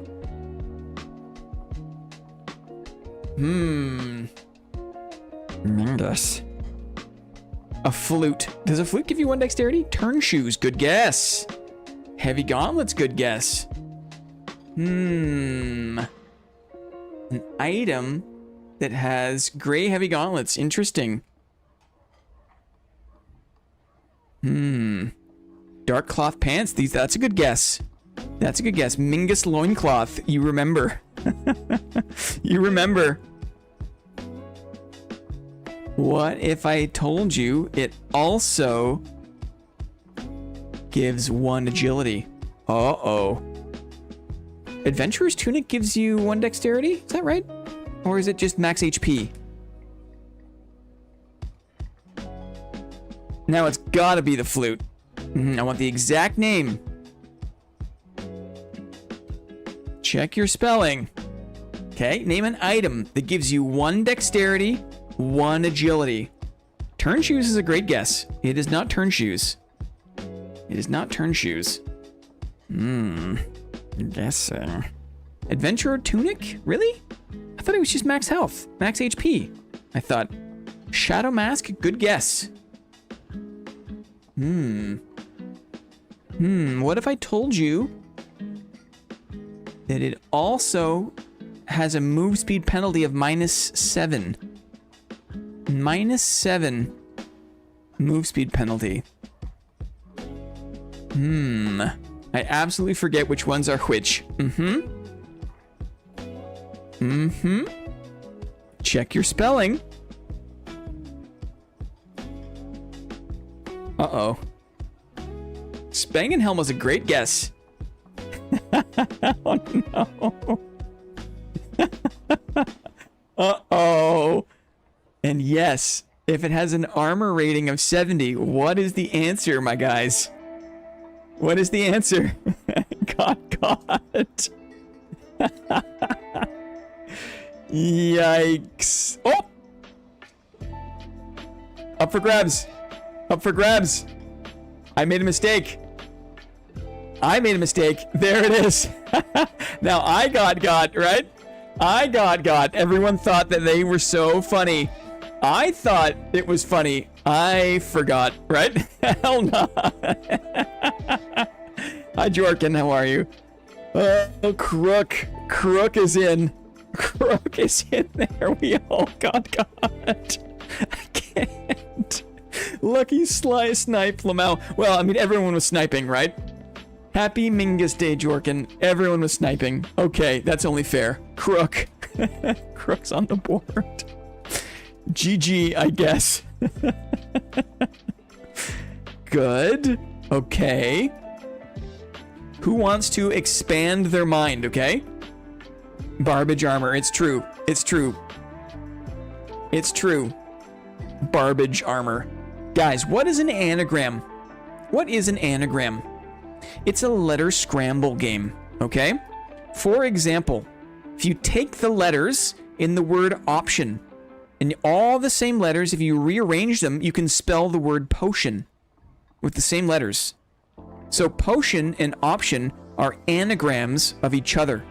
Mingus. A flute. Does a flute give you 1 dexterity? Turn shoes. Good guess. Heavy gauntlets. Good guess. An item that has gray heavy gauntlets. Interesting. Dark cloth pants. That's a good guess. That's a good guess. Mingus loincloth. You remember. You remember. What if I told you it also gives 1 agility? Uh-oh. Adventurer's Tunic gives you 1 dexterity? Is that right? Or is it just max HP? Now it's gotta be the flute. I want the exact name. Check your spelling. Okay, name an item that gives you 1 dexterity, 1 agility. Turn shoes is a great guess. It is not turn shoes. It is not turn shoes. Guessing. Adventurer Tunic? Really? I thought it was just max health, max HP. I thought Shadow Mask, good guess. What if I told you that it also has a move speed penalty of -7? -7 move speed penalty. I absolutely forget which ones are which. Check your spelling. Uh-oh. Spangenhelm was a great guess. Oh no. Uh-oh. And yes, if it has an armor rating of 70, what is the answer, my guys? What is the answer? God. Yikes. Oh! Up for grabs. Up for grabs. I made a mistake. I made a mistake. There it is. Now I got, right? I got. Everyone thought that they were so funny. I thought it was funny. I forgot, right? Hell no. Hi, Jorkin. How are you? Oh, Crook. Crook is in. Crook is in there. We all got. I can't. Lucky snipe, Lamau. Well, I mean, everyone was sniping, right? Happy Mingus Day, Jorkin. Everyone was sniping. Okay, that's only fair. Crook. Crook's on the board. GG, I guess. Good. Okay. Who wants to expand their mind, okay? Barbage armor. It's true. It's true. It's true. Barbage armor. Guys, what is an anagram? What is an anagram? It's a letter scramble game, okay? For example, if you take the letters in the word option, and all the same letters, if you rearrange them, you can spell the word potion with the same letters. So potion and option are anagrams of each other.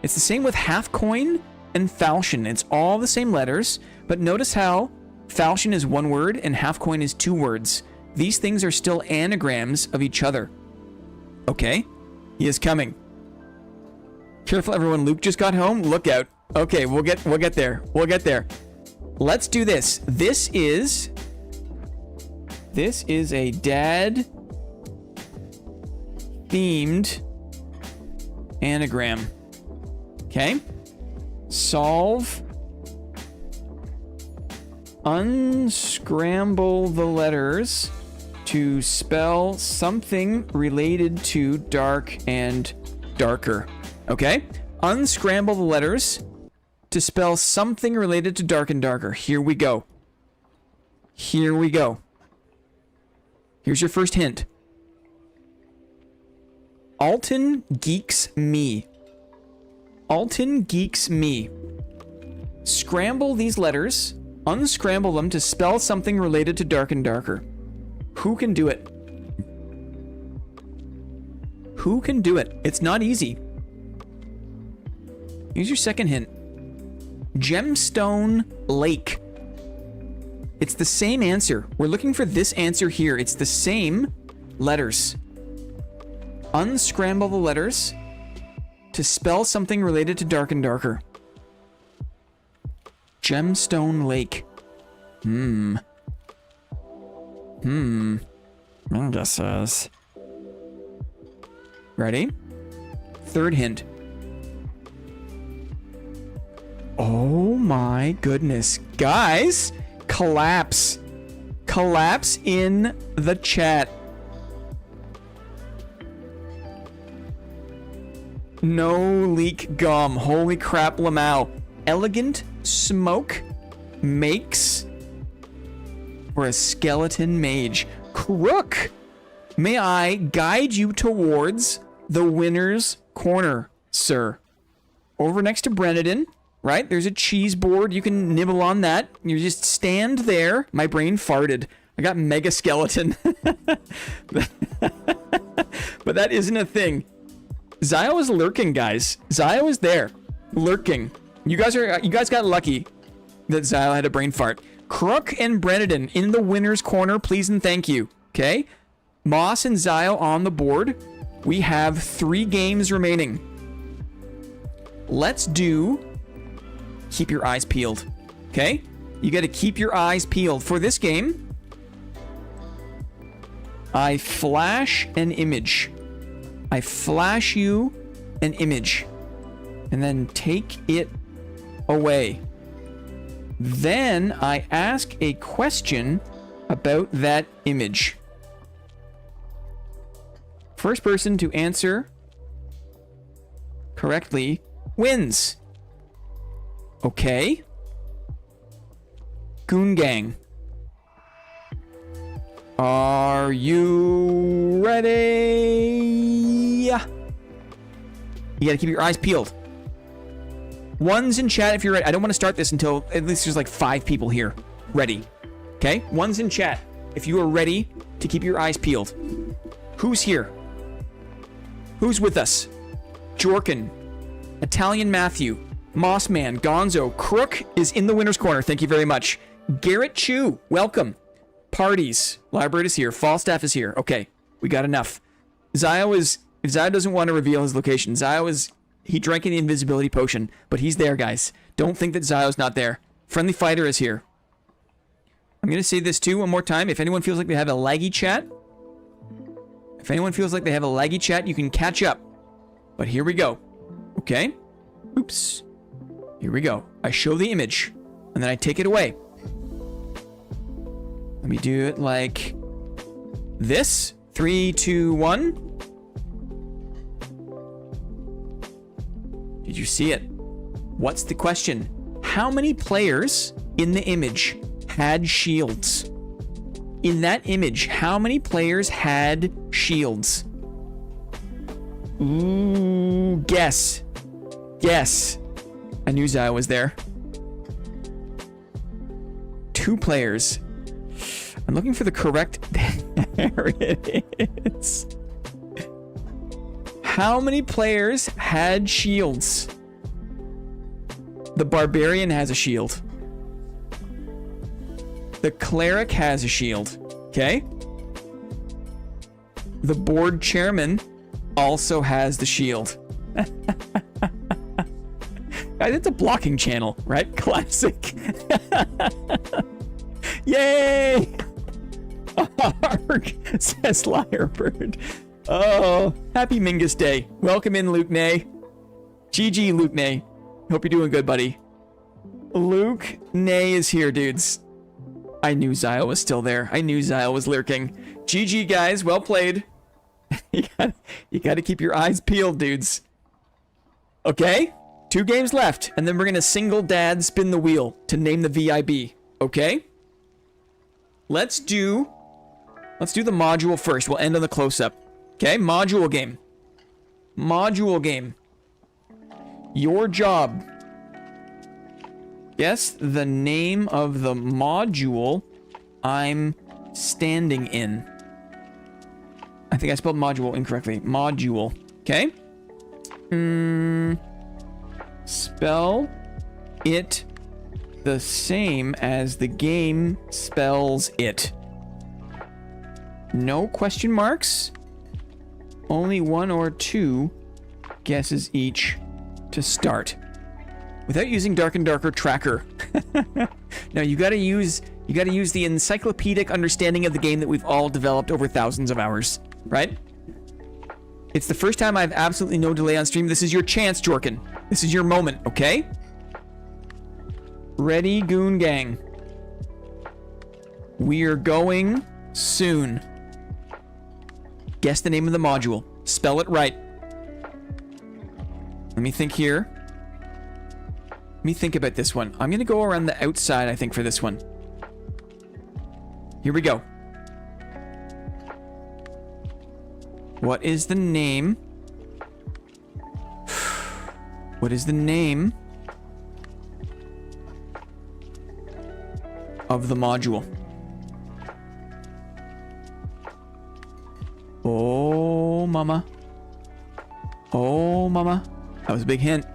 It's the same with half coin and falchion. It's all the same letters, but notice how falchion is one word and half coin is two words. These things are still anagrams of each other. Okay, he is coming. Careful, everyone. Luke just got home. Look out. Okay, we'll get there. We'll get there. Let's do this. This is a dad themed anagram. Okay. Solve. Unscramble the letters to spell something related to dark and darker. Okay? Unscramble the letters to spell something related to dark and darker. Here we go. Here we go. Here's your first hint. Alton geeks me. Alton geeks me. Scramble these letters, unscramble them to spell something related to dark and darker. Who can do it? Who can do it? It's not easy. Here's your second hint. Gemstone Lake. It's the same answer. We're looking for this answer here. It's the same letters. Unscramble the letters to spell something related to dark and darker. Gemstone Lake. Mingus says. Ready? Third hint. Oh my goodness. Guys, collapse. Collapse in the chat. No leak gum. Holy crap, Lamau. Elegant smoke makes for a skeleton mage. Crook, may I guide you towards the winner's corner, sir? Over next to Brennan, right? There's a cheese board. You can nibble on that. You just stand there. My brain farted. I got mega skeleton. But that isn't a thing. Zio is lurking, guys. Zio is there, lurking. You guys got lucky that Zio had a brain fart. Crook and Brennan in the winner's corner, please and thank you. Okay? Moss and Zio on the board. We have 3 games remaining. Let's do keep your eyes peeled. Okay? You got to keep your eyes peeled. For this game, I flash an image. I flash you an image. And then take it away. Then I ask a question about that image. First person to answer correctly wins. Okay. Goon Gang. Are you ready? You gotta keep your eyes peeled. Ones in chat if you're ready. I don't want to start this until at least there's like 5 people here ready. Okay? Ones in chat if you are ready to keep your eyes peeled. Who's here? Who's with us? Jorkin, Italian Matthew, Mossman, Gonzo, Crook is in the winner's corner. Thank you very much. Garrett Chu, welcome. Parties, Library is here. Falstaff is here. Okay, we got enough. Zio doesn't want to reveal his location. He drank in the invisibility potion, but he's there, guys. Don't think that Zio's not there. Friendly Fighter is here. I'm going to say this too one more time. If anyone feels like they have a laggy chat, you can catch up. But here we go. Okay? Oops. Here we go. I show the image, and then I take it away. Let me do it like this. 3, 2, 1. Did you see it? What's the question? How many players in the image had shields? In that image, how many players had shields? Ooh, guess. Guess. I knew Zio was there. 2 players. I'm looking for the correct... There it is. How many players had shields? The Barbarian has a shield. The Cleric has a shield. Okay? The Board Chairman also has the shield. Guys, it's a blocking channel, right? Classic. Yay! Arg, says Lyrebird. Oh, happy Mingus Day. Welcome in, Luke Nay. GG, Luke Nay. Hope you're doing good, buddy. Luke Nay is here, dudes. I knew Zio was still there. I knew Zio was lurking. GG, guys. Well played. You gotta keep your eyes peeled, dudes. Okay? 2 games left, and then we're gonna single dad spin the wheel to name the VIB. Okay? Let's do the module first. We'll end on the close-up. Okay? Module game. Module game. Your job. Guess the name of the module I'm standing in. I think I spelled module incorrectly. Module. Okay? Spell it the same as the game spells it. No question marks. Only 1 or 2 guesses each to start. Without using Dark and Darker Tracker. No, you gotta use the encyclopedic understanding of the game that we've all developed over thousands of hours, right? It's the first time I have absolutely no delay on stream. This is your chance, Jorkin. This is your moment, okay? Ready, Goon Gang. We are going soon. Guess the name of the module. Spell it right. Let me think here. Let me think about this one. I'm going to go around the outside, I think, for this one. Here we go. What is the name? What is the name of the module? Oh, mama. Oh, mama. That was a big hint.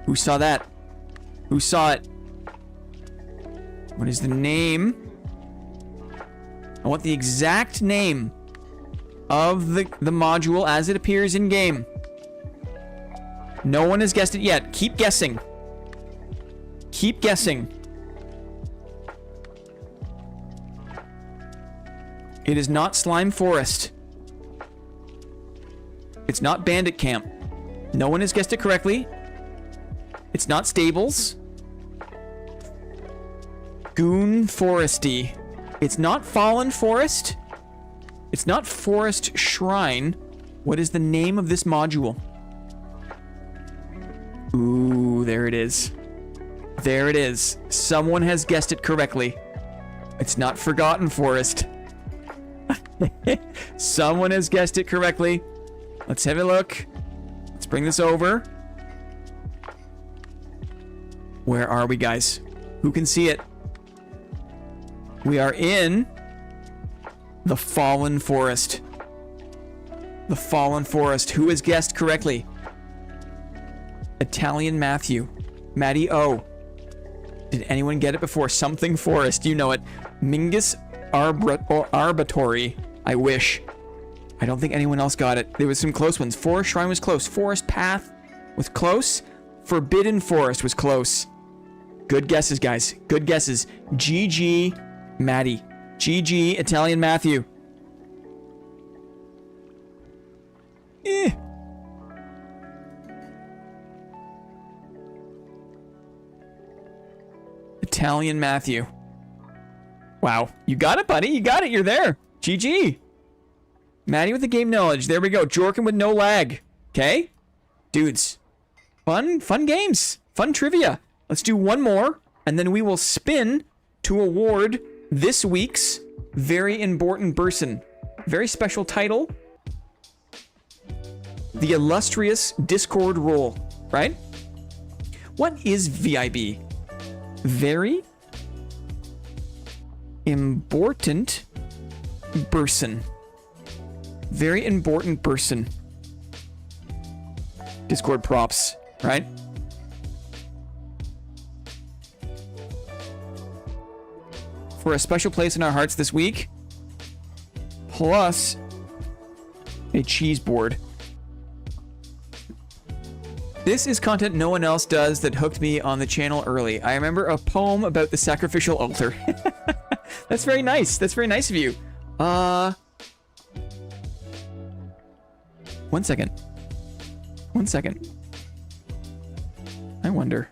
Who saw that? Who saw it? What is the name? I want the exact name of the module as it appears in game. No one has guessed it yet. Keep guessing. Keep guessing. It is not Slime Forest. It's not Bandit Camp. No one has guessed it correctly. It's not Stables. Goon Foresty. It's not Fallen Forest. It's not Forest Shrine. What is the name of this module? Ooh, there it is. There it is. Someone has guessed it correctly. It's not Forgotten Forest. Someone has guessed it correctly. Let's have a look. Let's bring this over. Where are we, guys? Who can see it? We are in the Fallen Forest. The Fallen Forest. Who has guessed correctly? Italian Matthew. Maddie O. Did anyone get it before? Something Forest. You know it. Mingus Arbatory. I wish. I don't think anyone else got it. There was some close ones. Forest Shrine was close. Forest Path was close. Forbidden Forest was close. Good guesses, guys. Good guesses. GG Maddie. GG Italian Matthew. Italian Matthew. Wow. You got it, buddy. You got it. You're there. GG. Maddie with the game knowledge. There we go. Jorkin with no lag. Okay? Dudes. Fun games. Fun trivia. Let's do one more, and then we will spin to award this week's very important person. Very special title. The illustrious Discord role, right? What is VIB? Very important person. Very important person. Discord props, right? For a special place in our hearts this week, plus a cheese board. This is content no one else does that hooked me on the channel early. I remember a poem about the sacrificial altar. That's very nice. That's very nice of you. 1 second. 1 second. I wonder.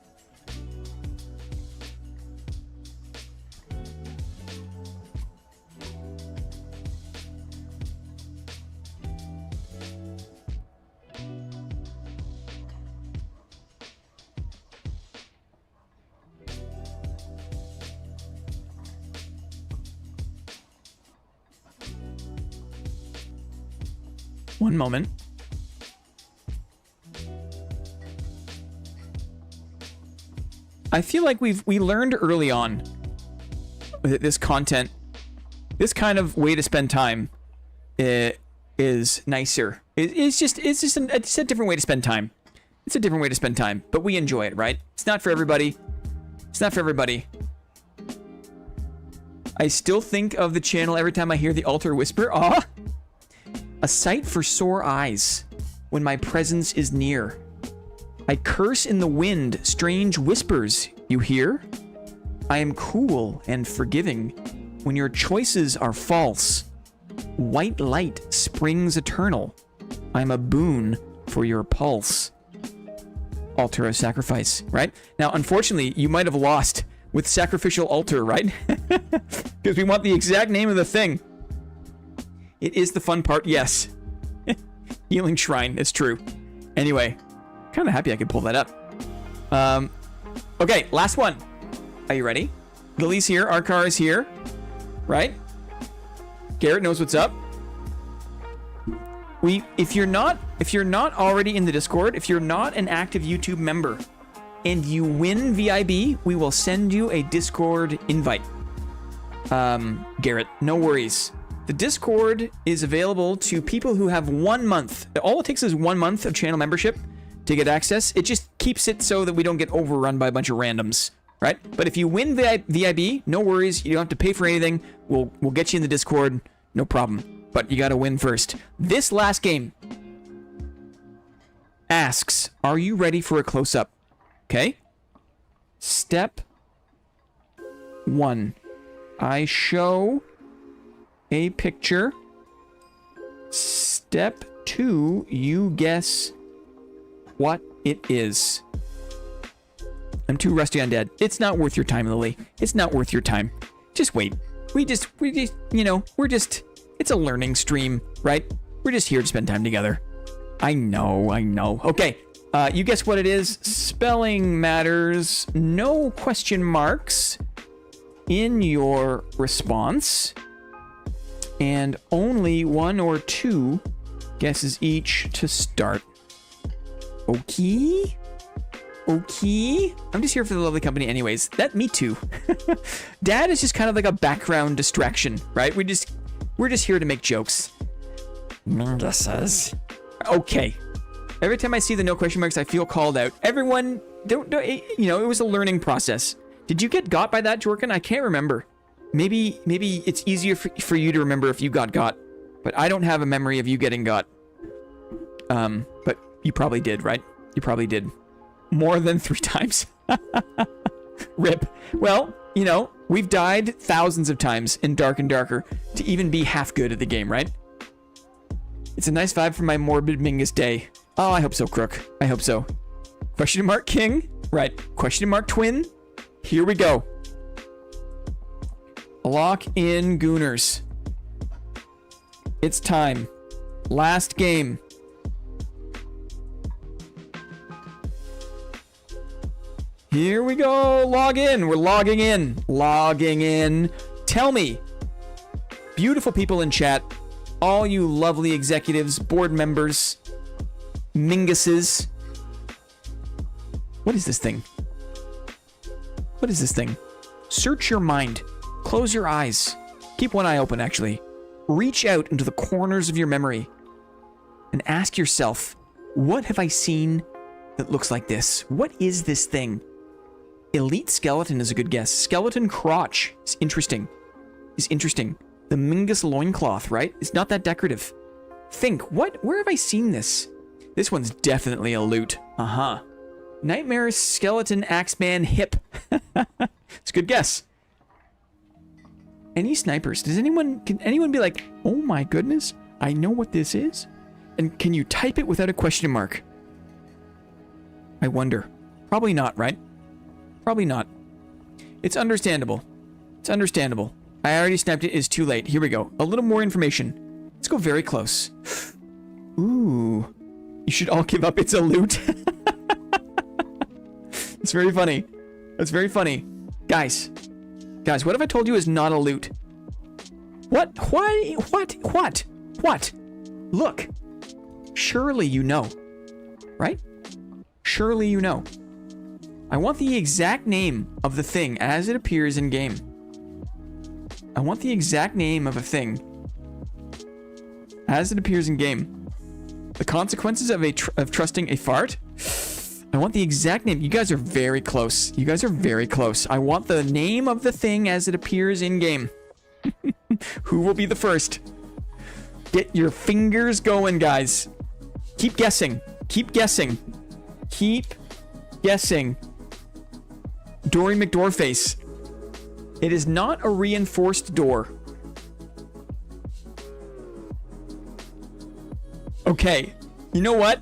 One moment. I feel like we learned early on that this content, this kind of way to spend time, is nicer. It's just a different way to spend time. It's a different way to spend time, but we enjoy it, right? It's not for everybody. It's not for everybody. I still think of the channel every time I hear the altar whisper. Ah. A sight for sore eyes when my presence is near. I curse in the wind strange whispers, you hear? I am cool and forgiving when your choices are false. White light springs eternal. I'm a boon for your pulse. Altar of sacrifice, right? Now, unfortunately, you might have lost with sacrificial altar, right? Because we want the exact name of the thing. It is the fun part, yes. Healing Shrine, it's true. Anyway, kind of happy I could pull that up. Okay, last one. Are you ready? Lily's here, Arkar is here, right? Garrett knows what's up. If you're not already in the Discord, if you're not an active YouTube member, and you win VIB, we will send you a Discord invite. Garrett, no worries. The Discord is available to people who have 1 month. All it takes is 1 month of channel membership to get access. It just keeps it so that we don't get overrun by a bunch of randoms, right? But if you win VIB, no worries. You don't have to pay for anything. We'll get you in the Discord, no problem. But you got to win first. This last game asks, are you ready for a close-up? Okay. Step 1. I show a picture. Step 2, you guess what it is. I'm too rusty on dead. It's not worth your time, Lily. It's not worth your time. Just wait. We just, you know, it's a learning stream, right? We're just here to spend time together. I know. Okay, you guess what it is. Spelling matters. No question marks in your response. And only 1 or 2 guesses each to start. Okay? Okay. I'm just here for the lovely company anyways. Me too. Dad is just kind of like a background distraction, right? We're just here to make jokes. Mingus says. Okay. Every time I see the no question marks, I feel called out. Everyone, don't it was a learning process. Did you get got by that, Jorkin? I can't remember. Maybe it's easier for you to remember if you got, but I don't have a memory of you getting got. But you probably did, right? You probably did. More than 3 times. Rip. Well, we've died thousands of times in Dark and Darker to even be half good at the game, right? It's a nice vibe for my morbid Mingus day. Oh, I hope so, Crook. I hope so. Question mark King? Right. Question mark Twin? Here we go. Lock in Gooners. It's time. Last game. Here we go. Log in. We're logging in. Logging in. Tell me, beautiful people in chat, all you lovely executives, board members, Minguses. What is this thing? What is this thing? Search your mind. Close your eyes. Keep one eye open, actually. Reach out into the corners of your memory and ask yourself, what have I seen that looks like this? What is this thing? Elite skeleton is a good guess. Skeleton crotch is interesting. The Mingus loincloth, right? It's not that decorative. Think, where have I seen this? This one's definitely a loot. Uh-huh. Nightmare skeleton axeman hip. It's a good guess. Any snipers? Can anyone be like, oh my goodness, I know what this is? And can you type it without a question mark? I wonder. Probably not, right? Probably not. It's understandable. It's understandable. I already sniped it. It's too late. Here we go. A little more information. Let's go very close. Ooh. You should all give up. It's a loot. It's very funny. That's very funny. Guys, what if I told you is not a loot? What? Why? What? Look. Surely you know. Right? Surely you know. I want the exact name of the thing as it appears in game. I want the exact name of a thing as it appears in game. The consequences of trusting a fart? I want the exact name. You guys are very close. I want the name of the thing as it appears in game. Who will be the first? Get your fingers going, guys. Keep guessing. Dory McDoorface. It is not a reinforced door. Okay. You know what?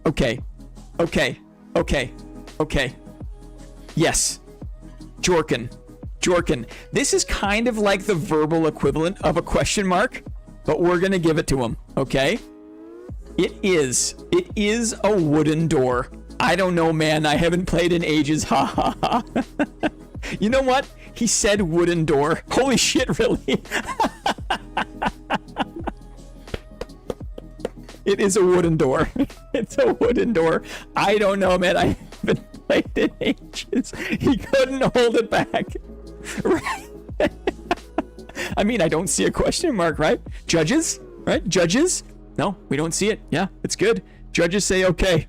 Okay. Yes. Jorkin. This is kind of like the verbal equivalent of a question mark, but we're gonna give it to him, okay? It is a wooden door. I don't know, man. I haven't played in ages. Ha ha ha. You know what? He said wooden door. Holy shit, really? It is a wooden door. It's a wooden door. I don't know, man. I haven't played in ages. He couldn't hold it back. Right? I mean, I don't see a question mark, right? Judges? Right? Judges? No, we don't see it. Yeah, it's good. Judges say okay.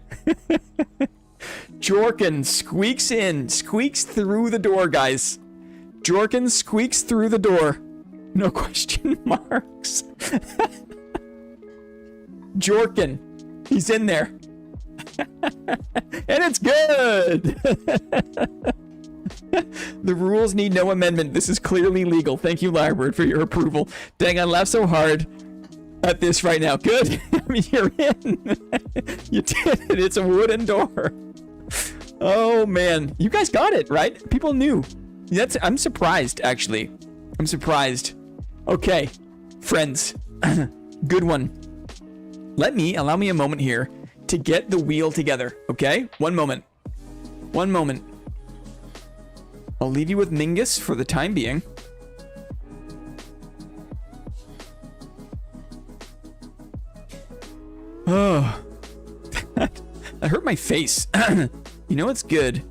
Jorkin squeaks through the door, guys. Jorkin squeaks through the door. No question marks. Jorkin, he's in there. And it's good. The rules need no amendment. This is clearly legal. Thank you, Lyrebird, for your approval. Dang, I laughed so hard at this right now. Good. I mean, you're in. You did it. It's a wooden door. Oh, man. You guys got it, right? People knew. I'm surprised, actually. I'm surprised. Okay. Friends. Good one. Allow me a moment here to get the wheel together, okay? One moment. I'll leave you with Mingus for the time being. Oh. That hurt my face. You know what's good?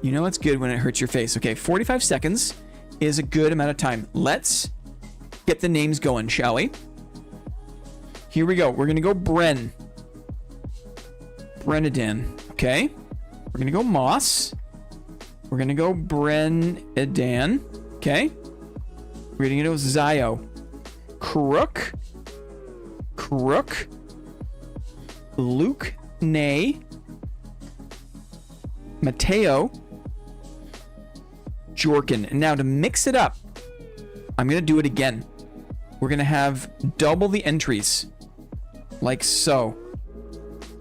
You know what's good when it hurts your face. Okay, 45 seconds is a good amount of time. Let's get the names going, shall we? Here we go. We're going to go Bren. Brenadin. Okay. We're going to go Moss. We're going to go Brenadan. Okay. We're going to go Zio. Crook. Crook. Luke Nay. Mateo. Jorkin. And now to mix it up, I'm going to do it again. We're going to have double the entries. Like so.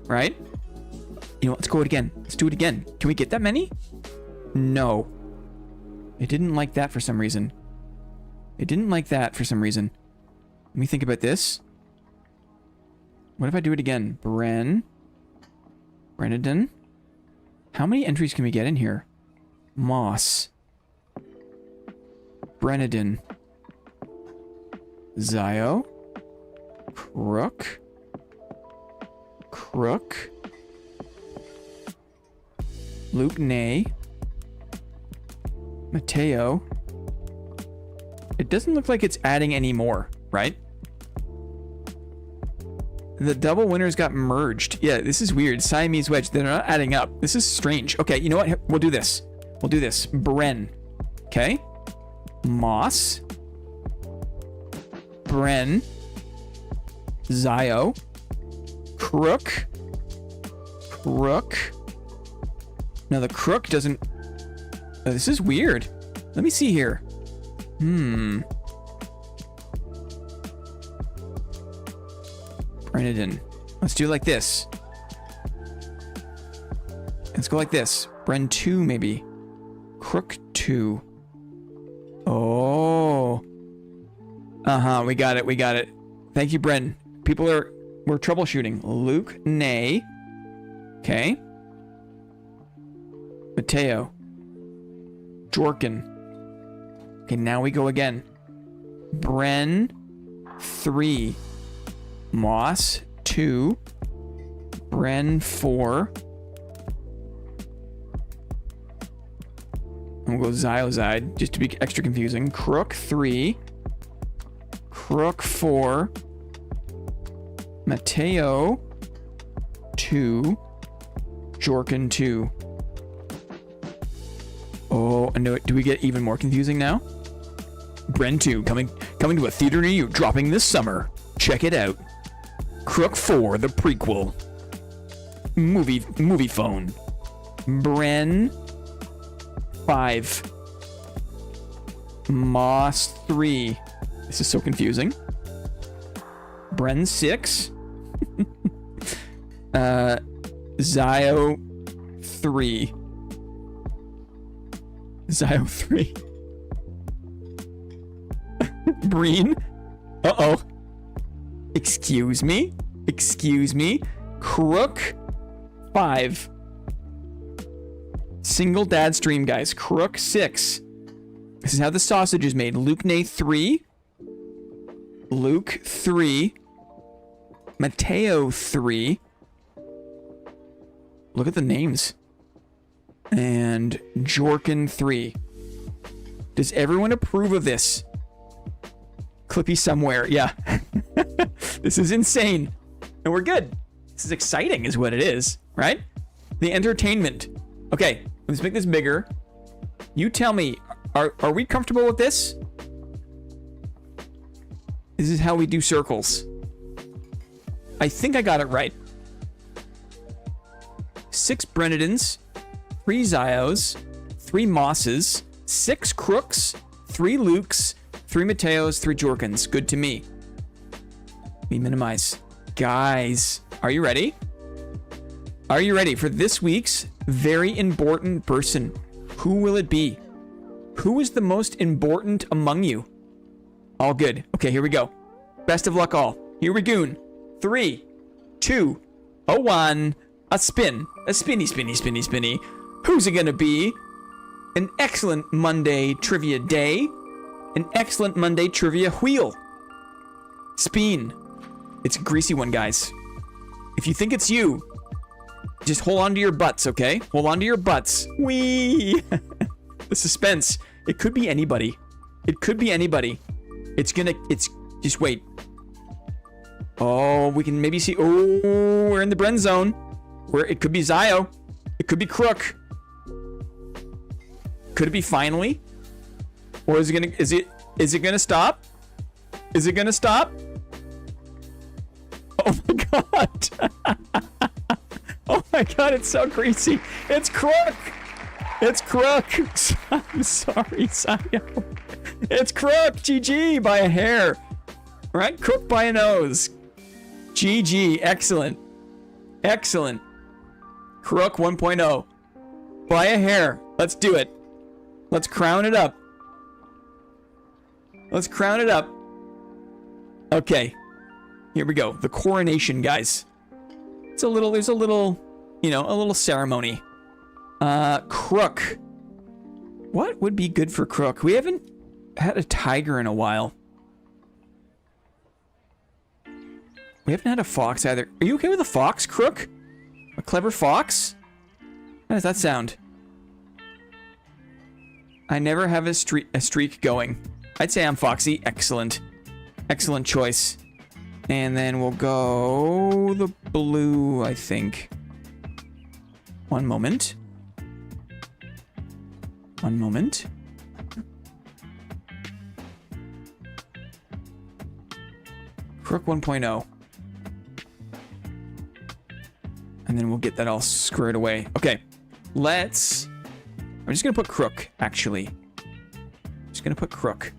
Right? You know what? Let's go it again. Let's do it again. Can we get that many? No. It didn't like that for some reason. It didn't like that for some reason. Let me think about this. What if I do it again? Brenadin. How many entries can we get in here? Moss. Brenadin. Zio. Crook. Crook. Luke Nay. Mateo. It doesn't look like it's adding any more, right? The double winners got merged. Yeah, this is weird. Siamese wedge. They're not adding up. This is strange. Okay, you know what? We'll do this. We'll do this. Bren. Okay. Moss. Bren. Zio. Crook. Crook. Now the crook doesn't... Oh, this is weird. Let me see here. Brenadin. Let's do it like this. Let's go like this. Bren 2 maybe. Crook 2. Oh. Uh-huh. We got it. We got it. Thank you, Bren. We're troubleshooting. Luke Nay. Okay. Mateo. Jorkin. Okay, now we go again. Bren 3. Moss 2. Bren 4. I'm gonna go Ziozide just to be extra confusing. Crook 3. Crook 4. Mateo 2. Jorkin 2. Oh, no, do we get even more confusing now? Bren 2 coming to a theater near you, dropping this summer. Check it out. Crook 4, the prequel. Movie phone. Bren 5. Moss 3. This is so confusing. Bren 6. Zio 3. Zio 3. Breen. Uh-oh. Excuse me. Excuse me. Crook 5. Single dad stream, guys. Crook 6. This is how the sausage is made. Luke Nay 3. Luke 3. Mateo 3. Look at the names. And Jorkin 3. Does everyone approve of this? Clippy somewhere. Yeah. This is insane. And we're good. This is exciting is what it is, right? The entertainment. Okay, let's make this bigger. You tell me, are we comfortable with this? This is how we do circles. I think I got it right. 6 Brenadins, 3 Zios, 3 Mosses, 6 Crooks, 3 Lukes, 3 Mateos, 3 Jorkins. Good to me. We minimize. Guys, are you ready? Are you ready for this week's very important person? Who will it be? Who is the most important among you? All good. Okay, here we go. Best of luck all. Here we go. 3, 2, 1. A spin. A spinny, spinny, spinny, spinny. Who's it gonna be? An excellent Monday trivia day. An excellent Monday trivia wheel. Spin. It's a greasy one, guys. If you think it's you, Just hold on to your butts, okay? Hold on to your butts. Whee! The suspense. It could be anybody. It could be anybody. It's just wait. Oh, we can maybe see. Oh, we're in the Bren zone. Where it could be Zio. It could be Crook. Could it be finally? Or is it gonna stop? Is it gonna stop? Oh my god. Oh my god, it's so greasy. It's Crook. It's Crook. I'm sorry, Zio. It's Crook. GG by a hair. All right, Crook by a nose. GG. Excellent. Excellent. Crook 1.0. By a hair. Let's do it. Let's crown it up. Let's crown it up. Okay. Here we go. The coronation, guys. There's a little, you know, a little ceremony. Crook. What would be good for Crook? We haven't had a tiger in a while. We haven't had a fox either. Are you okay with a fox, Crook? A clever fox? How does that sound? I never have a streak going. I'd say I'm foxy. Excellent. Excellent choice. And then we'll go the blue, I think. One moment. One moment. Crook 1.0. And then we'll get that all squared away. Okay. Let's... I'm just going to put Crook, actually. Just going to put Crook.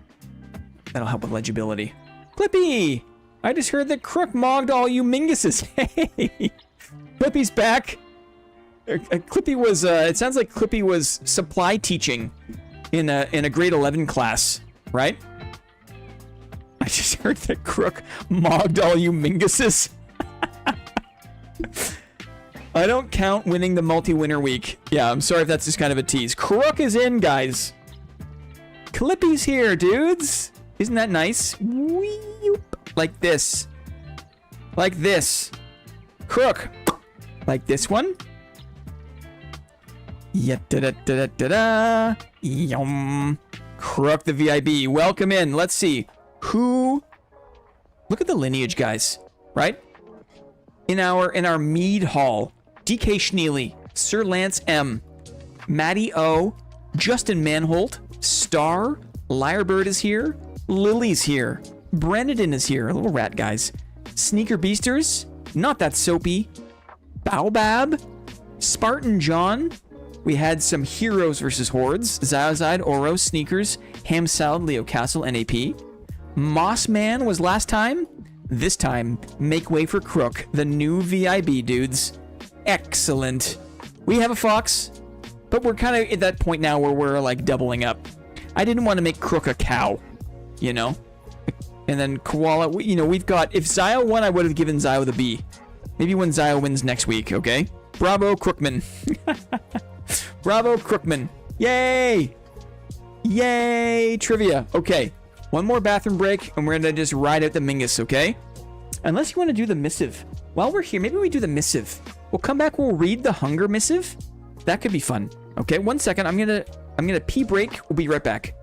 That'll help with legibility. Clippy! I just heard that Crook mogged all you Minguses. Hey! Clippy's back. Clippy was, it sounds like Clippy was supply teaching in a grade 11 class, right? I just heard that Crook mogged all you Minguses. I don't count winning the multi-winner week. Yeah, I'm sorry if that's just kind of a tease. Crook is in, guys. Clippy's here, dudes. Isn't that nice? Weep. Like this. Like this. Crook. Like this one. Yeah, da-da-da-da-da-da. Yum. Crook the VIB. Welcome in. Let's see. Who... Look at the lineage, guys. Right? In our Mead Hall. DK Schneely. Sir Lance M. Matty O. Justin Manholt. Star. Lyrebird is here. Lily's here. Brennan is here. Little rat guys. Sneaker Beasters. Not that soapy. Baobab. Spartan John. We had some Heroes versus Hordes. Zaozide, Oro, Sneakers, Ham Salad, Leo Castle, NAP. Mossman was last time. This time, make way for Crook, the new VIB, dudes. Excellent. We have a fox, but we're kind of at that point now where we're like doubling up. I didn't want to make Crook a cow, you know? And then Koala, we've got... If Zio won, I would have given Zio the B. Maybe when Zio wins next week, okay? Bravo, Crookman. Bravo, Crookman. Yay! Yay! Trivia. Okay. One more bathroom break, and we're going to just ride out the Mingus, okay? Unless you want to do the missive. While we're here, maybe we do the missive. We'll come back, we'll read the hunger missive. That could be fun. Okay, 1 second. I'm gonna pee break. We'll be right back.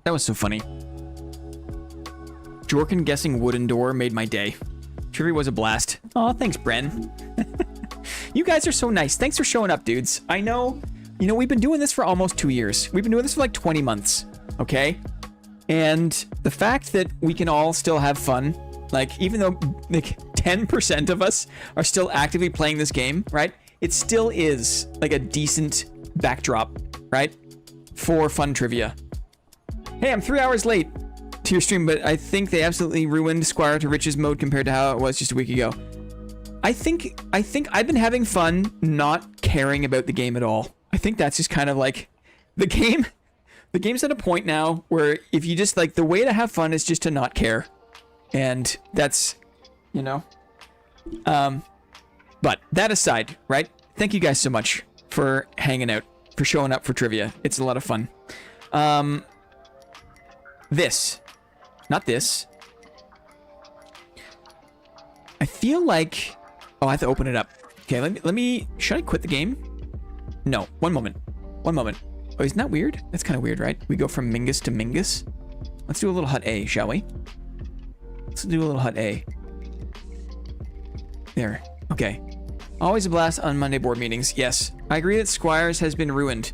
That was so funny. Jorkin guessing wooden door made my day. Trivia was a blast. Aw, thanks, Bren. You guys are so nice. Thanks for showing up, dudes. I know, you know, we've been doing this for almost 2 years. We've been doing this for like 20 months, okay? And the fact that we can all still have fun, like, even though like 10% of us are still actively playing this game, right? It still is like a decent backdrop, right? For fun trivia. Hey, I'm 3 hours late to your stream, but I think they absolutely ruined Squire to Riches mode compared to how it was just a week ago. I think I've been having fun not caring about the game at all. I think that's just kind of like the game's at a point now where if you just like, the way to have fun is just to not care. And that's, you know, but that aside, right? Thank you guys so much for hanging out, for showing up for trivia. It's a lot of fun. This, not this. I feel like, oh, I have to open it up. Okay, let me, should I quit the game? No, one moment. Oh, isn't that weird? That's kind of weird, right? We go from Mingus to Mingus. Let's do a little hut A, shall we? Let's do a little hut A. There, okay. Always a blast on Monday board meetings. Yes, I agree that Squires has been ruined.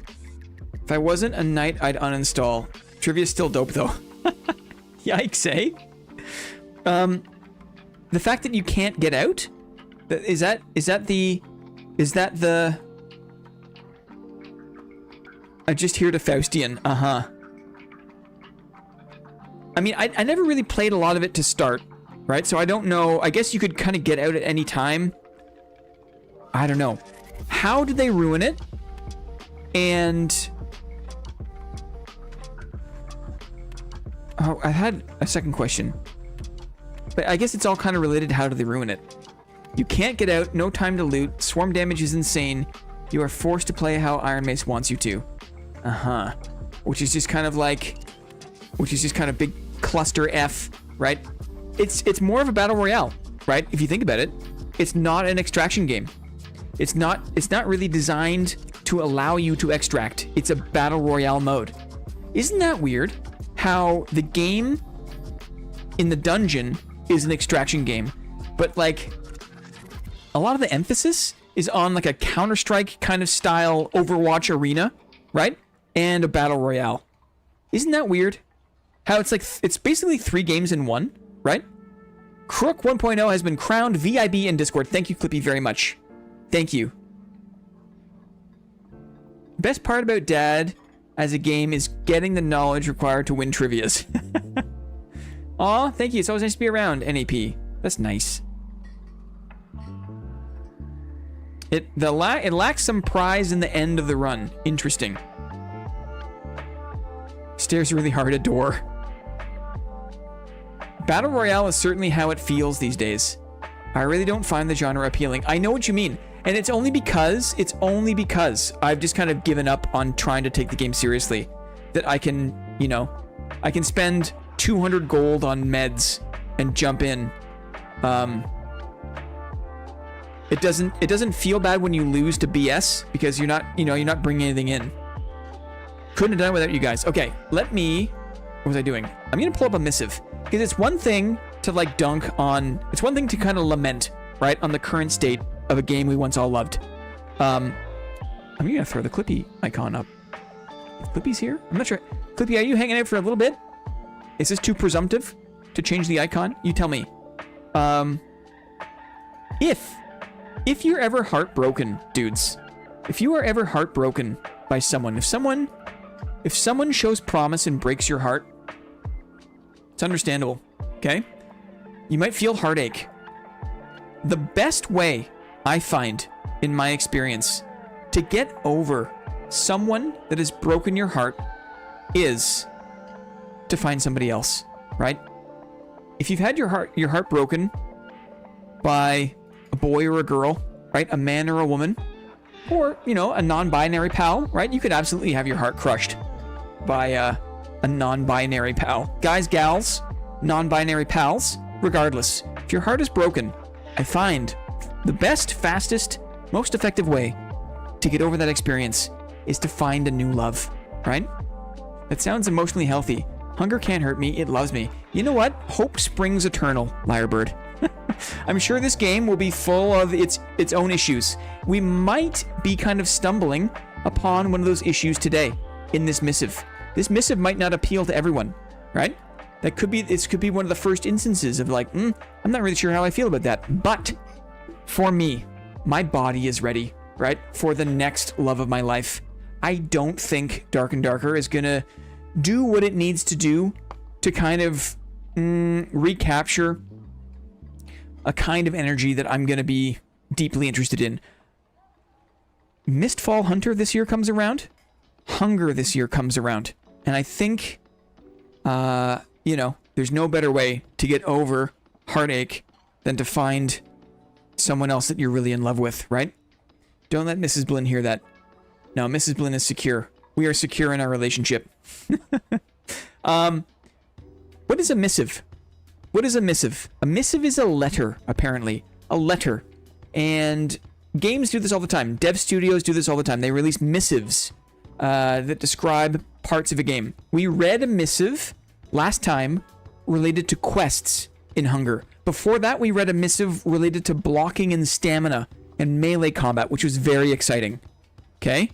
If I wasn't a knight, I'd uninstall. Trivia's still dope though. Yikes, eh? The fact that you can't get out? Is that the... I'm just here to Faustian. Uh-huh. I mean, I never really played a lot of it to start, right? So I don't know. I guess you could kind of get out at any time. I don't know. How did they ruin it? And... oh, I had a second question. But I guess it's all kind of related to how do they ruin it. You can't get out, no time to loot, swarm damage is insane. You are forced to play how Iron Mace wants you to. Uh-huh. Which is just kind of like... which is just kind of big cluster F, right? It's more of a battle royale, right? If you think about it. It's not an extraction game. It's not really designed to allow you to extract. It's a battle royale mode. Isn't that weird? How the game in the dungeon is an extraction game, but like a lot of the emphasis is on like a Counter-Strike kind of style Overwatch arena, right? And a battle royale. Isn't that weird? How it's like, it's basically 3 games in one, right? Crook 1.0 has been crowned VIB in Discord. Thank you, Clippy, very much. Thank you. Best part about Dad as a game is getting the knowledge required to win trivias. Aw, thank you. It's always nice to be around, NAP. That's nice. It lacks some prize in the end of the run. Interesting. Stares really hard at door. Battle Royale is certainly how it feels these days. I really don't find the genre appealing. I know what you mean. And it's only because I've just kind of given up on trying to take the game seriously. That I can, you know, I can spend 200 gold on meds and jump in. It doesn't feel bad when you lose to BS because you're not bringing anything in. Couldn't have done it without you guys. Okay, what was I doing? I'm gonna pull up a missive because it's one thing to like dunk on, it's one thing to kind of lament, right, on the current state of a game we once all loved. I'm gonna throw the Clippy icon up. Clippy's here? I'm not sure. Clippy, are you hanging out for a little bit? Is this too presumptive to change the icon? You tell me. If you're ever heartbroken, dudes, if you are ever heartbroken by someone, if someone shows promise and breaks your heart, it's understandable, okay? You might feel heartache. The best way, I find, in my experience, to get over someone that has broken your heart is to find somebody else, right? If you've had your heart broken by a boy or a girl, right? A man or a woman, or, you know, a non-binary pal, right? You could absolutely have your heart crushed by a non-binary pal. Guys, gals, non-binary pals, regardless. If your heart is broken, I find the best, fastest, most effective way to get over that experience is to find a new love, right? That sounds emotionally healthy, Hunger can't hurt me. It loves me. You know what? Hope springs eternal, Lyrebird. I'm sure this game will be full of its own issues. We might be kind of stumbling upon one of those issues today in this missive. This missive might not appeal to everyone, right? This could be one of the first instances of like, I'm not really sure how I feel about that. But for me, my body is ready, right? For the next love of my life. I don't think Dark and Darker is gonna do what it needs to do to kind of recapture a kind of energy that I'm gonna be deeply interested in. Mistfall Hunter this year comes around. Hunger this year comes around. And I think, there's no better way to get over heartache than to find someone else that you're really in love with, right? Don't let Mrs. Blinn hear that. No, Mrs. Blinn is secure. We are secure in our relationship. What is a missive? What is a missive? A missive is a letter, apparently. A letter. And games do this all the time. Dev studios do this all the time. They release missives that describe parts of a game. We read a missive last time related to quests in Hunger. Before that, we read a missive related to blocking and stamina and melee combat, which was very exciting. Okay?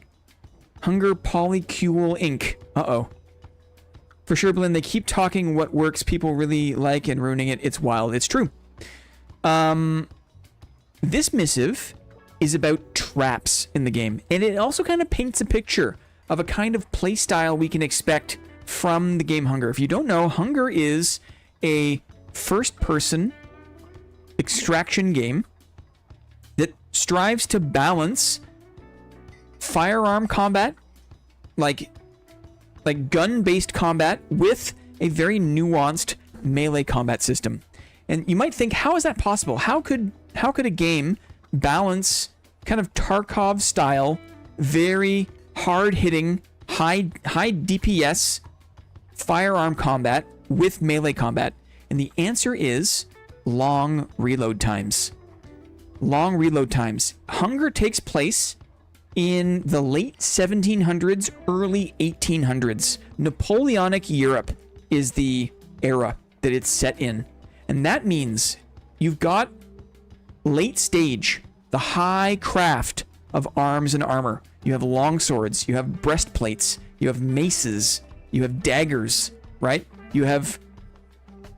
Hunger Polycule Inc. Uh-oh. For sure, Blinn, they keep talking what works people really like and ruining it. It's wild. It's true. This missive is about traps in the game. And it also kind of paints a picture of a kind of playstyle we can expect from the game Hunger. If you don't know, Hunger is a first-person extraction game that strives to balance firearm combat, like gun-based combat, with a very nuanced melee combat system. And you might think, how is that possible? How could a game balance kind of Tarkov style, very hard-hitting, high DPS firearm combat with melee combat? And the answer is long reload times. Long reload times. Hunger takes place in the late 1700s, early 1800s. Napoleonic Europe is the era that it's set in. And that means you've got late stage, the high craft of arms and armor. You have long swords, you have breastplates, you have maces, you have daggers, right? You have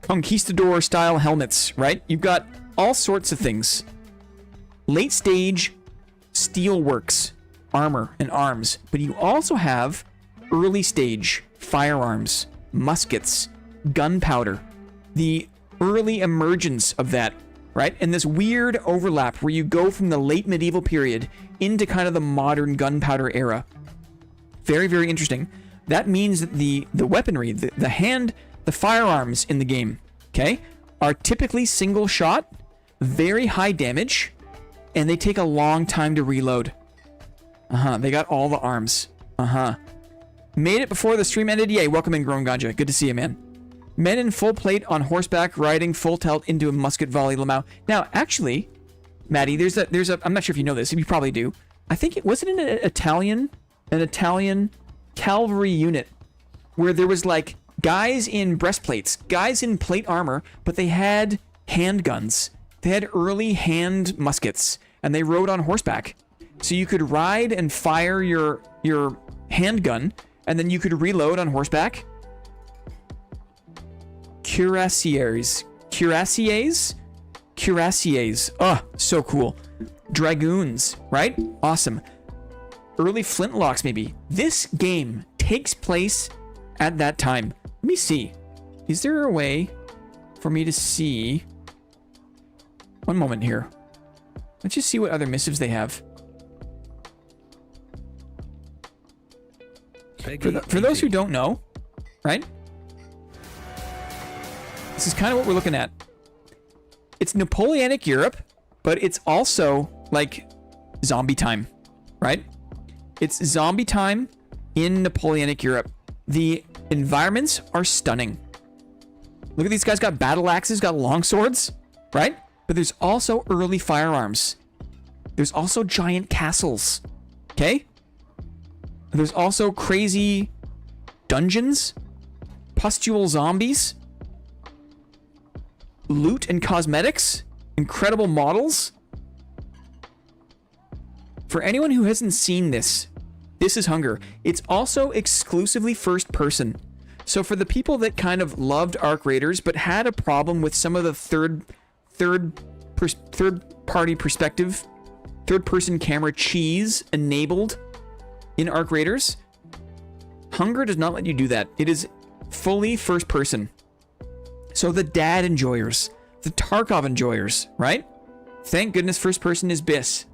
conquistador style helmets, right? You've got all sorts of things. Late stage steelworks, armor and arms, but you also have early stage firearms, muskets, gunpowder, the early emergence of that, right? And this weird overlap where you go from the late medieval period into kind of the modern gunpowder era. Very, very interesting. That means that the weaponry, the firearms in the game, okay, are typically single shot, very high damage, and they take a long time to reload. They got all the arms. Made it before the stream ended. Yay, welcome in, Grown Ganja. Good to see you, man. Men in full plate on horseback riding full tilt into a musket volley Lamau. Now, actually, Maddie, there's a I'm not sure if you know this. You probably do. I think it wasn't an Italian cavalry unit where there was like guys in breastplates, guys in plate armor, but they had handguns. They had early hand muskets, and they rode on horseback. So you could ride and fire your handgun, and then you could reload on horseback. Cuirassiers. Oh, so cool. Dragoons, right? Awesome. Early flintlocks, maybe. This game takes place at that time. Let me see. Is there a way for me to see? One moment here. Let's just see what other missives they have. For those who don't know, right? This is kind of what we're looking at. It's Napoleonic Europe, but it's also like zombie time, right? It's zombie time in Napoleonic Europe. The environments are stunning. Look at these guys, got battle axes, got long swords, right? But there's also early firearms. There's also giant castles, okay? There's also crazy dungeons, pustule zombies, loot and cosmetics, incredible models. For anyone who hasn't seen this, this is Hunger. It's also exclusively first person. So for the people that kind of loved Arc Raiders but had a problem with some of the third party perspective, third person camera cheese enabled in Arc Raiders, Hunger does not let you do that. It is fully first person. So the dad enjoyers, the Tarkov enjoyers, right? Thank goodness first person is BIS.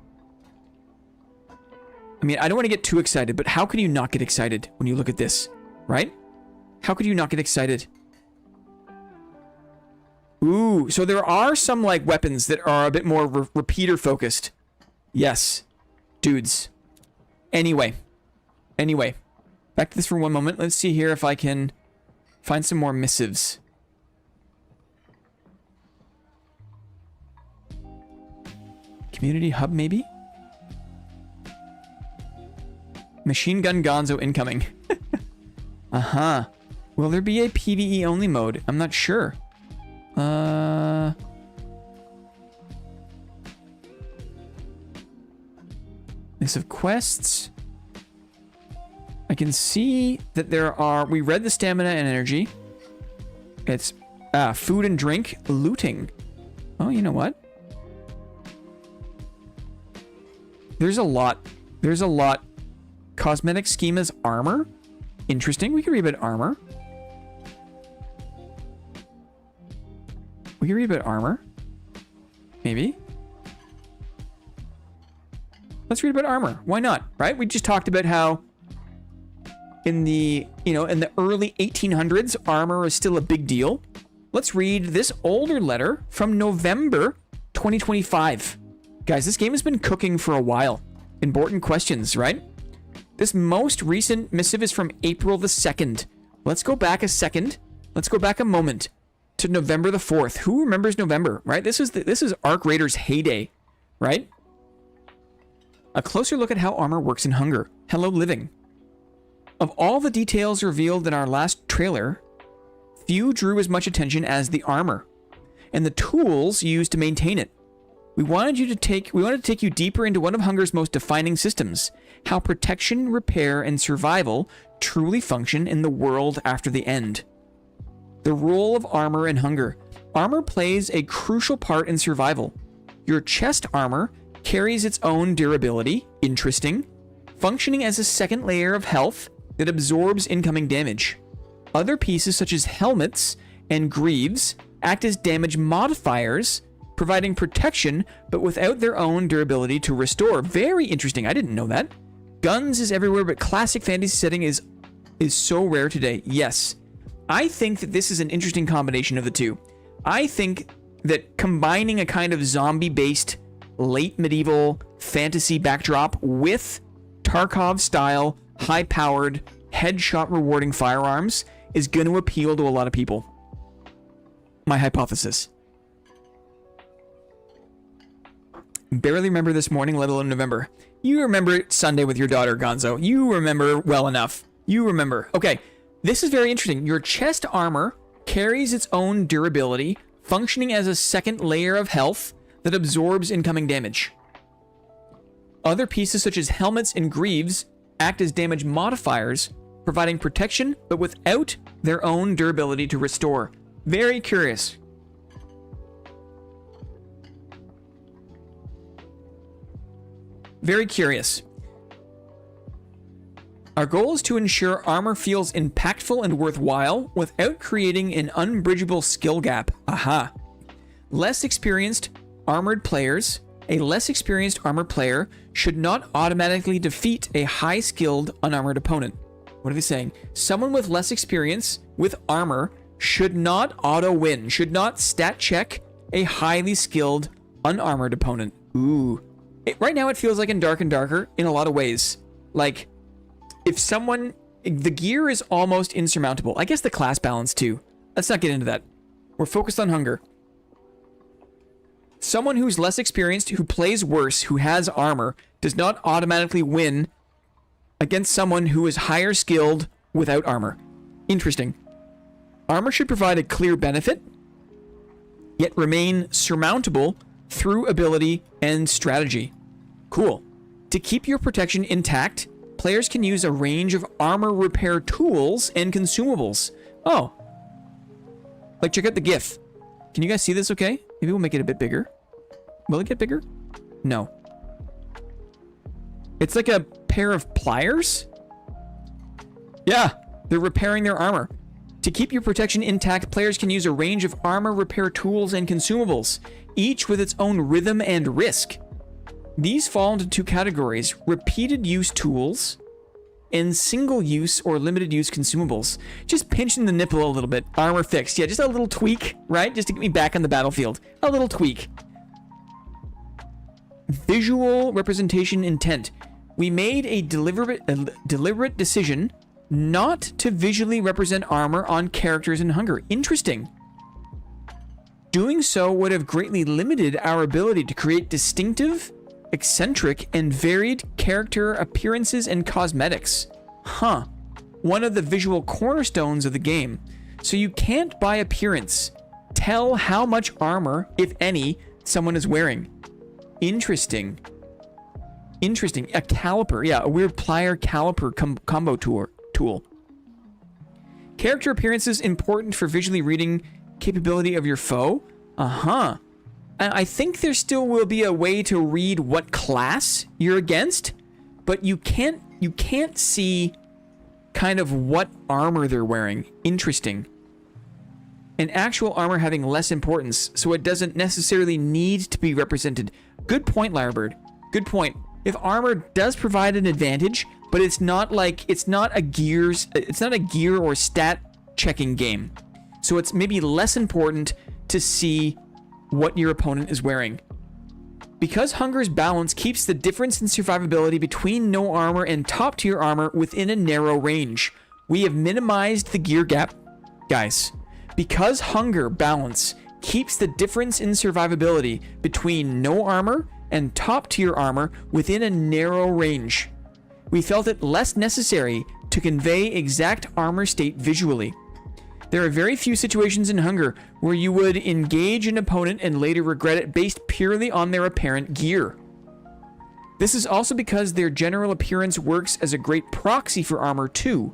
I mean, I don't want to get too excited, but how could you not get excited when you look at this, right? How could you not get excited? Ooh, so there are some like weapons that are a bit more repeater focused. Yes, dudes. Anyway, back to this for one moment. Let's see here if I can find some more missives. Community hub, maybe? Machine gun Gonzo incoming. Uh-huh. Will there be a PvE only mode? I'm not sure. List of quests. I can see that there are... We read the stamina and energy. It's food and drink, looting. Oh, you know what? There's a lot. There's a lot. Cosmetic schemas, armor. Interesting. We can read about armor. We can read about armor. Maybe. Let's read about armor. Why not? Right? We just talked about how in the, in the early 1800s, armor is still a big deal. Let's read this older letter from November 2025. Guys, this game has been cooking for a while. Important questions, right? This most recent missive is from April the 2nd. Let's go back a second. Let's go back a moment to November the 4th. Who remembers November, right? This is Arc Raiders' heyday, right? A closer look at how armor works in Hunger. Hello, Living. Of all the details revealed in our last trailer, few drew as much attention as the armor and the tools used to maintain it. We wanted to take you deeper into one of Hunger's most defining systems, how protection, repair, and survival truly function in the world after the end. The role of armor in Hunger. Armor plays a crucial part in survival. Your chest armor carries its own durability, interesting, functioning as a second layer of health that absorbs incoming damage. Other pieces such as helmets and greaves act as damage modifiers, providing protection, but without their own durability to restore. Very interesting. I didn't know that. Guns is everywhere, but classic fantasy setting is so rare today. Yes. I think that this is an interesting combination of the two. I think that combining a kind of zombie-based late medieval fantasy backdrop with Tarkov-style, high-powered, headshot-rewarding firearms is going to appeal to a lot of people. My hypothesis. Barely remember this morning, let alone November. You remember Sunday with your daughter, Gonzo. You remember well enough. You remember. Okay, this is very interesting. Your chest armor carries its own durability, functioning as a second layer of health that absorbs incoming damage. Other pieces such as helmets and greaves act as damage modifiers, providing protection, but without their own durability to restore. Very curious. Very curious. Our goal is to ensure armor feels impactful and worthwhile without creating an unbridgeable skill gap. Aha. A less experienced armored player should not automatically defeat a high-skilled, unarmored opponent. What are they saying? Someone with less experience with armor should not auto-win, should not stat check a highly skilled, unarmored opponent. Ooh. Right now it feels like in Dark and Darker in a lot of ways. Like, if someone... The gear is almost insurmountable. I guess the class balance too. Let's not get into that. We're focused on Hunger. Someone who's less experienced, who plays worse, who has armor, does not automatically win against someone who is higher skilled without armor. Interesting. Armor should provide a clear benefit, yet remain surmountable through ability and strategy. Cool. To keep your protection intact, players can use a range of armor repair tools and consumables. Oh. Like, check out the GIF. Can you guys see this okay? Maybe we'll make it a bit bigger. Will it get bigger? No. It's like a pair of pliers? Yeah, they're repairing their armor. To keep your protection intact, players can use a range of armor repair tools and consumables, each with its own rhythm and risk. These fall into two categories: repeated use tools and single use or limited use consumables. Just pinching the nipple a little bit. Armor fixed. Yeah, just a little tweak, right? Just to get me back on the battlefield. A little tweak. Visual representation intent. We made a deliberate decision not to visually represent armor on characters in Hunger. Interesting. Doing so would have greatly limited our ability to create distinctive, eccentric, and varied character appearances and cosmetics. Huh. One of the visual cornerstones of the game. So you can't, by appearance, tell how much armor, if any, someone is wearing. Interesting. Interesting. A caliper. Yeah, a weird plier caliper combo tool. Character appearances important for visually reading capability of your foe. Uh-huh. I think there still will be a way to read what class you're against, but you can't see kind of what armor they're wearing. Interesting. And actual armor having less importance, so it doesn't necessarily need to be represented. Good point, Lyrebird. Good point. If armor does provide an advantage, but it's not a gear or stat checking game. So it's maybe less important to see what your opponent is wearing. Because Hunger's balance keeps the difference in survivability between no armor and top tier armor within a narrow range, we have minimized the gear gap. Guys, because Hunger balance keeps the difference in survivability between no armor and top tier armor within a narrow range, we felt it less necessary to convey exact armor state visually. There are very few situations in Hunger where you would engage an opponent and later regret it based purely on their apparent gear. This is also because their general appearance works as a great proxy for armor too,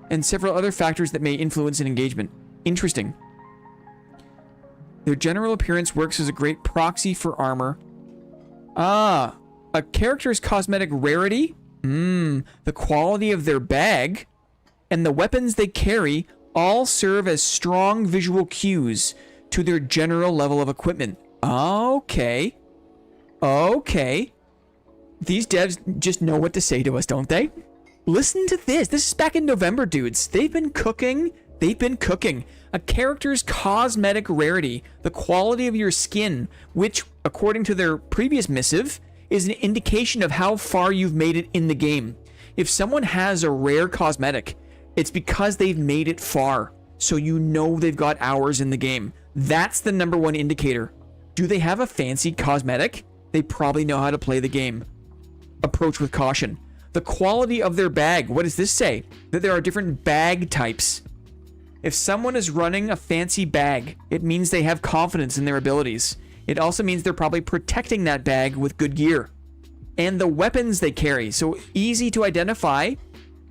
and several other factors that may influence an engagement. Interesting. Their general appearance works as a great proxy for armor. Ah, a character's cosmetic rarity, the quality of their bag, and the weapons they carry all serve as strong visual cues to their general level of equipment. Okay. Okay. These devs just know what to say to us, don't they? Listen to this. This is back in November, dudes. They've been cooking. A character's cosmetic rarity, the quality of your skin, which, according to their previous missive, is an indication of how far you've made it in the game. If someone has a rare cosmetic, it's because they've made it far, so you know they've got hours in the game. That's the number one indicator. Do they have a fancy cosmetic? They probably know how to play the game. Approach with caution. The quality of their bag. What does this say? That there are different bag types. If someone is running a fancy bag, it means they have confidence in their abilities. It also means they're probably protecting that bag with good gear. And the weapons they carry. So easy to identify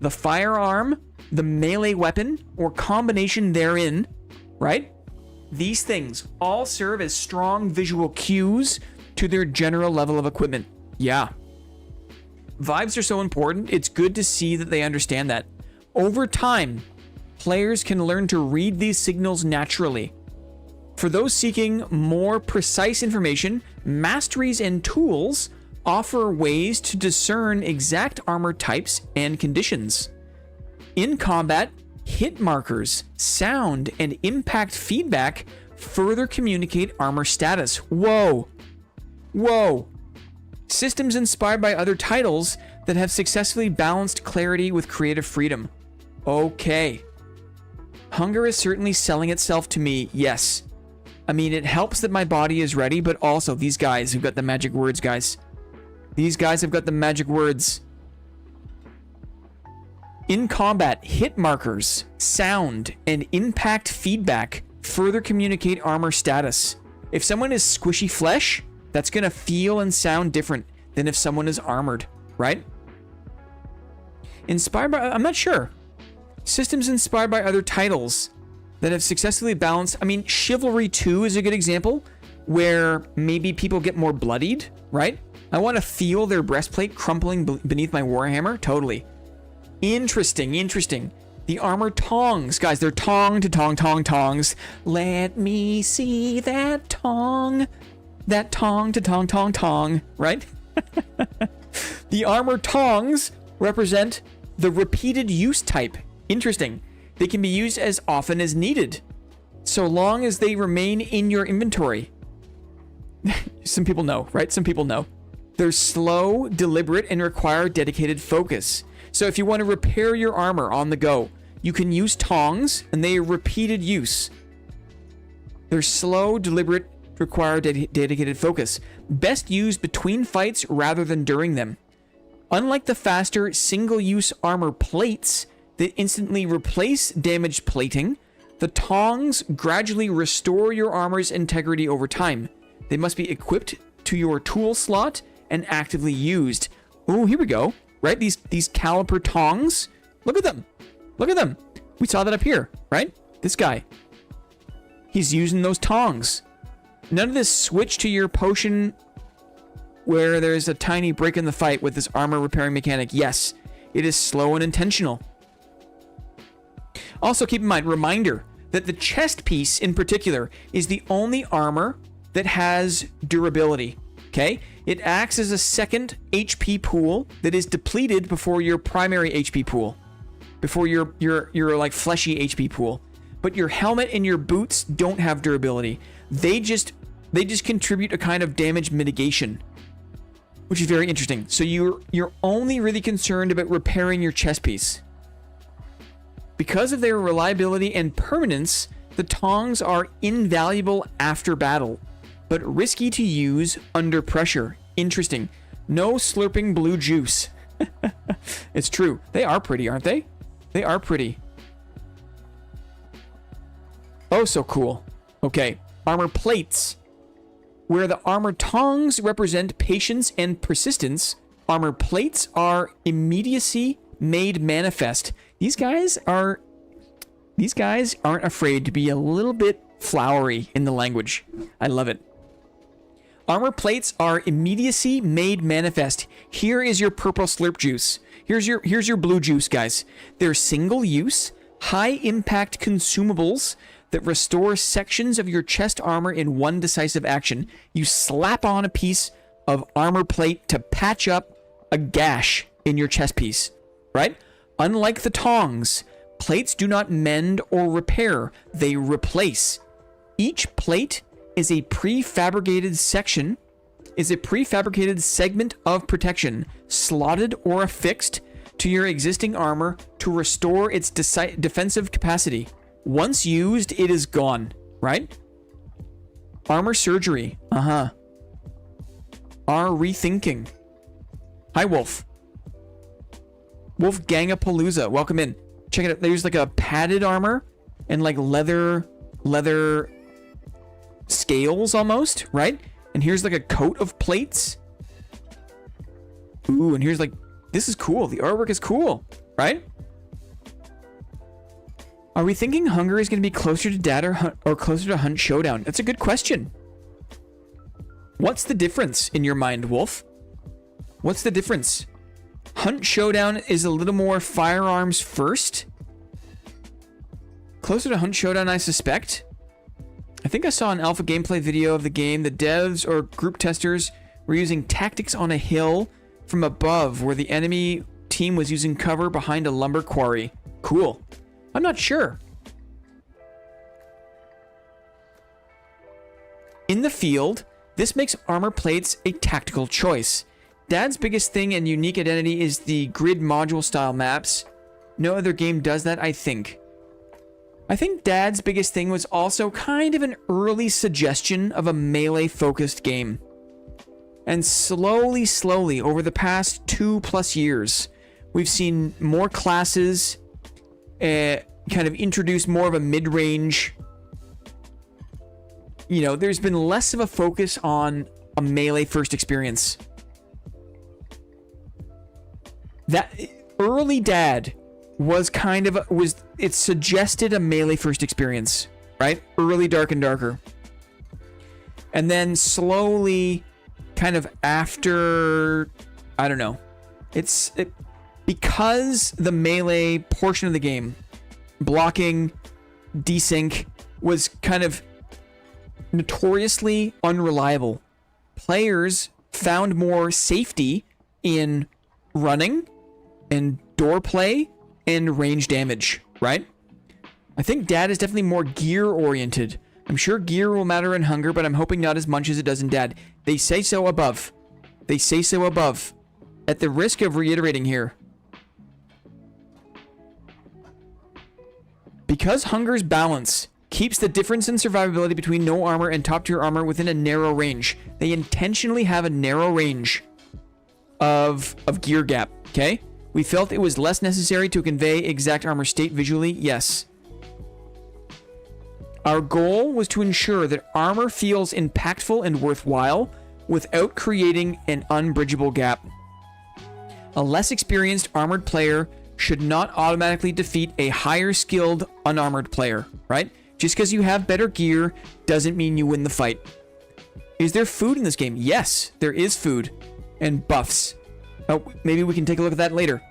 the firearm, the melee weapon, or combination therein, right? These things all serve as strong visual cues to their general level of equipment. Yeah. Vibes are so important, it's good to see that they understand that. Over time, players can learn to read these signals naturally. For those seeking more precise information, masteries and tools offer ways to discern exact armor types and conditions. In combat, hit markers, sound, and impact feedback further communicate armor status. Whoa. Whoa. Systems inspired by other titles that have successfully balanced clarity with creative freedom. Okay. Hunger is certainly selling itself to me, yes. I mean, it helps that my body is ready, but also these guys have got the magic words, guys. These guys have got the magic words. In combat, hit markers, sound, and impact feedback further communicate armor status. If someone is squishy flesh, that's going to feel and sound different than if someone is armored, right? Inspired by... I'm not sure. Systems inspired by other titles that have successfully balanced... I mean, Chivalry 2 is a good example where maybe people get more bloodied, right? I want to feel their breastplate crumpling beneath my warhammer. Totally. Interesting, interesting. The armor tongs. Guys, they're tongs. Let me see that tong. That tong to tong, right? The armor tongs represent the repeated use type. Interesting. They can be used as often as needed, so long as they remain in your inventory. Some people know, right? Some people know. They're slow, deliberate, and require dedicated focus. So if you want to repair your armor on the go, you can use tongs, and they are repeated use. They're slow, deliberate, require dedicated focus. Best used between fights rather than during them. Unlike the faster single-use armor plates that instantly replace damaged plating, the tongs gradually restore your armor's integrity over time. They must be equipped to your tool slot and actively used. Oh, here we go. Right? These caliper tongs. Look at them. Look at them. We saw that up here, right? This guy. He's using those tongs. None of this switch to your potion where there's a tiny break in the fight with this armor repairing mechanic. Yes, it is slow and intentional. Also keep in mind, reminder, that the chest piece in particular is the only armor that has durability. Okay? It acts as a second HP pool that is depleted before your primary HP pool. Before your like fleshy HP pool. But your helmet and your boots don't have durability. They just contribute a kind of damage mitigation, which is very interesting. So you're only really concerned about repairing your chest piece. Because of their reliability and permanence, the tongs are invaluable after battle, but risky to use under pressure. Interesting. No slurping blue juice. It's true. They are pretty, aren't they? They are pretty. Oh, so cool. Okay. Armor plates. Where the armor tongs represent patience and persistence, armor plates are immediacy made manifest. These guys aren't afraid to be a little bit flowery in the language. I love it. Armor plates are immediacy made manifest. Here is your purple slurp juice. Here's your blue juice, guys. They're single use, high impact consumables that restore sections of your chest armor in one decisive action. You slap on a piece of armor plate to patch up a gash in your chest piece, right? Unlike the tongs, plates do not mend or repair, they replace. Each plate is a prefabricated segment of protection, slotted or affixed to your existing armor to restore its defensive capacity. Once used, it is gone, right? Armor surgery. Our rethinking. Hi, Wolf. Wolf Gangapalooza, welcome in. Check it out. There's like a padded armor and like leather scales almost, right? And here's like a coat of plates. Ooh, and here's like, this is cool. The artwork is cool, right? Are we thinking Hunger is going to be closer to Dad or closer to Hunt Showdown? That's a good question. What's the difference in your mind, Wolf? What's the difference? Hunt Showdown is a little more firearms first. Closer to Hunt Showdown, I suspect. I think I saw an alpha gameplay video of the game. The devs or group testers were using tactics on a hill from above where the enemy team was using cover behind a lumber quarry. Cool. I'm not sure. In the field, this makes armor plates a tactical choice. Dad's biggest thing and unique identity is the grid module style maps. No other game does that, I think. I think Dad's biggest thing was also kind of an early suggestion of a melee-focused game. And slowly, over the past 2+ years, We've seen more classes kind of introduce more of a mid-range. You know, there's been less of a focus on a melee first experience. That early dad was kind of it suggested a melee first experience, right? Early Dark and Darker. And then slowly kind of after, I don't know. Because the melee portion of the game, blocking, desync, was kind of notoriously unreliable. Players found more safety in running and door play and range damage, right? I think Dad is definitely more gear oriented. I'm sure gear will matter in Hunger, but I'm hoping not as much as it does in Dad. They say so above. They say so above. At the risk of reiterating here. Because Hunger's balance keeps the difference in survivability between no armor and top tier armor within a narrow range. They intentionally have a narrow range of gear gap, okay? We felt it was less necessary to convey exact armor state visually, yes. Our goal was to ensure that armor feels impactful and worthwhile without creating an unbridgeable gap. A less experienced armored player should not automatically defeat a higher skilled unarmored player, right? Just because you have better gear doesn't mean you win the fight. Is there food in this game? Yes, there is food and buffs. Oh, maybe we can take a look at that later.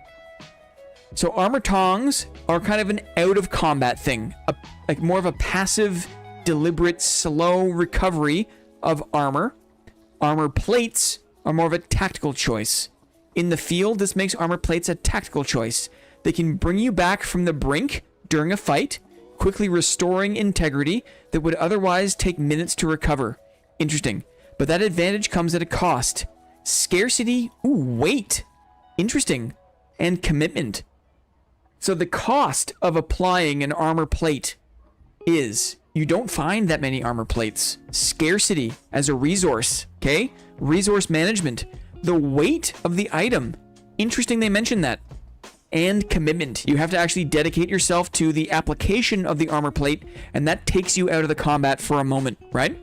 So armor tongs are kind of an out of combat thing, like more of a passive, deliberate, slow recovery of armor. Armor plates are more of a tactical choice. In the field, this makes armor plates a tactical choice. They can bring you back from the brink during a fight, quickly restoring integrity that would otherwise take minutes to recover. Interesting. But that advantage comes at a cost. Scarcity, weight. Interesting. And commitment. So the cost of applying an armor plate is you don't find that many armor plates. Scarcity as a resource, okay? Resource management. The weight of the item. Interesting they mentioned that. And commitment. You have to actually dedicate yourself to the application of the armor plate, and that takes you out of the combat for a moment, right?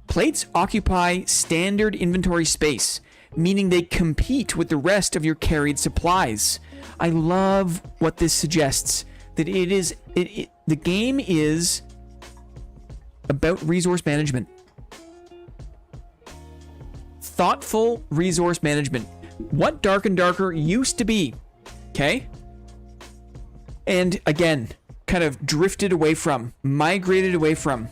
Plates occupy standard inventory space, meaning they compete with the rest of your carried supplies. I love what this suggests. That the game is about resource management. Thoughtful resource management. What Dark and Darker used to be. Okay? And again, kind of drifted away from, migrated away from.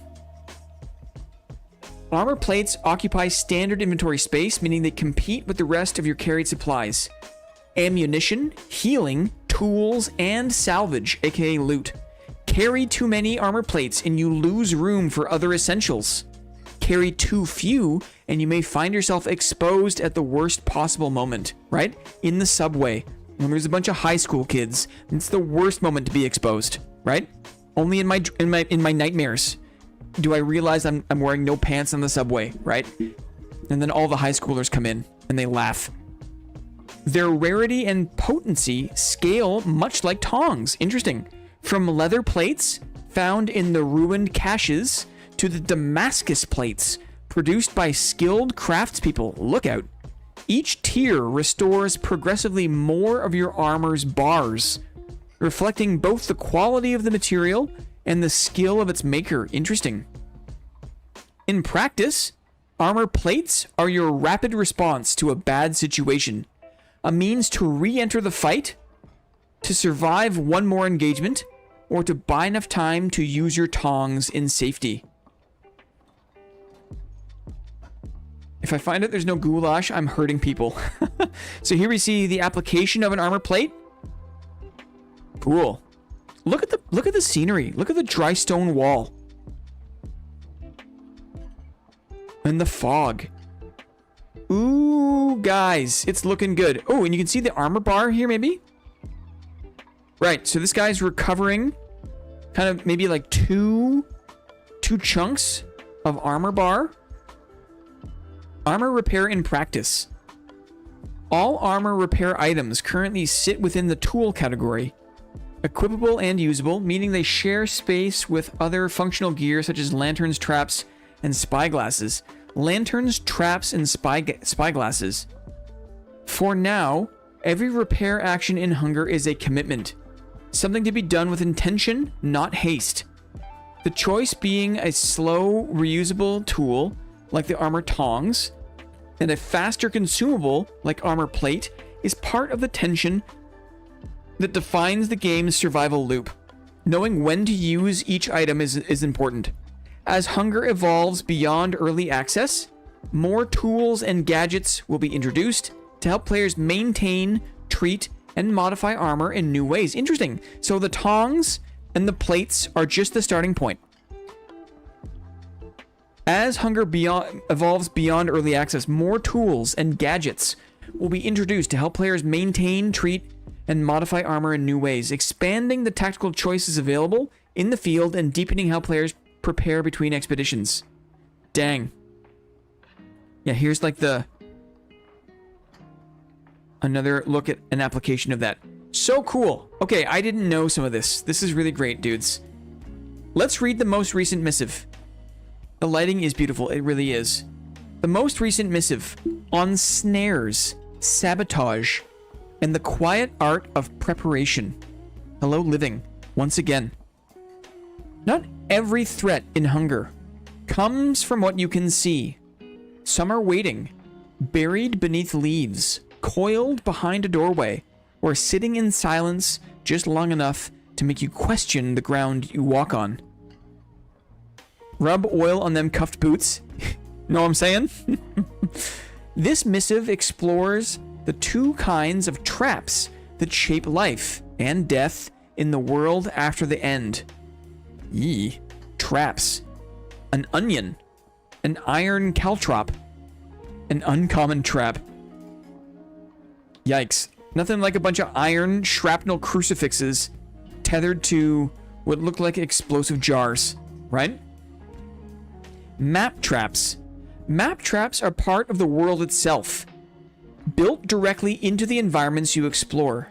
Armor plates occupy standard inventory space, meaning they compete with the rest of your carried supplies. Ammunition, healing, tools, and salvage, aka loot. Carry too many armor plates and you lose room for other essentials. Carry too few and you may find yourself exposed at the worst possible moment, right? In the subway, when there's a bunch of high school kids, it's the worst moment to be exposed, right? Only in my nightmares do I realize I'm wearing no pants on the subway, right? And then all the high schoolers come in and they laugh. Their rarity and potency scale much like tongs. Interesting. From leather plates found in the ruined caches to the Damascus plates produced by skilled craftspeople. Look out. Each tier restores progressively more of your armor's bars, reflecting both the quality of the material and the skill of its maker. Interesting. In practice, armor plates are your rapid response to a bad situation, a means to re-enter the fight, to survive one more engagement, or to buy enough time to use your tongs in safety. If I find out there's no goulash, I'm hurting people. So here we see the application of an armor plate. Cool. Look at the scenery. Look at the dry stone wall. And the fog. Ooh, guys, it's looking good. Oh, and you can see the armor bar here, maybe? Right, so this guy's recovering kind of maybe like two chunks of armor bar. Armor repair in practice. All armor repair items currently sit within the tool category. Equipable and usable, meaning they share space with other functional gear such as lanterns, traps, and spyglasses. Lanterns, traps, and spyglasses. For now, every repair action in Hunger is a commitment. Something to be done with intention, not haste. The choice being a slow, reusable tool, like the armor tongs, and a faster consumable, like armor plate, is part of the tension that defines the game's survival loop. Knowing when to use each item is important. As Hunger evolves beyond early access, more tools and gadgets will be introduced to help players maintain, treat, and modify armor in new ways. Interesting. So the tongs and the plates are just the starting point. As Hunger evolves beyond early access, more tools and gadgets will be introduced to help players maintain, treat, and modify armor in new ways, expanding the tactical choices available in the field and deepening how players prepare between expeditions. Dang. Yeah, here's like another look at an application of that. So cool. Okay, I didn't know some of this. This is really great, dudes. Let's read the most recent missive. The lighting is beautiful. It really is. The most recent missive on snares, sabotage, and the quiet art of preparation. Hello, living. Once again. Not every threat in Hunger comes from what you can see. Some are waiting, buried beneath leaves, coiled behind a doorway, or sitting in silence just long enough to make you question the ground you walk on. Rub oil on them cuffed boots. Know what I'm saying? This missive explores the two kinds of traps that shape life and death in the world after the end. Yee. Traps. An onion. An iron caltrop. An uncommon trap. Yikes. Nothing like a bunch of iron shrapnel crucifixes tethered to what look like explosive jars, right? Map traps. Map traps are part of the world itself, built directly into the environments you explore.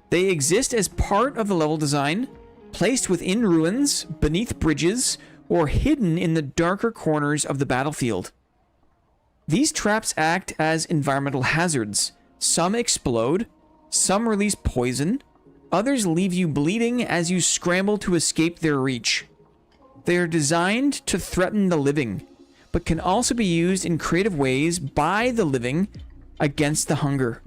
They exist as part of the level design, placed within ruins, beneath bridges, or hidden in the darker corners of the battlefield. These traps act as environmental hazards. Some explode, some release poison, others leave you bleeding as you scramble to escape their reach. They are designed to threaten the living, but can also be used in creative ways by the living against the Hunger.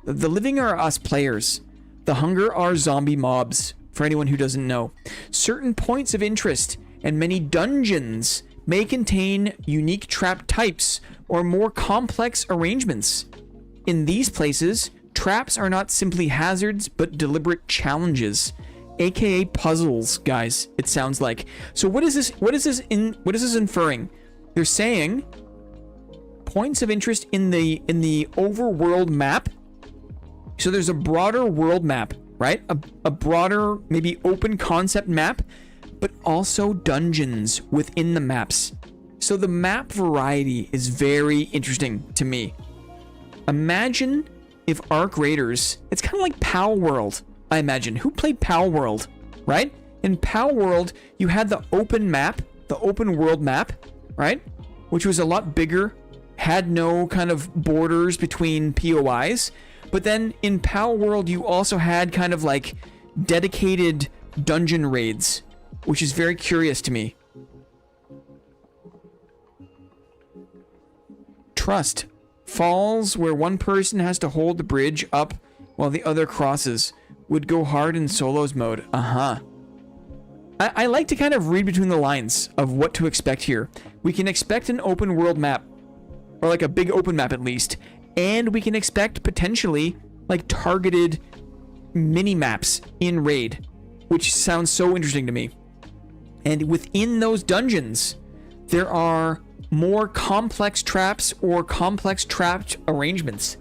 The living are us players. The Hunger are zombie mobs, for anyone who doesn't know. Certain points of interest and many dungeons may contain unique trap types or more complex arrangements. In these places, traps are not simply hazards, but deliberate challenges, aka puzzles, guys. It sounds like. So what is this inferring? They're saying points of interest in the overworld map. So there's a broader world map, right? A broader, maybe open concept map, but also dungeons within the maps. So the map variety is very interesting to me. Imagine if Arc Raiders, it's kind of like Pal World, I imagine. Who played Pal World, right? In Pal World, you had the open map, the open world map, right? Which was a lot bigger, had no kind of borders between POIs. But then in Pal World, you also had kind of like dedicated dungeon raids, which is very curious to me. Trust. Falls where one person has to hold the bridge up while the other crosses. Would go hard in solos mode. Uh-huh. I like to kind of read between the lines of what to expect here. We can expect an open world map, or like a big open map at least, and we can expect potentially like targeted mini maps in raid, which sounds so interesting to me. And within those dungeons, there are more complex traps or complex trapped arrangements.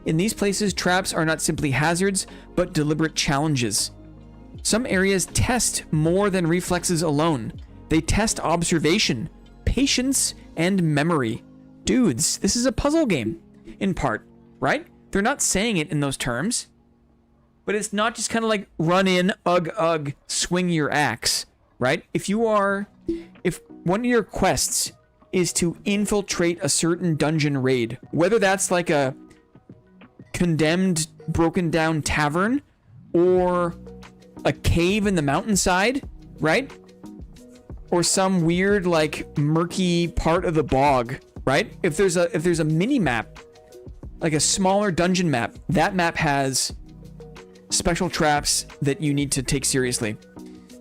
In these places, traps are not simply hazards, but deliberate challenges. Some areas test more than reflexes alone. They test observation, patience, and memory. Dudes, this is a puzzle game, in part. right? They're not saying it in those terms. But it's not just kind of like run in, ugh, swing your axe, right? If one of your quests is to infiltrate a certain dungeon raid, whether that's like a condemned, broken down tavern or a cave in the mountainside, right? Or some weird, like, murky part of the bog, right? If there's a mini map, like a smaller dungeon map, that map has special traps that you need to take seriously.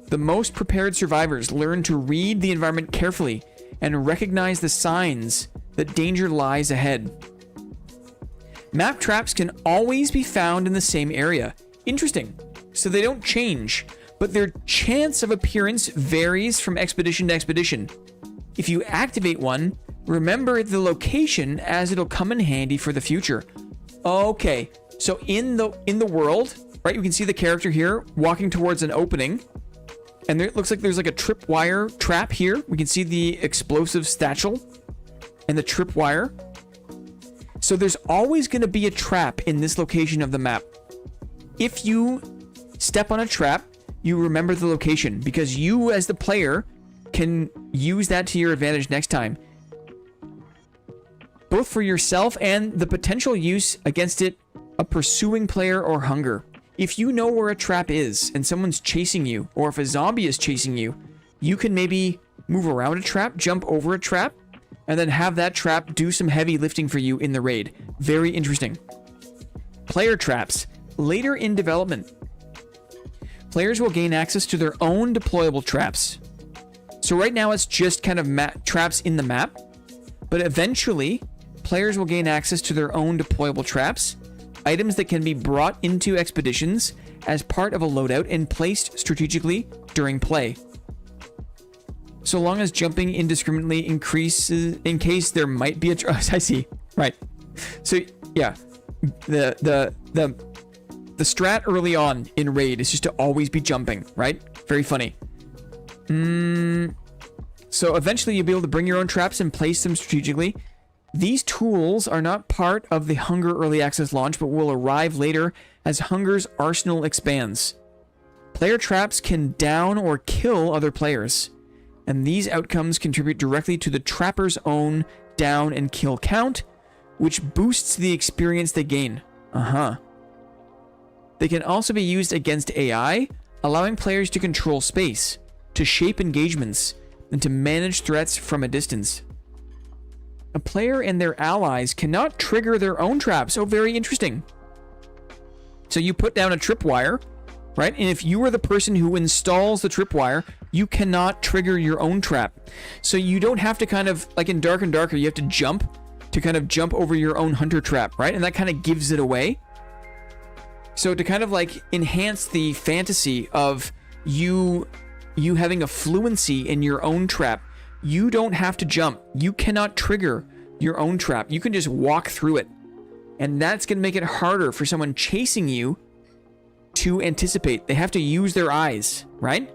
The most prepared survivors learn to read the environment carefully and recognize the signs that danger lies ahead. Map traps can always be found in the same area. Interesting. So they don't change, but their chance of appearance varies from expedition to expedition. If you activate one, remember the location as it'll come in handy for the future. Okay, so in the world, right, you can see the character here walking towards an opening, and it looks like there's like a tripwire trap here. We can see the explosive satchel and the tripwire. So there's always going to be a trap in this location of the map. If you step on a trap, you remember the location, because you as the player can use that to your advantage next time, both for yourself and the potential use against it a pursuing player or hunger. If you know where a trap is and someone's chasing you, or if a zombie is chasing you, you can maybe move around a trap, jump over a trap, and then have that trap do some heavy lifting for you in the raid. Very interesting. Player traps. Later in development, players will gain access to their own deployable traps. So right now it's just kind of traps in the map, but eventually players will gain access to their own deployable traps, items that can be brought into expeditions as part of a loadout and placed strategically during play. So long as jumping indiscriminately increases in case there might be a I see. Right. So yeah, the strat early on in raid is just to always be jumping, right? Very funny. So eventually you'll be able to bring your own traps and place them strategically. These tools are not part of the Hunger Early Access launch, but will arrive later as Hunger's arsenal expands. Player traps can down or kill other players, and these outcomes contribute directly to the trapper's own down and kill count, which boosts the experience they gain. They can also be used against AI, allowing players to control space, to shape engagements, and to manage threats from a distance. A player and their allies cannot trigger their own traps. Oh, very interesting. So you put down a tripwire, right? And if you are the person who installs the tripwire, you cannot trigger your own trap. So you don't have to kind of, like in Dark and Darker, you have to jump to kind of jump over your own hunter trap, right? And that kind of gives it away. So to kind of like enhance the fantasy of you having a fluency in your own trap, you don't have to jump. You cannot trigger your own trap. You can just walk through it. And that's going to make it harder for someone chasing you to anticipate. They have to use their eyes, right?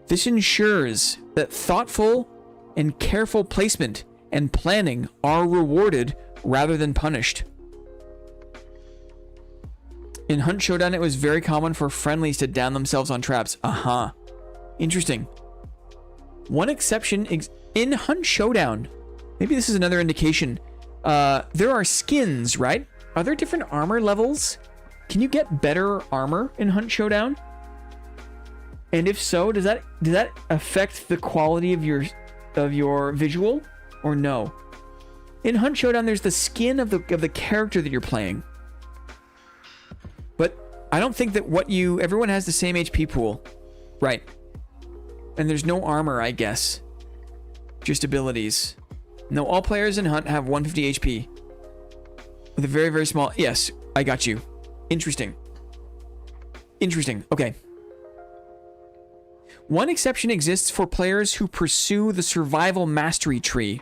This ensures that thoughtful and careful placement and planning are rewarded rather than punished. In Hunt Showdown, it was very common for friendlies to down themselves on traps. Interesting. One exception in Hunt Showdown, maybe this is another indication, there are skins, right? Are there different armor levels? Can you get better armor in Hunt Showdown? And if so, does that affect the quality of your visual or no? In Hunt Showdown, there's the skin of the character that you're playing. But I don't think that everyone has the same HP pool. Right. And there's no armor, I guess. Just abilities. No, all players in Hunt have 150 HP. With a very, very small... Yes, I got you. Interesting. Okay. One exception exists for players who pursue the survival mastery tree.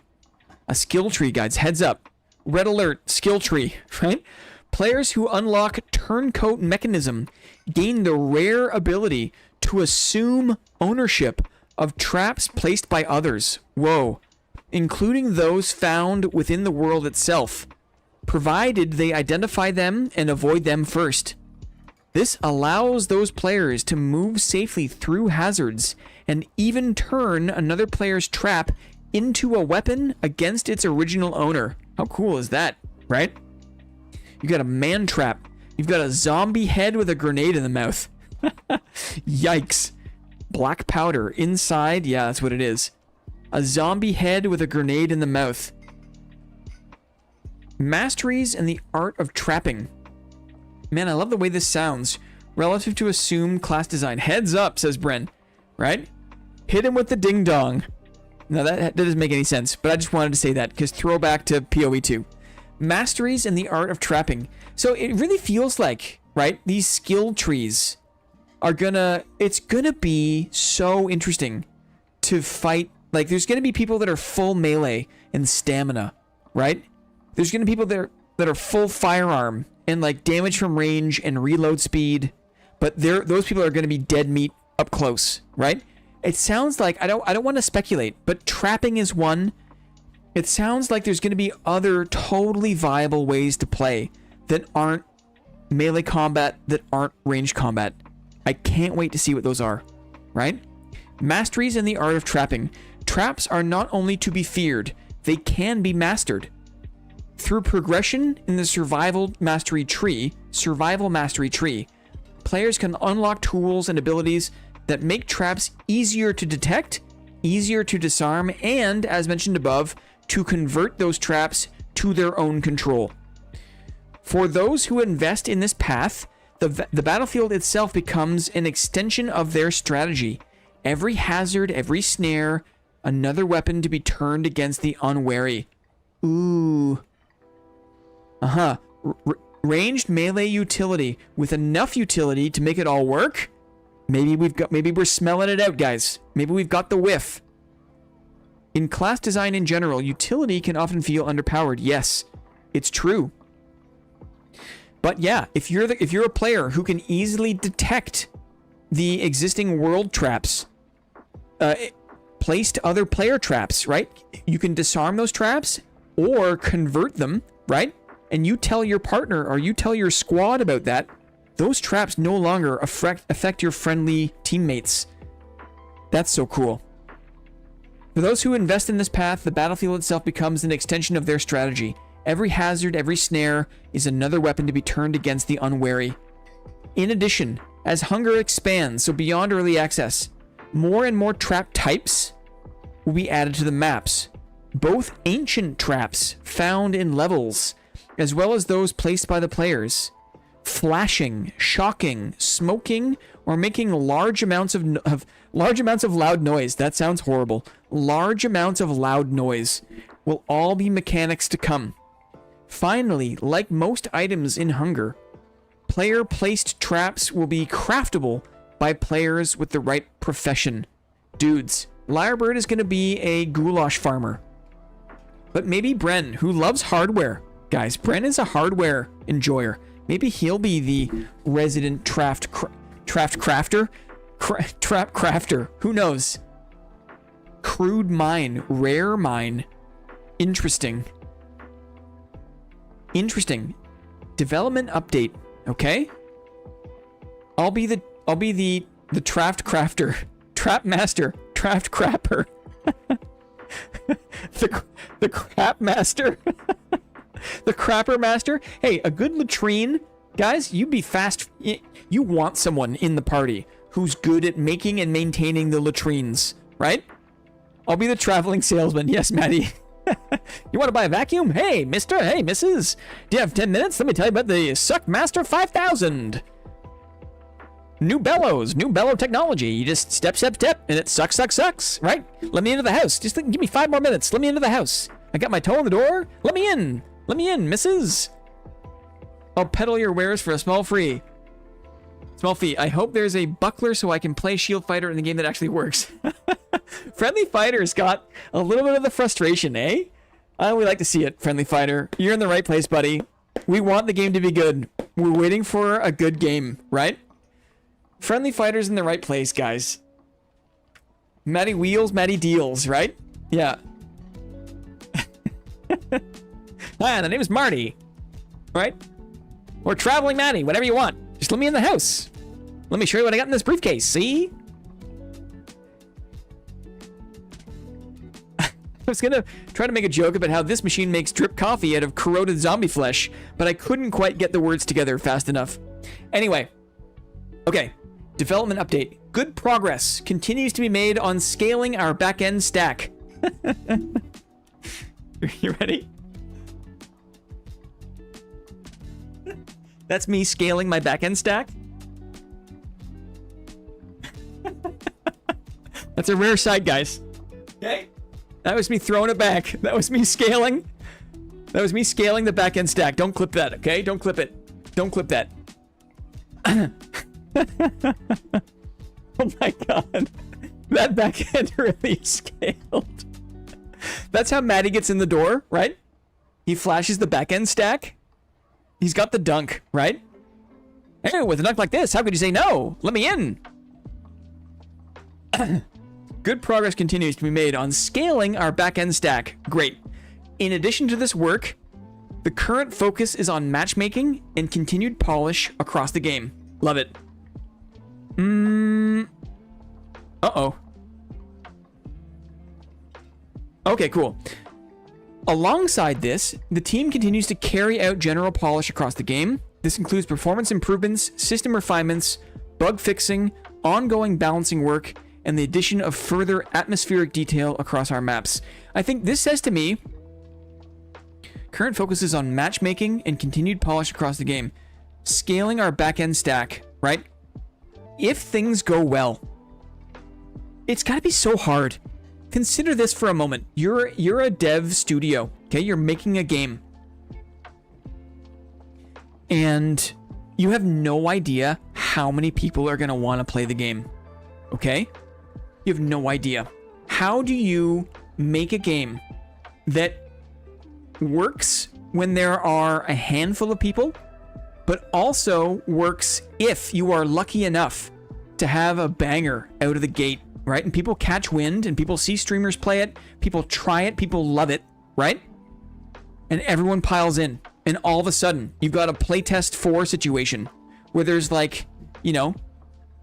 A skill tree, guys. Heads up. Red alert. Skill tree. Right? Players who unlock Turncoat Mechanism gain the rare ability to assume ownership of traps placed by others. Whoa. Including those found within the world itself. provided they identify them and avoid them first. This allows those players to move safely through hazards and even turn another player's trap into a weapon against its original owner. How cool is that, right? You got a man trap. You've got a zombie head with a grenade in the mouth. Yikes. Black powder inside. Yeah, that's what it is. A zombie head with a grenade in the mouth. Masteries in the art of trapping. Man, I love the way this sounds relative to assumed class design. Heads up, says Bren. Right? Hit him with the ding dong. No, that doesn't make any sense, but I just wanted to say that because throwback to PoE 2. Masteries in the art of trapping. So it really feels like, right, these skill trees are it's gonna be so interesting to fight. Like, there's gonna be people that are full melee and stamina, right? There's gonna be people that are full firearm and like damage from range and reload speed, but those people are gonna be dead meat up close, right? It sounds like, I don't want to speculate, but trapping is one. It sounds like there's going to be other totally viable ways to play that aren't melee combat, that aren't range combat. I can't wait to see what those are, right? Masteries in the art of trapping. Traps are not only to be feared, they can be mastered. Through progression in the survival mastery tree, players can unlock tools and abilities that make traps easier to detect, easier to disarm, and, as mentioned above, to convert those traps to their own control. For those who invest in this path, the battlefield itself becomes an extension of their strategy. Every hazard, every snare, another weapon to be turned against the unwary. Ooh. Ranged melee utility with enough utility to make it all work? Maybe we're smelling it out, guys. Maybe we've got the whiff. In class design in general, utility can often feel underpowered. Yes, it's true. But yeah, if you're a player who can easily detect the existing world traps, placed other player traps, right? You can disarm those traps or convert them, right? And you tell your partner or you tell your squad about that. Those traps no longer affect your friendly teammates. That's so cool. For those who invest in this path, the battlefield itself becomes an extension of their strategy. Every hazard, every snare is another weapon to be turned against the unwary. In addition, as hunger expands, so beyond early access, more and more trap types will be added to the maps. Both ancient traps found in levels, as well as those placed by the players. Flashing, shocking, smoking, or making large amounts of loud noise. That sounds horrible. Large amounts of loud noise will all be mechanics to come. Finally, like most items in Hunger, player-placed traps will be craftable by players with the right profession. Dudes, Lyrebird is going to be a goulash farmer. But maybe Bren, who loves hardware. Guys, Bren is a hardware enjoyer. Maybe he'll be the resident trap crafter. Who knows? Crude mine, rare mine. Interesting. Development update. Okay. I'll be the traft crafter, trap master, traft crapper. the crap master. The crapper master. Hey, a good latrine. Guys, you'd be fast. You want someone in the party who's good at making and maintaining the latrines, right? I'll be the traveling salesman. Yes, Maddie. You want to buy a vacuum? Hey, mister. Hey, missus. Do you have 10 minutes? Let me tell you about the Suckmaster 5000. New bellows, new bellow technology. You just step, and it sucks, right? Let me into the house. Just give me 5 more minutes. Let me into the house. I got my toe in the door. Let me in. Let me in, missus. I'll peddle your wares for a small fee. I hope there's a buckler so I can play Shield Fighter in the game that actually works. Friendly Fighter's got a little bit of the frustration, eh? We like to see it, Friendly Fighter. You're in the right place, buddy. We want the game to be good. We're waiting for a good game, right? Friendly Fighter's in the right place, guys. Matty wheels, Matty deals, right? Yeah. Hi, the name is Marty. right? Or traveling Maddie, whatever you want. Just let me in the house. Let me show you what I got in this briefcase, see? I was gonna try to make a joke about how this machine makes drip coffee out of corroded zombie flesh, but I couldn't quite get the words together fast enough. Anyway, okay, development update. Good progress continues to be made on scaling our back-end stack. You ready? That's me scaling my back-end stack. That's a rare sight, guys. Okay. That was me throwing it back. That was me scaling. That was me scaling the back-end stack. Don't clip that, okay? Don't clip it. Don't clip that. Oh my god. That back-end really scaled. That's how Maddie gets in the door, right? He flashes the back-end stack. He's got the dunk, right? Hey, with a dunk like this, how could you say no? Let me in. Good progress continues to be made on scaling our back-end stack. Great. In addition to this work, the current focus is on matchmaking and continued polish across the game. Love it. Uh-oh. Okay, cool. Alongside this, the team continues to carry out general polish across the game. This includes performance improvements, system refinements, bug fixing, ongoing balancing work, and the addition of further atmospheric detail across our maps. I think this says to me, current focus is on matchmaking and continued polish across the game. Scaling our back-end stack, right? If things go well, it's gotta be so hard. Consider this for a moment. You're a dev studio, okay? You're making a game. And you have no idea how many people are gonna want to play the game, okay? You have no idea. How do you make a game that works when there are a handful of people, but also works if you are lucky enough to have a banger out of the gate, right? And people catch wind and people see streamers play it, people try it, people love it, right? And everyone piles in. And all of a sudden, you've got a playtest 4 situation where there's like, you know,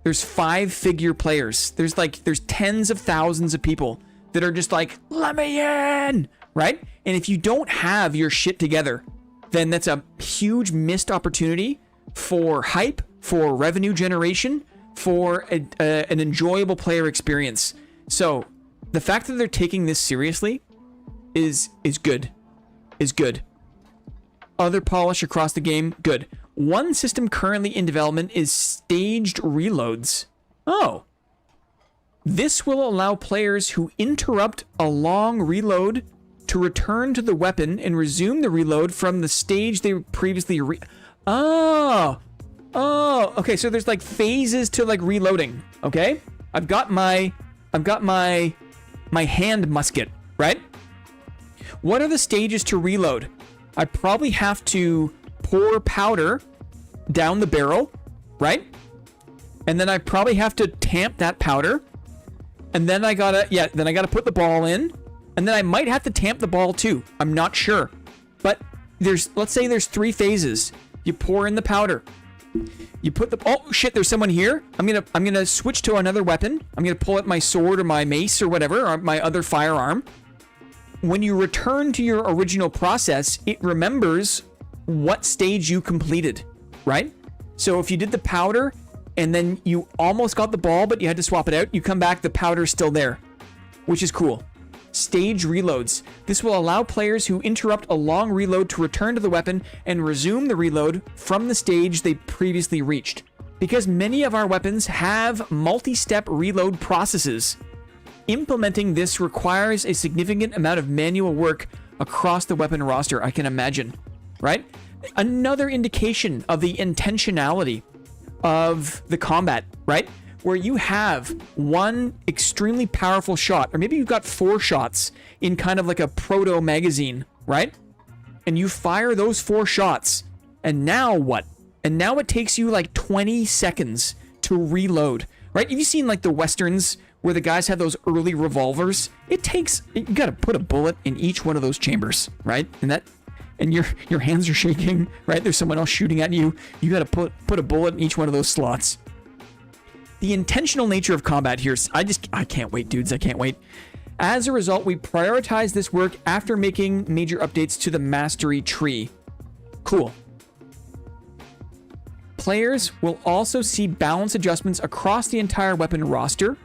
there's 5-figure players. There's tens of thousands of people that are just like, let me in, right? And if you don't have your shit together, then that's a huge missed opportunity for hype, for revenue generation, for an enjoyable player experience. So the fact that they're taking this seriously is good. Is good. Other polish across the game, good. One system currently in development is staged reloads. Oh. This will allow players who interrupt a long reload to return to the weapon and resume the reload from the stage they previously Oh, okay, so there's like phases to like reloading, okay? I've got my hand musket, right? What are the stages to reload? I probably have to pour powder down the barrel, right? And then I probably have to tamp that powder. And then I gotta put the ball in. And then I might have to tamp the ball too. I'm not sure. But let's say there's 3 phases. You pour in the powder. You put oh shit, there's someone here. I'm gonna switch to another weapon. I'm gonna pull out my sword or my mace or whatever, or my other firearm. When you return to your original process, it remembers what stage you completed, right? So if you did the powder and then you almost got the ball, but you had to swap it out, you come back, the powder's still there, which is cool. Stage reloads. This will allow players who interrupt a long reload to return to the weapon and resume the reload from the stage they previously reached. Because many of our weapons have multi-step reload processes, implementing this requires a significant amount of manual work across the weapon roster, I can imagine, right? Another indication of the intentionality of the combat, right? Where you have one extremely powerful shot, or maybe you've got 4 shots in kind of like a proto magazine, right? And you fire those 4 shots, and now what? And now it takes you like 20 seconds to reload, right? Have you seen like the Westerns where the guys have those early revolvers? You gotta put a bullet in each one of those chambers, right? And and your hands are shaking, right? There's someone else shooting at you. You got to put a bullet in each one of those slots. The intentional nature of combat here, I can't wait, dudes. I can't wait. As a result, we prioritize this work after making major updates to the mastery tree. Cool. Players will also see balance adjustments across the entire weapon roster.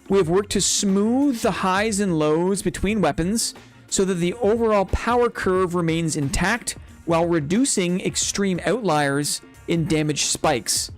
We have worked to smooth the highs and lows between weapons so that the overall power curve remains intact while reducing extreme outliers in damage spikes.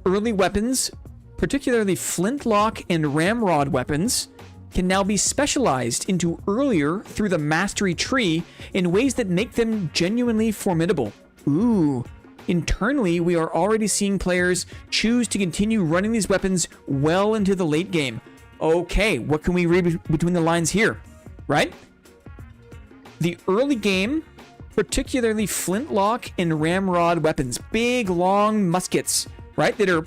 Early weapons, particularly flintlock and ramrod weapons, can now be specialized into earlier through the mastery tree in ways that make them genuinely formidable. Ooh. Internally, we are already seeing players choose to continue running these weapons well into the late game. Okay, what can we read between the lines here, right? The early game, particularly flintlock and ramrod weapons, big, long muskets, right? That are,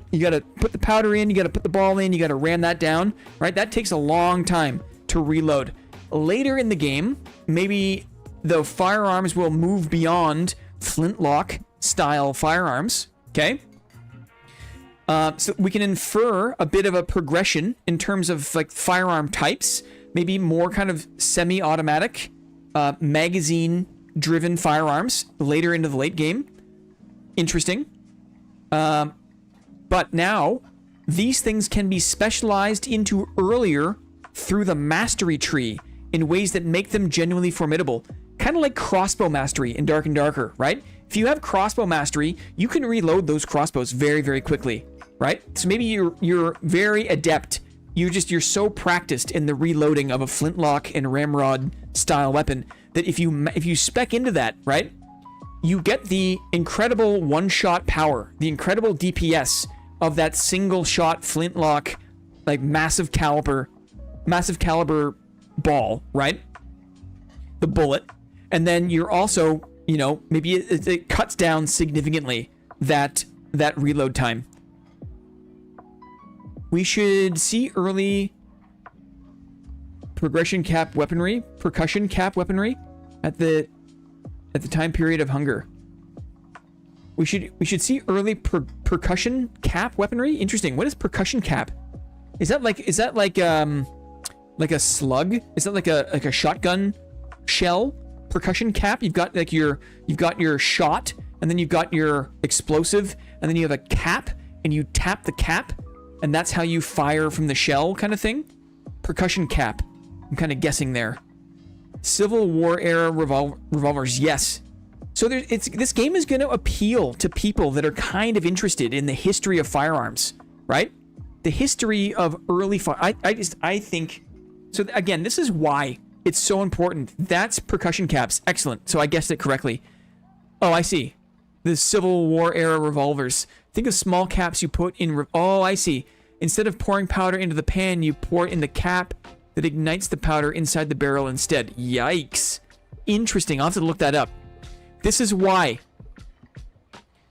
you gotta put the powder in, you gotta put the ball in, you gotta ram that down, right? That takes a long time to reload. Later in the game, maybe the firearms will move beyond flintlock style firearms, okay? So we can infer a bit of a progression in terms of like firearm types, maybe more kind of semi-automatic, magazine-driven firearms later into the late game. Interesting. But now, these things can be specialized into earlier through the mastery tree in ways that make them genuinely formidable. Kind of like crossbow mastery in Dark and Darker, right? If you have crossbow mastery, you can reload those crossbows very, very quickly, right? So maybe you're very adept. You're so practiced in the reloading of a flintlock and ramrod style weapon that if you spec into that, right, you get the incredible one-shot power, the incredible DPS of that single shot flintlock, like massive caliber ball, right? The bullet. And then you're also, you know, maybe it cuts down significantly that reload time. We should see early percussion cap weaponry at the time period of hunger. We should see early percussion cap weaponry. Interesting. What is percussion cap? Is that like a slug? Is that like a shotgun shell? Percussion cap, you've got your shot, and then you've got your explosive, and then you have a cap, and you tap the cap, and that's how you fire from the shell kind of thing. Percussion cap. I'm kind of guessing there. Civil War era revolvers, yes. So this game is going to appeal to people that are kind of interested in the history of firearms, right? The history of early I think. So again, this is why it's so important. That's percussion caps. Excellent. So I guessed it correctly. Oh, I see. The Civil War era revolvers. Think of small caps you put in. Oh, I see. Instead of pouring powder into the pan, you pour it in the cap that ignites the powder inside the barrel instead. Yikes. Interesting. I'll have to look that up. This is why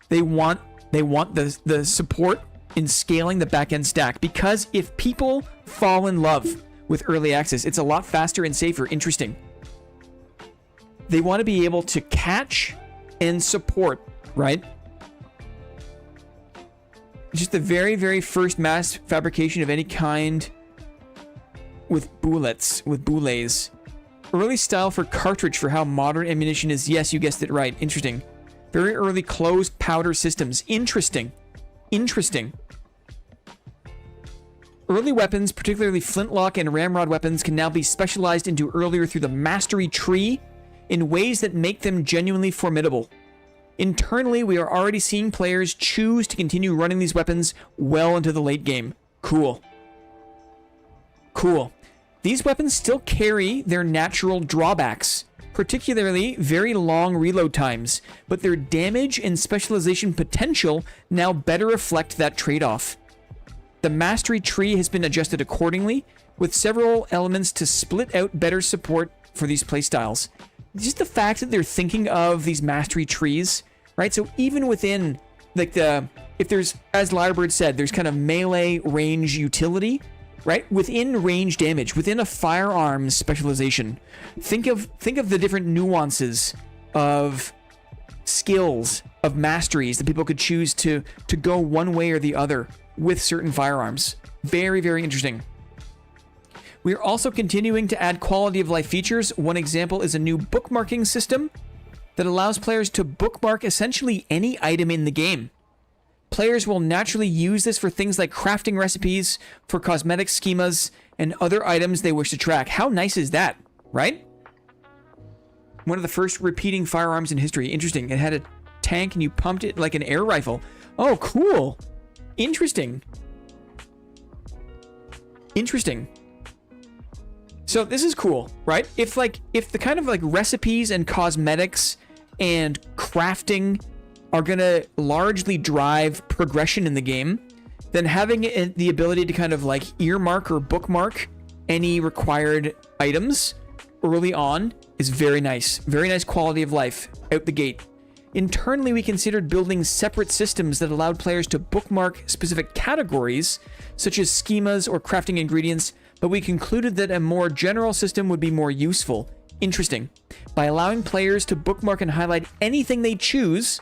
they want the support in scaling the back-end stack. Because if people fall in love with early access, it's a lot faster and safer. Interesting. They want to be able to catch and support, right? Just the very, very first mass fabrication of any kind with bullets, with boulets. Early style for cartridge for how modern ammunition is. Yes, you guessed it right. Interesting. Very early closed powder systems. Interesting. Interesting. Early weapons, particularly flintlock and ramrod weapons, can now be specialized into earlier through the mastery tree in ways that make them genuinely formidable. Internally, we are already seeing players choose to continue running these weapons well into the late game. Cool. Cool. These weapons still carry their natural drawbacks, particularly very long reload times, but their damage and specialization potential now better reflect that trade-off. The mastery tree has been adjusted accordingly, with several elements to split out better support for these playstyles. Just the fact that they're thinking of these mastery trees, right? So even within, like if there's, as Lyrebird said, there's kind of melee range utility, right? Within range damage, within a firearms specialization, think of the different nuances of skills, of masteries that people could choose to go one way or the other with certain firearms. Very, very interesting. We are also continuing to add quality of life features. One example is a new bookmarking system that allows players to bookmark essentially any item in the game. Players will naturally use this for things like crafting recipes, for cosmetic schemas, and other items they wish to track. How nice is that, right? One of the first repeating firearms in history. Interesting. It had a tank and you pumped it like an air rifle. Oh, cool. Interesting. Interesting. So this is cool, right? If the kind of like recipes and cosmetics and crafting are gonna largely drive progression in the game, then having the ability to kind of like earmark or bookmark any required items early on is very nice. Very nice quality of life out the gate. Internally, we considered building separate systems that allowed players to bookmark specific categories, such as schemas or crafting ingredients, but we concluded that a more general system would be more useful. Interesting. By allowing players to bookmark and highlight anything they choose,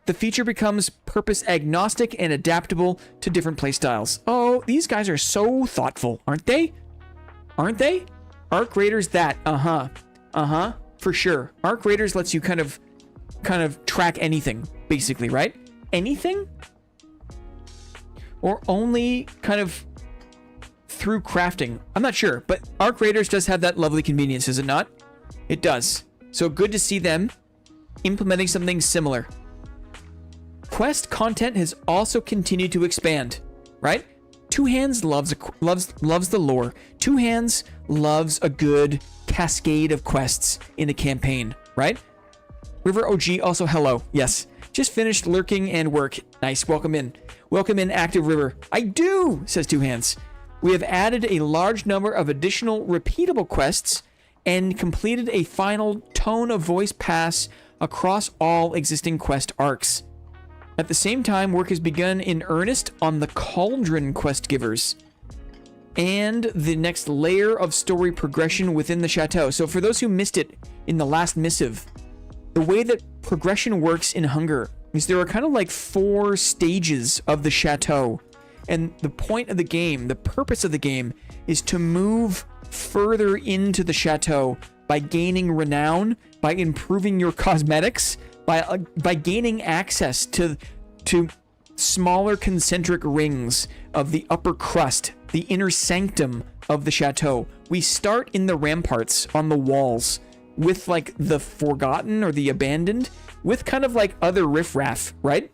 the feature becomes purpose agnostic and adaptable to different playstyles. Oh, these guys are so thoughtful, aren't they? Aren't they? Arc Raiders that. For sure. Arc Raiders lets you kind of track anything, basically, right? Anything? Or only kind of through crafting. I'm not sure, but Arc Raiders does have that lovely convenience, does it not? It does. So good to see them implementing something similar. Quest content has also continued to expand, right? Two Hands loves the lore. Two Hands loves a good cascade of quests in a campaign, right? River OG also hello. Yes. Just finished lurking and work. Nice. Welcome in. Welcome in, Active River. I do, says Two Hands. We have added a large number of additional repeatable quests and completed a final tone of voice pass across all existing quest arcs. At the same time, work has begun in earnest on the Cauldron quest givers and the next layer of story progression within the chateau. So for those who missed it in the last missive, the way that progression works in Hunger is there are kind of like 4 stages of the chateau. And the point of the game, the purpose of the game, is to move further into the chateau by gaining renown, by improving your cosmetics, by gaining access to smaller concentric rings of the upper crust, the inner sanctum of the chateau. We start in the ramparts on the walls with like the forgotten or the abandoned, with kind of like other riffraff, right?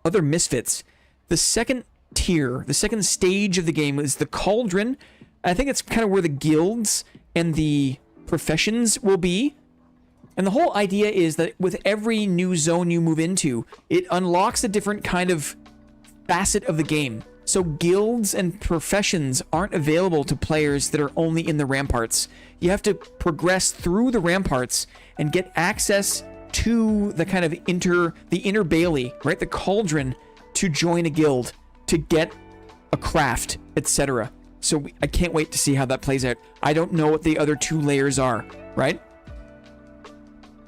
Other misfits. The second tier, the second stage of the game is the Cauldron. I think it's kind of where the guilds and the professions will be. And the whole idea is that with every new zone you move into, it unlocks a different kind of facet of the game. So guilds and professions aren't available to players that are only in the ramparts. You have to progress through the ramparts and get access to the kind of the inner bailey, right? The Cauldron, to join a guild, to get a craft, etc. So I can't wait to see how that plays out. I don't know what the other 2 layers are, right?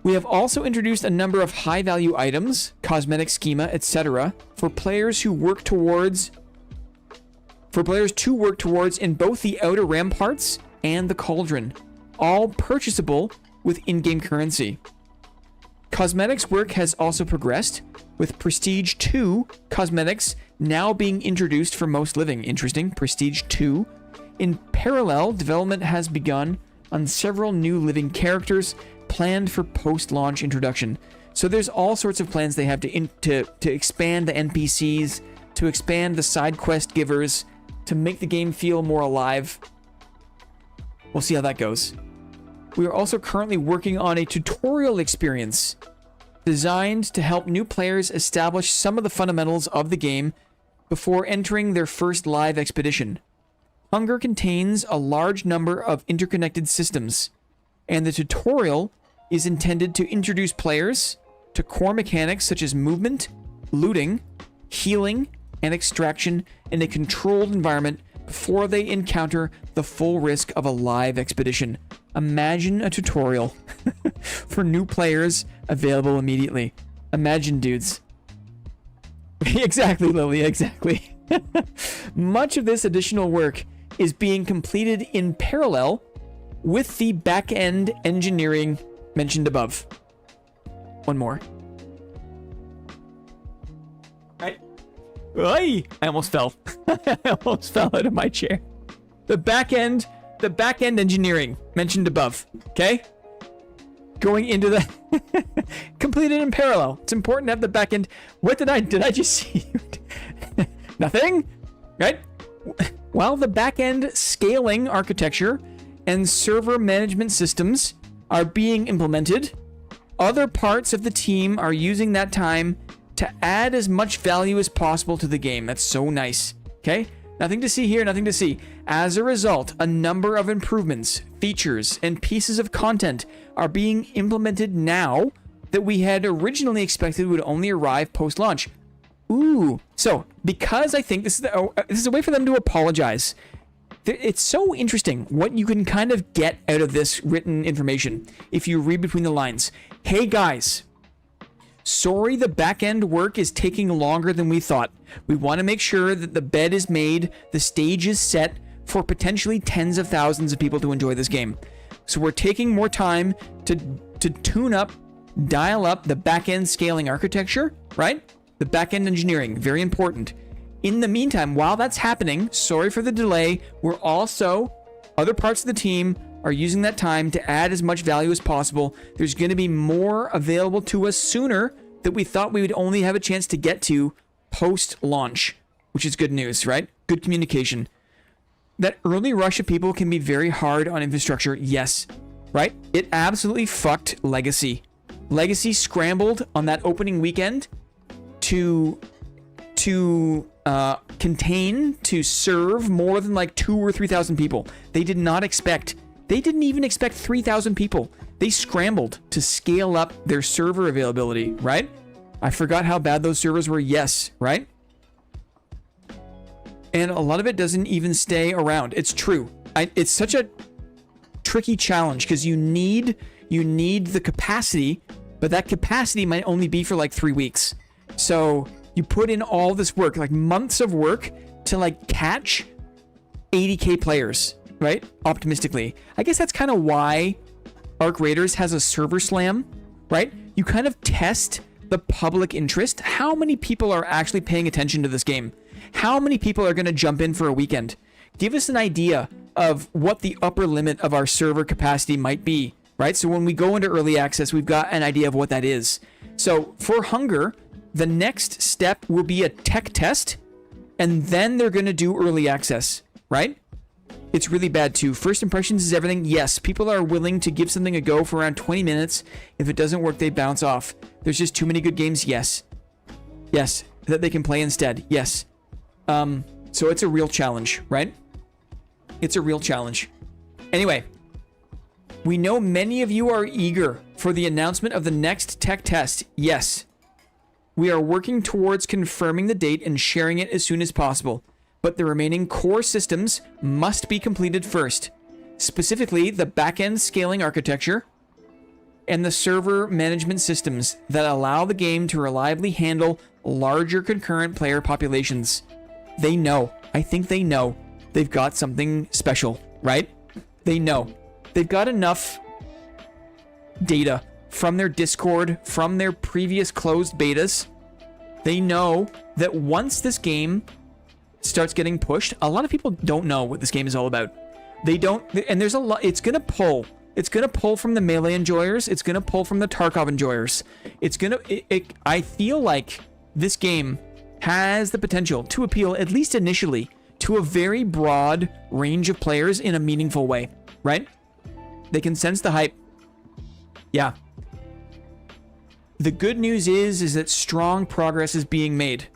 We have also introduced a number of high-value items, cosmetic schema, etc., for players to work towards in both the outer ramparts and the Cauldron, all purchasable with in-game currency. Cosmetics work has also progressed, with Prestige 2 cosmetics now being introduced for most living. Interesting. Prestige 2. In parallel, development has begun on several new living characters planned for post-launch introduction. So there's all sorts of plans they have to expand the NPCs, to expand the side quest givers, to make the game feel more alive. We'll see how that goes. We are also currently working on a tutorial experience designed to help new players establish some of the fundamentals of the game before entering their first live expedition. Hunger contains a large number of interconnected systems, and the tutorial is intended to introduce players to core mechanics such as movement, looting, healing, and extraction in a controlled environment before they encounter the full risk of a live expedition. Imagine a tutorial for new players available immediately. Imagine, dudes. Exactly, Lily, exactly. Much of this additional work is being completed in parallel with the back-end engineering mentioned above. One more. I almost fell. I almost fell out of my chair. The back-end engineering mentioned above. Okay? Going into the completed in parallel. It's important to have the back-end. What did I just see? Nothing? Right? While the back-end scaling architecture and server management systems are being implemented, other parts of the team are using that time to add as much value as possible to the game. That's so nice. Okay? Nothing to see here, nothing to see. As a result, a number of improvements, features, and pieces of content are being implemented now that we had originally expected would only arrive post-launch. Ooh. So, because I think this is a way for them to apologize. It's so interesting what you can kind of get out of this written information if you read between the lines. Hey guys, sorry the back-end work is taking longer than we thought. We want to make sure that the bed is made, the stage is set for potentially tens of thousands of people to enjoy this game. So we're taking more time to tune up, dial up the back-end scaling architecture, right? The back-end engineering, very important. In the meantime, while that's happening, sorry for the delay, we're also, other parts of the team are using that time to add as much value as possible. There's going to be more available to us sooner that we thought we would only have a chance to get to post-launch, which is good news, right? Good communication. That early rush of people can be very hard on infrastructure, yes, right? It absolutely fucked Legacy. Legacy scrambled on that opening weekend to contain, to serve more than like 2,000 or 3,000 people. They didn't even expect 3,000 people. They scrambled to scale up their server availability, right? I forgot how bad those servers were, yes, right? And a lot of it doesn't even stay around. It's true. It's such a tricky challenge because you need the capacity, but that capacity might only be for like 3 weeks. So you put in all this work, like months of work to like catch 80k players, right? Optimistically. I guess that's kind of why Arc Raiders has a server slam, right? You kind of test the public interest. How many people are actually paying attention to this game? How many people are going to jump in for a weekend? Give us an idea of what the upper limit of our server capacity might be, right? So when we go into early access, we've got an idea of what that is. So for Hunger, the next step will be a tech test, and then they're going to do early access, right? It's really bad too. First impressions is everything. Yes, people are willing to give something a go for around 20 minutes. If it doesn't work, they bounce off. There's just too many good games. Yes. Yes, that they can play instead. Yes. So it's a real challenge, right? It's a real challenge. Anyway, we know many of you are eager for the announcement of the next tech test. Yes. We are working towards confirming the date and sharing it as soon as possible, but the remaining core systems must be completed first, specifically the back-end scaling architecture and the server management systems that allow the game to reliably handle larger concurrent player populations. They know. I think they know. They've got something special, right? They know. They've got enough data from their Discord, from their previous closed betas. They know that once this game starts getting pushed, a lot of people don't know what this game is all about. They don't, and there's a lot, it's going to pull. It's going to pull from the Melee enjoyers. It's going to pull from the Tarkov enjoyers. It's going to, I feel like this game has the potential to appeal, at least initially, to a very broad range of players in a meaningful way, right? They can sense the hype. Yeah. The good news is that strong progress is being made.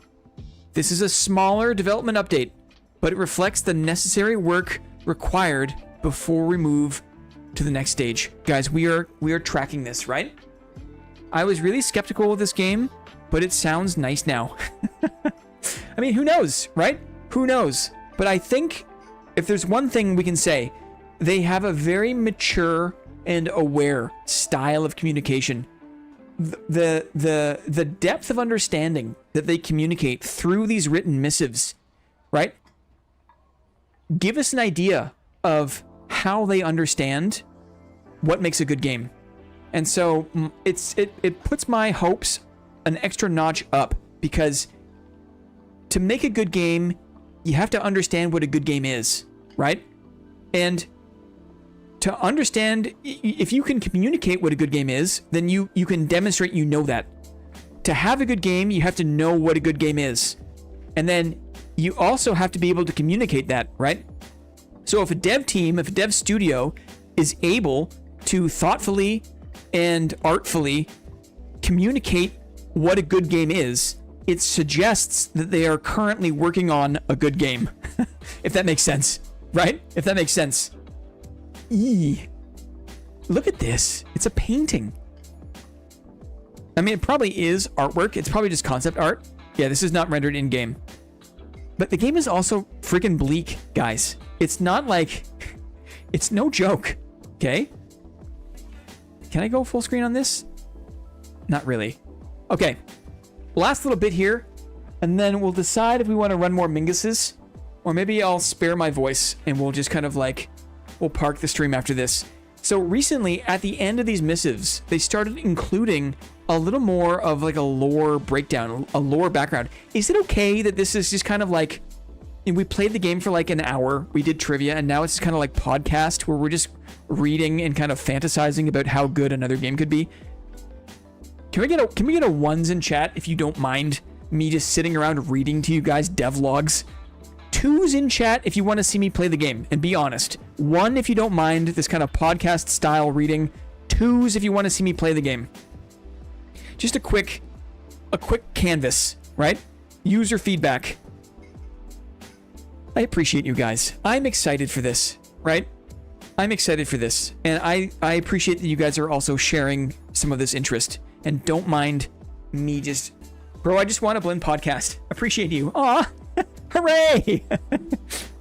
This is a smaller development update, but it reflects the necessary work required before we move to the next stage. Guys, we are tracking this, right? I was really skeptical of this game, but it sounds nice now. I mean, who knows, right? Who knows? But I think if there's one thing we can say, they have a very mature and aware style of communication. The depth of understanding that they communicate through these written missives, right? Give us an idea of how they understand what makes a good game. And so it puts my hopes an extra notch up, because to make a good game, you have to understand what a good game is, right? And to understand, if you can communicate what a good game is, then you can demonstrate you know that. To have a good game, you have to know what a good game is. And then you also have to be able to communicate that, right? So if a dev team, if a dev studio is able to thoughtfully and artfully communicate what a good game is, it suggests that they are currently working on a good game. If that makes sense, right? If that makes sense. Look at this. It's a painting. I mean, it probably is artwork. It's probably just concept art. Yeah, this is not rendered in-game. But the game is also freaking bleak, guys. It's not like... It's no joke, okay? Can I go full screen on this? Not really. Okay. Last little bit here, and then we'll decide if we want to run more Minguses, or maybe I'll spare my voice, and we'll just kind of like... We'll park the stream after this. So recently, at the end of these missives, they started including a little more of like a lore breakdown, a lore background. Is it okay that this is just kind of like, we played the game for like an hour, we did trivia, and now it's kind of like podcast where we're just reading and kind of fantasizing about how good another game could be? Can we get a ones in chat if you don't mind me just sitting around reading to you guys devlogs? Twos in chat if you want to see me play the game, and be honest. One if you don't mind this kind of podcast style reading. Twos if you want to see me play the game. Just a quick canvas, right? User feedback. I appreciate you guys. I'm excited for this, right? I'm excited for this. And I appreciate that you guys are also sharing some of this interest. And don't mind me just... Bro, I just want to blend podcast. Appreciate you. Aw! Hooray!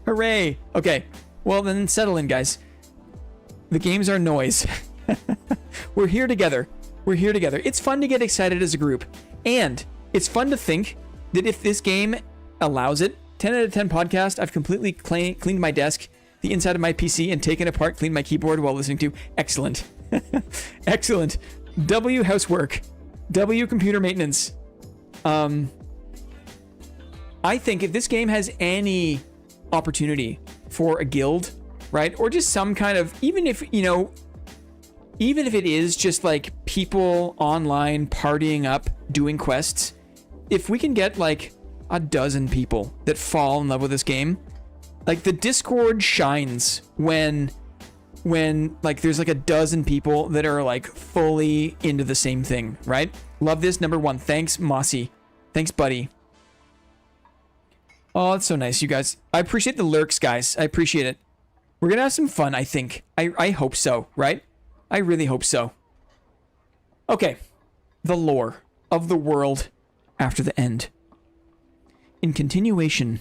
Hooray! Okay, well then settle in, guys. The games are noise. We're here together. We're here together. It's fun to get excited as a group. And it's fun to think that if this game allows it, 10 out of 10 podcast, I've completely cleaned my desk, the inside of my PC, and taken apart, cleaned my keyboard while listening to. Excellent. Excellent. W housework. W computer maintenance. I think if this game has any opportunity for a guild, right? Or just some kind of, even if it is just like people online partying up, doing quests, if we can get like a dozen people that fall in love with this game, like the Discord shines when like there's like a dozen people that are like fully into the same thing, right? Love this. Number one. Thanks, Mossy. Thanks, buddy. Oh, that's so nice, you guys. I appreciate the lurks, guys. I appreciate it. We're gonna have some fun, I think. I hope so, right? I really hope so. Okay. The lore of the world after the end. In continuation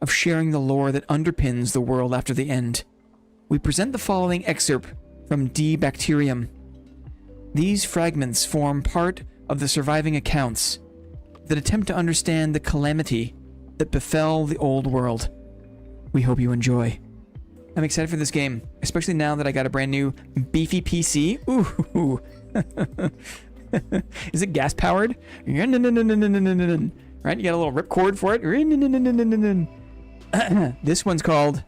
of sharing the lore that underpins the world after the end, we present the following excerpt from D. Bacterium. These fragments form part of the surviving accounts that attempt to understand the calamity that befell the old world. We hope you enjoy. I'm excited for this game, especially now that I got a brand new beefy PC. Ooh. Is it gas powered? Right, you got a little ripcord for it. This one's called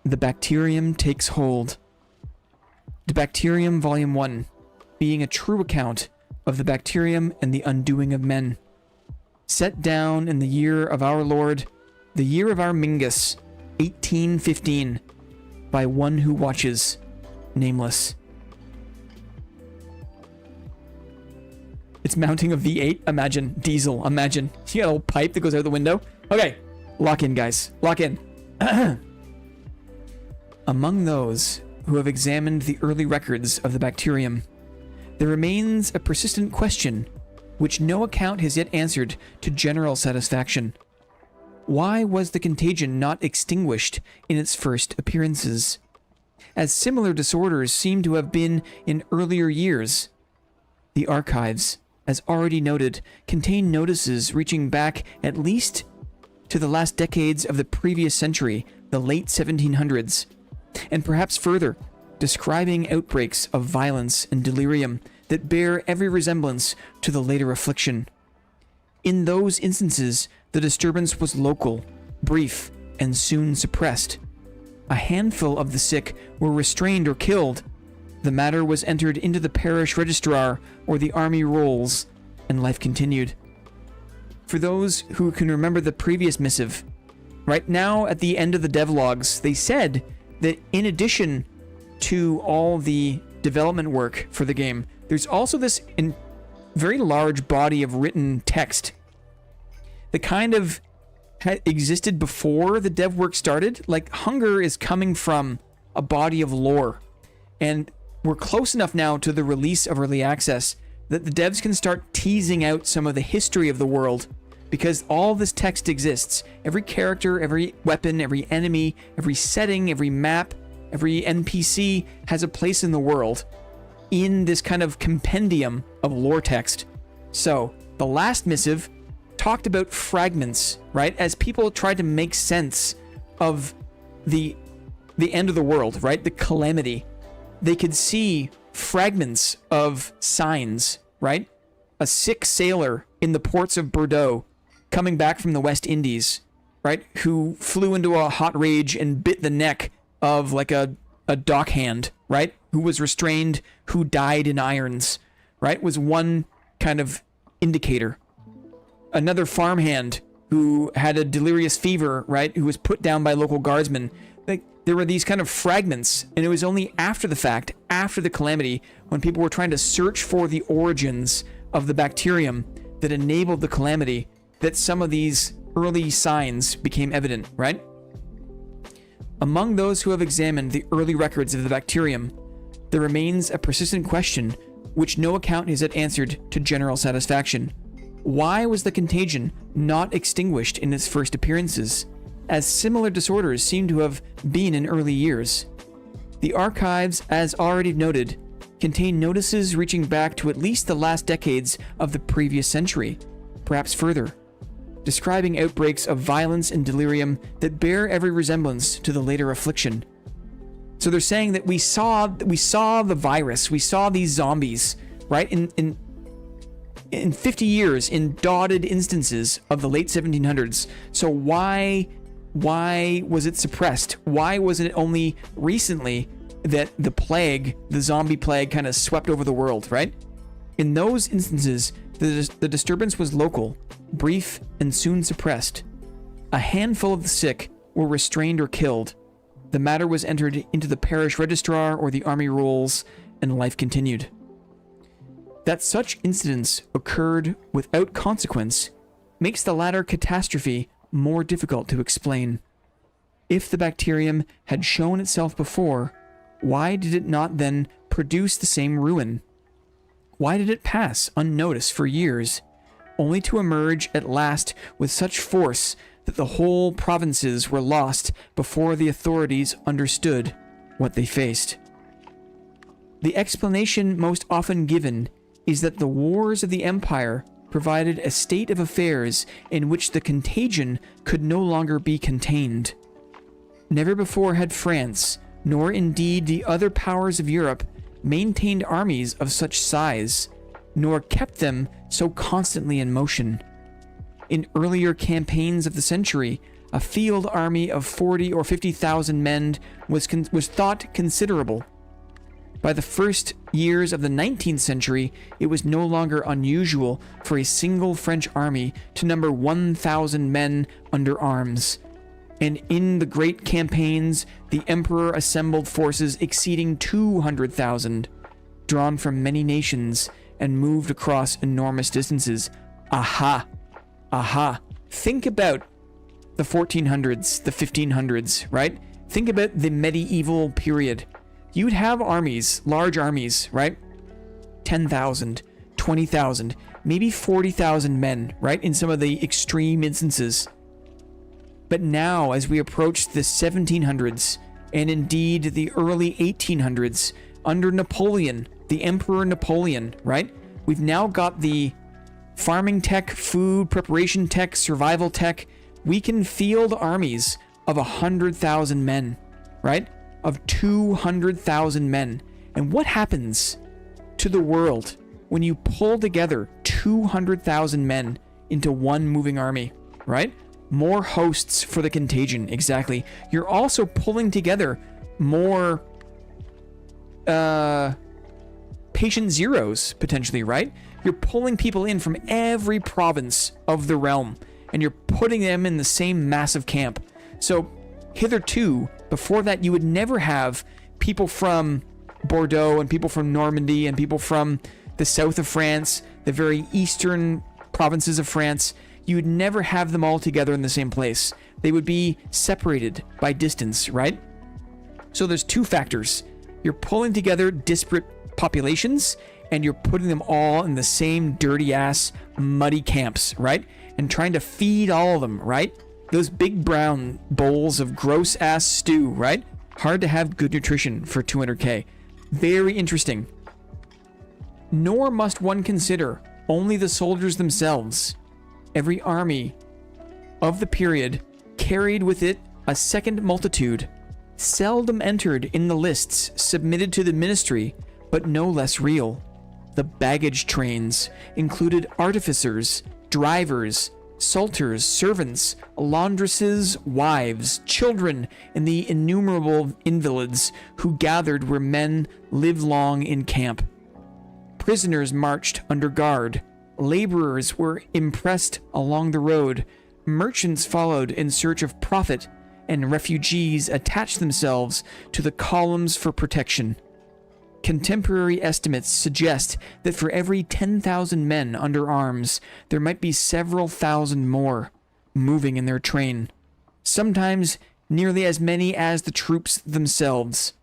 The Bacterium Takes Hold. The Bacterium Volume 1, being a true account of the bacterium and the undoing of men. Set down in the year of our Lord, the year of our Mingus, 1815, by one who watches, nameless. It's mounting a V8, imagine. Diesel, imagine. You got a little pipe that goes out the window. Okay, lock in, guys. Lock in. Among those who have examined the early records of the bacterium, there remains a persistent question which no account has yet answered to general satisfaction. Why was the contagion not extinguished in its first appearances? As similar disorders seem to have been in earlier years. The archives, as already noted, contain notices reaching back at least to the last decades of the previous century, the late 1700s, and perhaps further, describing outbreaks of violence and delirium that bear every resemblance to the later affliction. In those instances, the disturbance was local, brief, and soon suppressed. A handful of the sick were restrained or killed. The matter was entered into the parish registrar or the army rolls, and life continued. For those who can remember the previous missive, right now at the end of the devlogs, they said that in addition to all the development work for the game, there's also this very large body of written text that kind of existed before the dev work started. Like, Hunger is coming from a body of lore, and we're close enough now to the release of early access that the devs can start teasing out some of the history of the world, because all this text exists. Every character, every weapon, every enemy, every setting, every map, every NPC has a place in the world in this kind of compendium of lore text. So, the last missive talked about fragments, right? As people tried to make sense of the end of the world, right? The calamity. They could see fragments of signs, right? A sick sailor in the ports of Bordeaux coming back from the West Indies, right? Who flew into a hot rage and bit the neck of like a dockhand, right? Who was restrained, who died in irons, right? Was one kind of indicator. Another farmhand who had a delirious fever, right? Who was put down by local guardsmen. Like, there were these kind of fragments, and it was only after the fact, after the calamity, when people were trying to search for the origins of the bacterium that enabled the calamity, that some of these early signs became evident, right? Among those who have examined the early records of the bacterium, there remains a persistent question which no account has yet answered to general satisfaction. Why was the contagion not extinguished in its first appearances, as similar disorders seem to have been in early years? The archives, as already noted, contain notices reaching back to at least the last decades of the previous century, perhaps further, describing outbreaks of violence and delirium that bear every resemblance to the later affliction. So they're saying that we saw the virus, we saw these zombies, right? In 50 years, in dotted instances of the late 1700s. So why was it suppressed? Why wasn't it only recently that the plague, the zombie plague, kind of swept over the world, right? In those instances, the disturbance was local, brief, and soon suppressed. A handful of the sick were restrained or killed. The matter was entered into the parish registrar or the army rolls, and life continued. That such incidents occurred without consequence makes the latter catastrophe more difficult to explain. If the bacterium had shown itself before, why did it not then produce the same ruin? Why did it pass unnoticed for years, only to emerge at last with such force that the whole provinces were lost before the authorities understood what they faced? The explanation most often given is that the wars of the empire provided a state of affairs in which the contagion could no longer be contained. Never before had France, nor indeed the other powers of Europe, maintained armies of such size, nor kept them so constantly in motion. In earlier campaigns of the century, a field army of 40 or 50,000 men was thought considerable. By the first years of the 19th century, it was no longer unusual for a single French army to number 1,000 men under arms. And in the great campaigns, the emperor assembled forces exceeding 200,000, drawn from many nations and moved across enormous distances. Aha! Think about the 1400s, the 1500s, right? Think about the medieval period. You'd have armies, large armies, right? 10,000, 20,000, maybe 40,000 men, right? In some of the extreme instances. But now, as we approach the 1700s, and indeed the early 1800s, under Napoleon, the Emperor Napoleon, right? We've now got the farming tech, food preparation tech, survival tech. We can field armies of 100,000 men, right? Of 200,000 men. And what happens to the world when you pull together 200,000 men into one moving army, right? More hosts for the contagion, exactly. You're also pulling together more patient zeros, potentially, right? You're pulling people in from every province of the realm, and you're putting them in the same massive camp. So, hitherto, before that, you would never have people from Bordeaux and people from Normandy and people from the south of France, the very eastern provinces of France. You would never have them all together in the same place. They would be separated by distance, right? So there's two factors. You're pulling together disparate populations, and you're putting them all in the same dirty-ass, muddy camps, right? And trying to feed all of them, right? Those big brown bowls of gross-ass stew, right? Hard to have good nutrition for 200k. Very interesting. Nor must one consider only the soldiers themselves. Every army of the period carried with it a second multitude, seldom entered in the lists submitted to the ministry, but no less real. The baggage trains included artificers, drivers, salters, servants, laundresses, wives, children, and the innumerable invalids who gathered where men lived long in camp. Prisoners marched under guard. Laborers were impressed along the road. Merchants followed in search of profit, and refugees attached themselves to the columns for protection. Contemporary estimates suggest that for every 10,000 men under arms, there might be several thousand more moving in their train. Sometimes nearly as many as the troops themselves.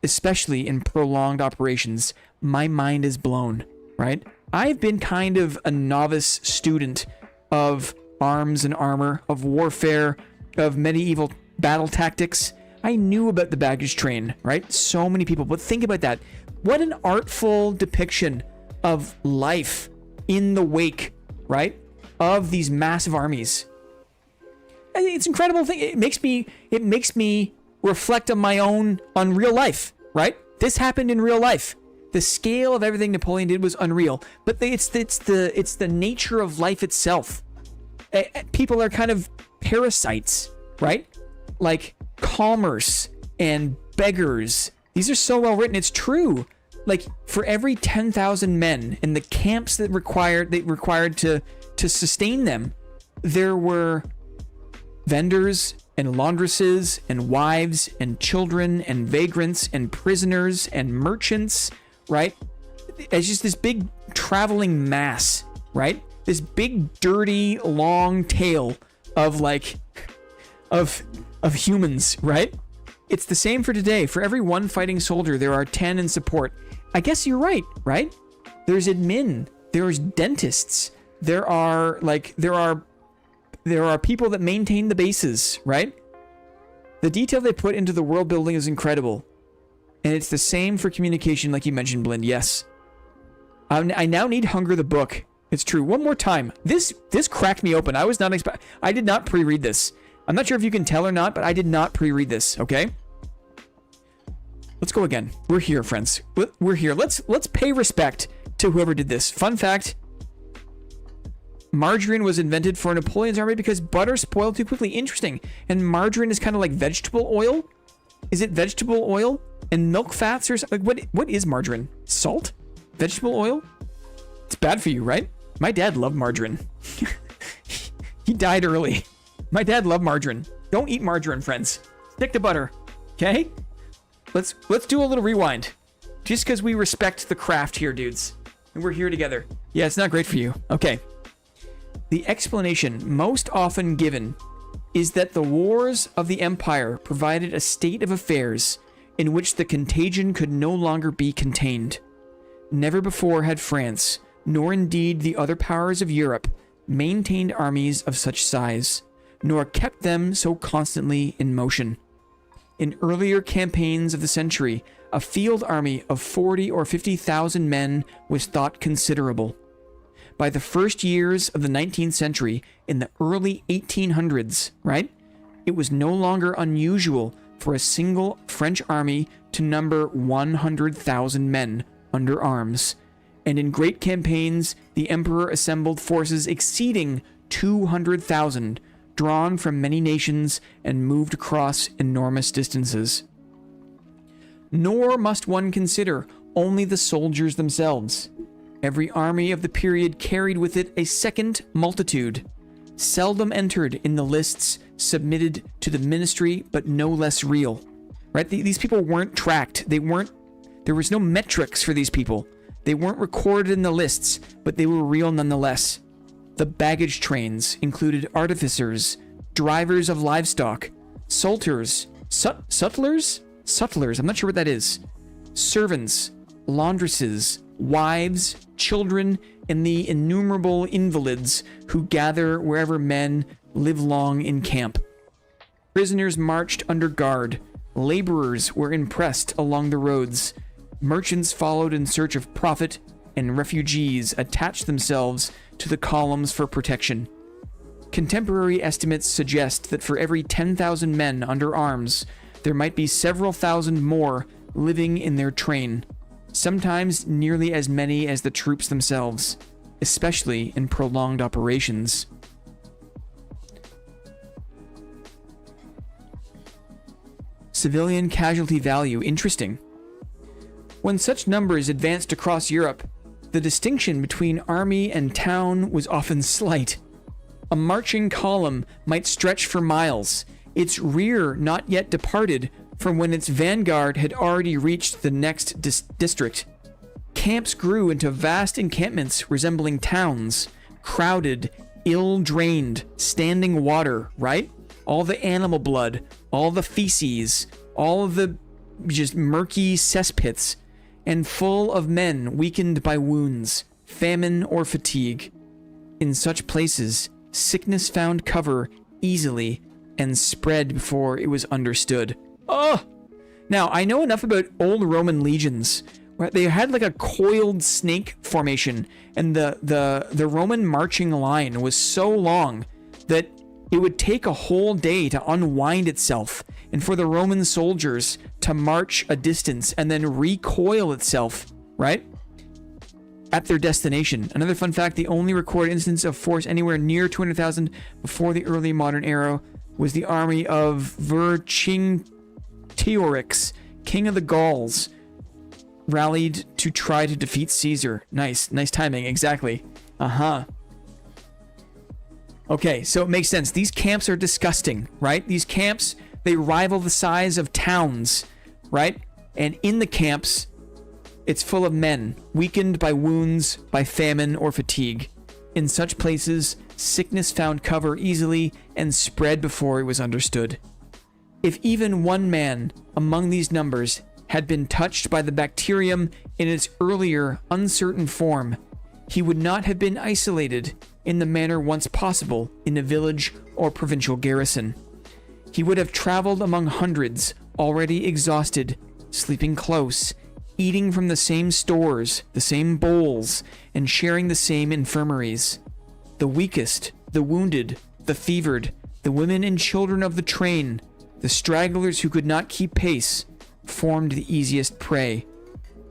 Especially in prolonged operations, my mind is blown, right? I've been kind of a novice student of arms and armor, of warfare, of medieval battle tactics. I knew about the baggage train, right? So many people. But think about that. What an artful depiction of life in the wake, right? Of these massive armies. I think it's an incredible thing. It makes me reflect on on real life, right? This happened in real life. The scale of everything Napoleon did was unreal, but it's the nature of life itself. People are kind of parasites, right? Like commerce and beggars. These are so well written. It's true. Like for every 10,000 men in the camps that required to sustain them, there were vendors and laundresses and wives and children and vagrants and prisoners and merchants, right? It's just this big traveling mass, right? This big, dirty, long tail of humans, right? It's the same for today. For every one fighting soldier, there are 10 in support. I guess you're right? There's admin, there's dentists, there are people that maintain the bases, right? The detail they put into the world building is incredible. And it's the same for communication, like you mentioned, Blind. Yes. I now need Hunger the book. It's true. One more time. This cracked me open. I did not pre-read this. I'm not sure if you can tell or not, but I did not pre-read this, okay? Let's go again. We're here, friends. We're here. Let's pay respect to whoever did this. Fun fact. Margarine was invented for Napoleon's army because butter spoiled too quickly. Interesting. And margarine is kind of like vegetable oil? Is it vegetable oil? And milk fats or something? Like what is margarine? Salt? Vegetable oil? It's bad for you, right? My dad loved margarine. He died early. My dad loved margarine. Don't eat margarine, friends. Stick to butter. Okay? Let's do a little rewind. Just because we respect the craft here, dudes. And we're here together. Yeah, it's not great for you. Okay. The explanation most often given is that the wars of the empire provided a state of affairs in which the contagion could no longer be contained. Never before had France, nor indeed the other powers of Europe, maintained armies of such size. nor kept them so constantly in motion. In earlier campaigns of the century, a field army of 40 or 50,000 men was thought considerable. By the first years of the 19th century, in the early 1800s, right, it was no longer unusual for a single French army to number 100,000 men under arms. And in great campaigns, the emperor assembled forces exceeding 200,000, drawn from many nations and moved across enormous distances. Nor must one consider only the soldiers themselves. Every army of the period carried with it a second multitude, seldom entered in the lists submitted to the ministry, but no less real. Right? These people weren't tracked. There was no metrics for these people. They weren't recorded in the lists, but they were real nonetheless. The baggage trains included artificers, drivers of livestock, sutlers, I'm not sure what that is, servants, laundresses, wives, children, and the innumerable invalids who gather wherever men live long in camp. Prisoners marched under guard. Laborers were impressed along the roads. Merchants followed in search of profit, and refugees attached themselves to the columns for protection. Contemporary estimates suggest that for every 10,000 men under arms, there might be several thousand more living in their train, sometimes nearly as many as the troops themselves, especially in prolonged operations. Civilian casualty value, interesting. When such numbers advanced across Europe, the distinction between army and town was often slight. A marching column might stretch for miles, its rear not yet departed from when its vanguard had already reached the next district. Camps grew into vast encampments resembling towns, crowded, ill-drained, standing water, right? All the animal blood, all the feces, all of the just murky cesspits, and full of men weakened by wounds, famine, or fatigue. In such places, sickness found cover easily and spread before it was understood. Oh! Now, I know enough about old Roman legions. Right? They had like a coiled snake formation, and the Roman marching line was so long that it would take a whole day to unwind itself, and for the Roman soldiers to march a distance and then recoil itself, right, at their destination. Another fun fact, the only recorded instance of force anywhere near 200,000 before the early modern era was the army of Vercingetorix, king of the Gauls, rallied to try to defeat Caesar. Nice timing, exactly. Okay, so it makes sense. These camps are disgusting, right? These camps, they rival the size of towns, right? And in the camps, it's full of men, weakened by wounds, by famine, or fatigue. In such places, sickness found cover easily and spread before it was understood. If even one man among these numbers had been touched by the bacterium in its earlier, uncertain form, he would not have been isolated in the manner once possible in a village or provincial garrison. He would have traveled among hundreds, already exhausted, sleeping close, eating from the same stores, the same bowls, and sharing the same infirmaries. The weakest, the wounded, the fevered, the women and children of the train, the stragglers who could not keep pace, formed the easiest prey.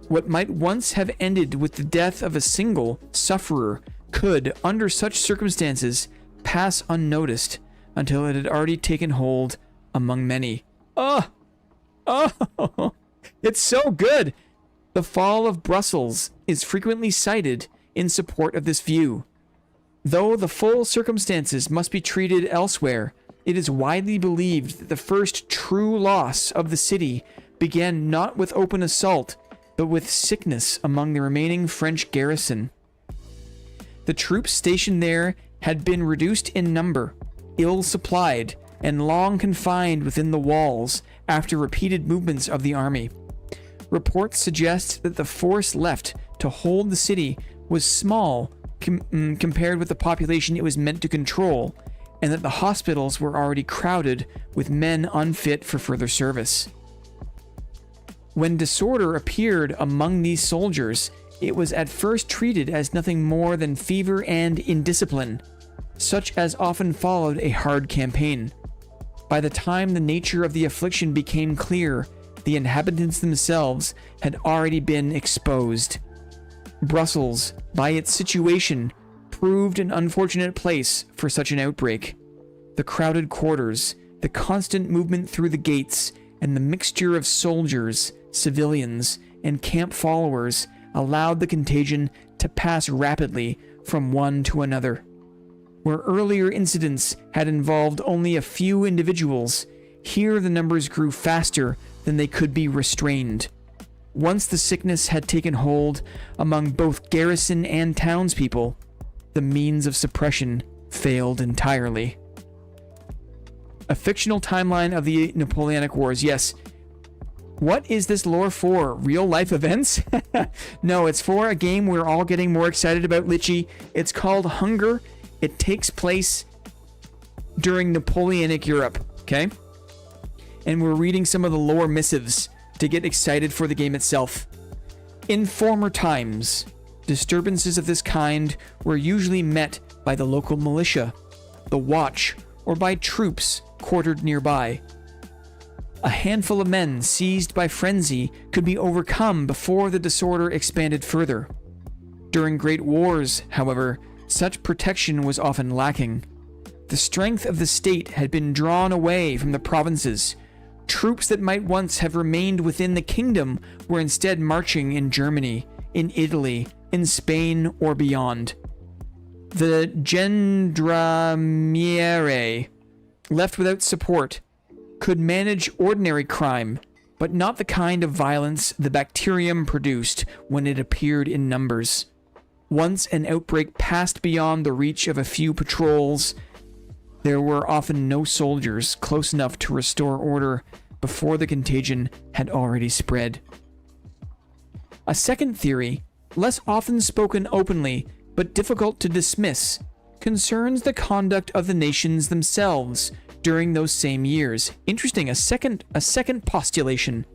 What might once have ended with the death of a single sufferer could, under such circumstances, pass unnoticed until it had already taken hold among many. Oh, it's so good. The fall of Brussels is frequently cited in support of this view. Though the full circumstances must be treated elsewhere, it is widely believed that the first true loss of the city began not with open assault, but with sickness among the remaining French garrison. The troops stationed there had been reduced in number, ill supplied, and long confined within the walls after repeated movements of the army. Reports suggest that the force left to hold the city was small compared with the population it was meant to control, and that the hospitals were already crowded with men unfit for further service. When disorder appeared among these soldiers, it was at first treated as nothing more than fever and indiscipline, such as often followed a hard campaign. By the time the nature of the affliction became clear, the inhabitants themselves had already been exposed. Brussels, by its situation, proved an unfortunate place for such an outbreak. The crowded quarters, the constant movement through the gates, and the mixture of soldiers, civilians, and camp followers allowed the contagion to pass rapidly from one to another. Where earlier incidents had involved only a few individuals, here the numbers grew faster than they could be restrained. Once the sickness had taken hold among both garrison and townspeople, the means of suppression failed entirely. A fictional timeline of the Napoleonic Wars. Yes. What is this lore for? Real life events? No, it's for a game we're all getting more excited about, Litchi. It's called Hunger. It takes place during Napoleonic Europe, okay? And we're reading some of the lore missives to get excited for the game itself. In former times, disturbances of this kind were usually met by the local militia, the Watch, or by troops quartered nearby. A handful of men seized by frenzy could be overcome before the disorder expanded further. During great wars, however, such protection was often lacking. The strength of the state had been drawn away from the provinces. Troops that might once have remained within the kingdom were instead marching in Germany, in Italy, in Spain, or beyond. The gendarmerie, left without support, could manage ordinary crime, but not the kind of violence the bacterium produced when it appeared in numbers. Once an outbreak passed beyond the reach of a few patrols, there were often no soldiers close enough to restore order before the contagion had already spread. A second theory, less often spoken openly but difficult to dismiss, concerns the conduct of the nations themselves during those same years. Interesting, a second postulation.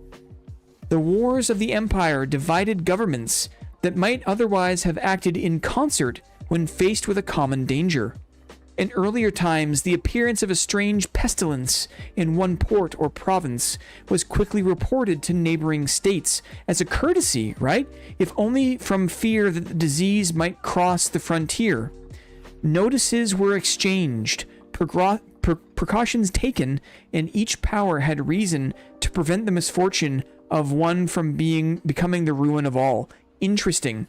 The wars of the empire divided governments that might otherwise have acted in concert when faced with a common danger. In earlier times, the appearance of a strange pestilence in one port or province was quickly reported to neighboring states as a courtesy, right? If only from fear that the disease might cross the frontier. Notices were exchanged, precautions taken, and each power had reason to prevent the misfortune of one from becoming the ruin of all. Interesting.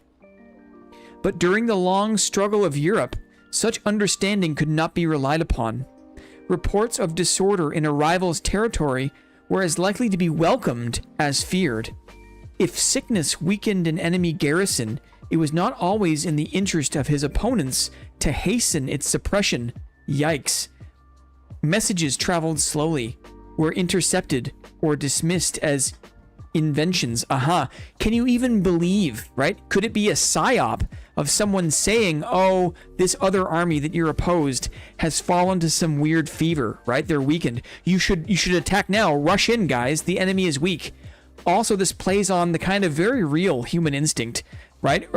But during the long struggle of Europe, such understanding could not be relied upon. Reports of disorder in a rival's territory were as likely to be welcomed as feared. If sickness weakened an enemy garrison, it was not always in the interest of his opponents to hasten its suppression. Yikes. Messages traveled slowly, were intercepted, or dismissed as inventions. Can you even believe, right? Could it be a psyop of someone saying, oh, this other army that you're opposed has fallen to some weird fever, right? They're weakened. You should attack now. Rush in, guys. The enemy is weak. Also, this plays on the kind of very real human instinct, right?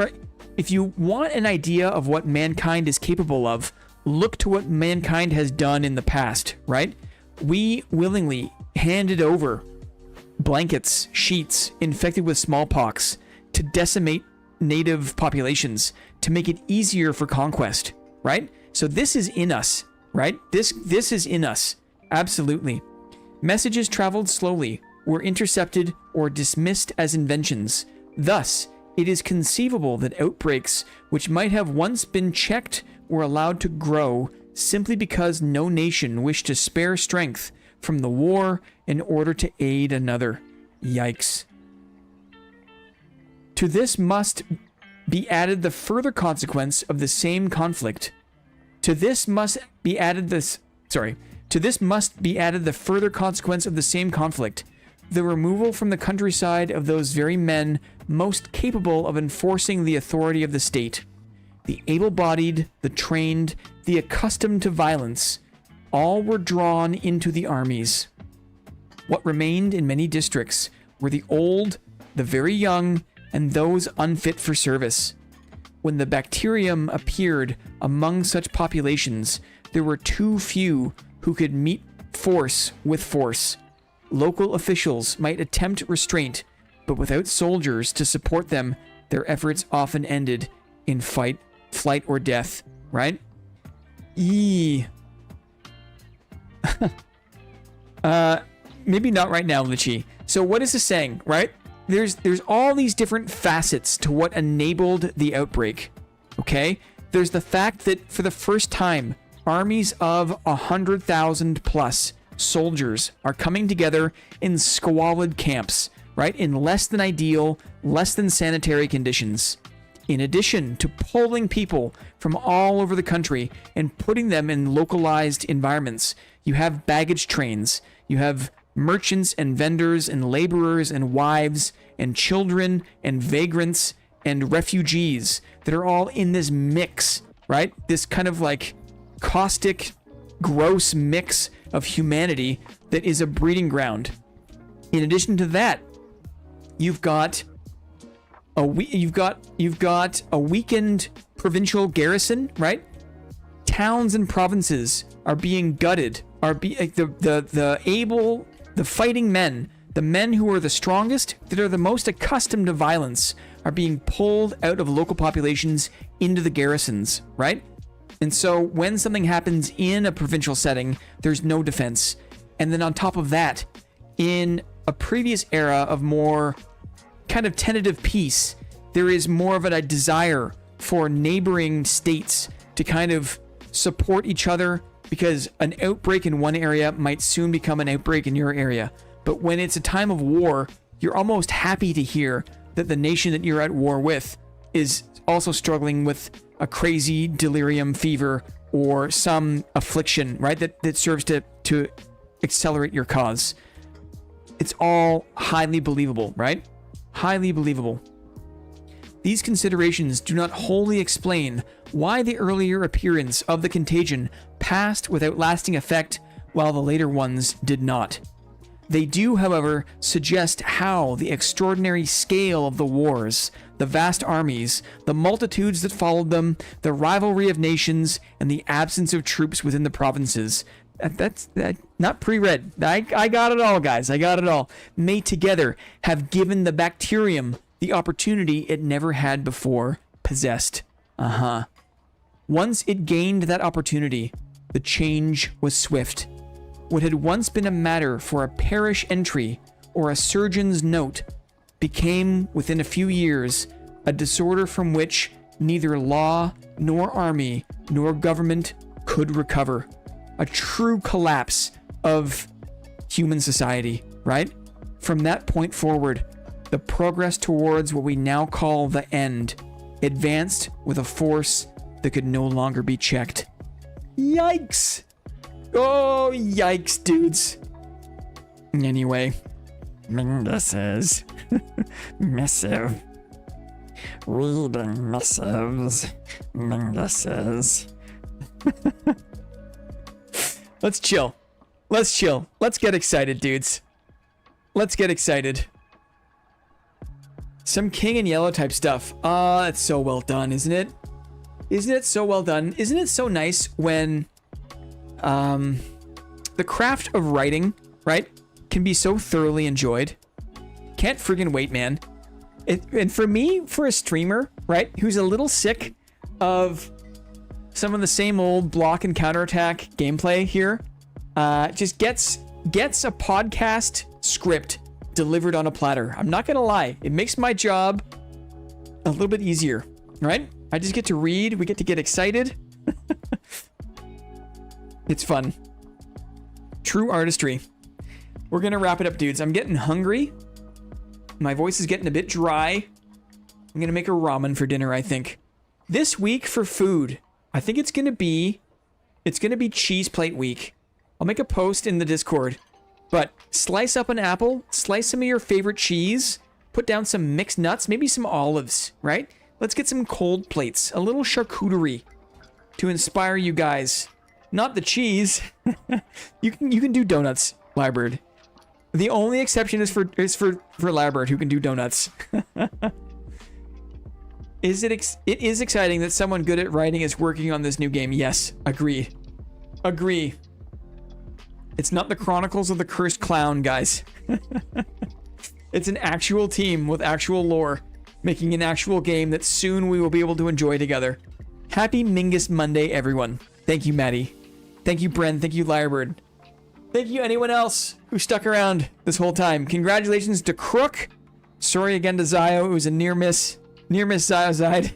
If you want an idea of what mankind is capable of, look to what mankind has done in the past, right? We willingly handed over blankets, sheets infected with smallpox to decimate native populations to make it easier for conquest, right? So this is in us, right? This is in us. Absolutely. Messages traveled slowly, were intercepted, or dismissed as inventions. Thus, it is conceivable that outbreaks which might have once been checked were allowed to grow simply because no nation wished to spare strength from the war in order to aid another. Yikes. To this must be added the further consequence of the same conflict. To this must be added the further consequence of the same conflict. The removal from the countryside of those very men most capable of enforcing the authority of the state. The able-bodied, the trained, the accustomed to violence, all were drawn into the armies. What remained in many districts were the old, the very young, and those unfit for service. When the bacterium appeared among such populations, there were too few who could meet force with force. Local officials might attempt restraint, but without soldiers to support them, their efforts often ended in flight or death, right? Maybe not right now, Lichi. So what is this saying, right? There's all these different facets to what enabled the outbreak, okay? There's the fact that for the first time, armies of 100,000 plus soldiers are coming together in squalid camps, right? In less than ideal, less than sanitary conditions. In addition to pulling people from all over the country and putting them in localized environments, you have baggage trains, you have merchants and vendors and laborers and wives and children and vagrants and refugees that are all in this mix, right? This kind of like caustic, gross mix of humanity that is a breeding ground. In addition to that, you've got a weakened provincial garrison, right? Towns and provinces are being gutted. The fighting men, the men who are the strongest, that are the most accustomed to violence, are being pulled out of local populations into the garrisons, right? And so when something happens in a provincial setting, there's no defense. And then on top of that, in a previous era of more kind of tentative peace, there is more of a desire for neighboring states to kind of support each other, because an outbreak in one area might soon become an outbreak in your area. But when it's a time of war, you're almost happy to hear that the nation that you're at war with is also struggling with a crazy delirium fever or some affliction, right? That serves to accelerate your cause. It's all highly believable, right? Highly believable. These considerations do not wholly explain why the earlier appearance of the contagion passed without lasting effect, while the later ones did not. They do, however, suggest how the extraordinary scale of the wars, the vast armies, the multitudes that followed them, the rivalry of nations, and the absence of troops within the provinces. That's not pre-read. I got it all, guys. I got it all. May together have given the bacterium the opportunity it never had before possessed. Once it gained that opportunity, the change was swift. What had once been a matter for a parish entry or a surgeon's note became, within a few years, a disorder from which neither law, nor army, nor government could recover. A true collapse of human society, right? From that point forward, the progress towards what we now call the end advanced with a force that could no longer be checked. Yikes! Oh, yikes, dudes. Anyway. Mingus's missive. Reading missives. Mingus's. Let's chill. Let's chill. Let's get excited, dudes. Let's get excited. Some King in Yellow type stuff. It's so well done, isn't it? Isn't it so well done? Isn't it so nice when the craft of writing, right, can be so thoroughly enjoyed? Can't friggin' wait, man. And for me, for a streamer, right, who's a little sick of some of the same old block and counterattack gameplay here, just gets a podcast script delivered on a platter. I'm not gonna lie, it makes my job a little bit easier, right? I just get to read, we get to get excited. It's fun. True artistry. We're gonna wrap it up, dudes. I'm getting hungry. My voice is getting a bit dry. I'm gonna make a ramen for dinner, I think. This week for food, I think it's gonna be cheese plate week. I'll make a post in the Discord. But slice up an apple, slice some of your favorite cheese, put down some mixed nuts, maybe some olives, right? Let's get some cold plates, a little charcuterie to inspire you guys not the cheese. You can do donuts, Liebird. The only exception is for Liebird, who can do donuts. It is exciting that someone good at writing is working on this new game. Yes, agree. Agree. It's not the Chronicles of the Cursed Clown, guys. It's an actual team with actual lore, making an actual game that soon we will be able to enjoy together. Happy Mingus Monday, everyone. Thank you, Maddie. Thank you, Bren. Thank you, Lyrebird. Thank you, anyone else who stuck around this whole time. Congratulations to Crook. Sorry again to Zio. It was a near miss. Near miss Ziozide.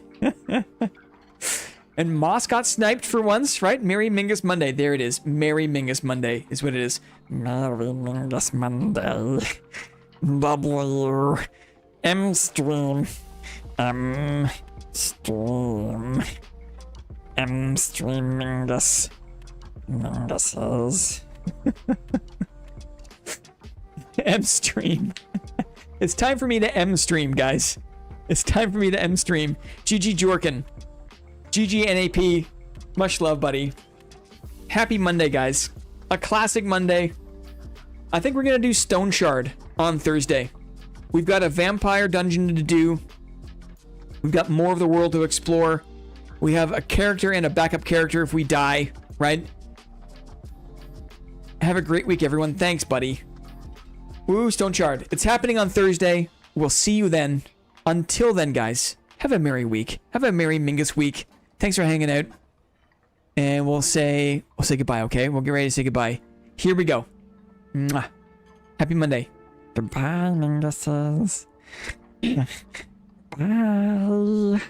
And Moss got sniped for once, right? Merry Mingus Monday. There it is. Merry Mingus Monday is what it is. Merry Mingus Monday. W. M stream. M stream. M stream Mingus. Minguses. M stream. It's time for me to M stream, guys. It's time for me to M stream. GG Jorkin. GG NAP. Much love, buddy. Happy Monday, guys. A classic Monday. I think we're gonna do Stone Shard on Thursday. We've got a vampire dungeon to do. We've got more of the world to explore. We have a character and a backup character if we die, right? Have a great week, everyone. Thanks, buddy. Woo, Stone Shard. It's happening on Thursday. We'll see you then. Until then, guys, have a merry week. Have a merry Mingus week. Thanks for hanging out. And we'll say goodbye, okay? We'll get ready to say goodbye. Here we go. Mwah. Happy Monday. Goodbye, Minguses. Bye.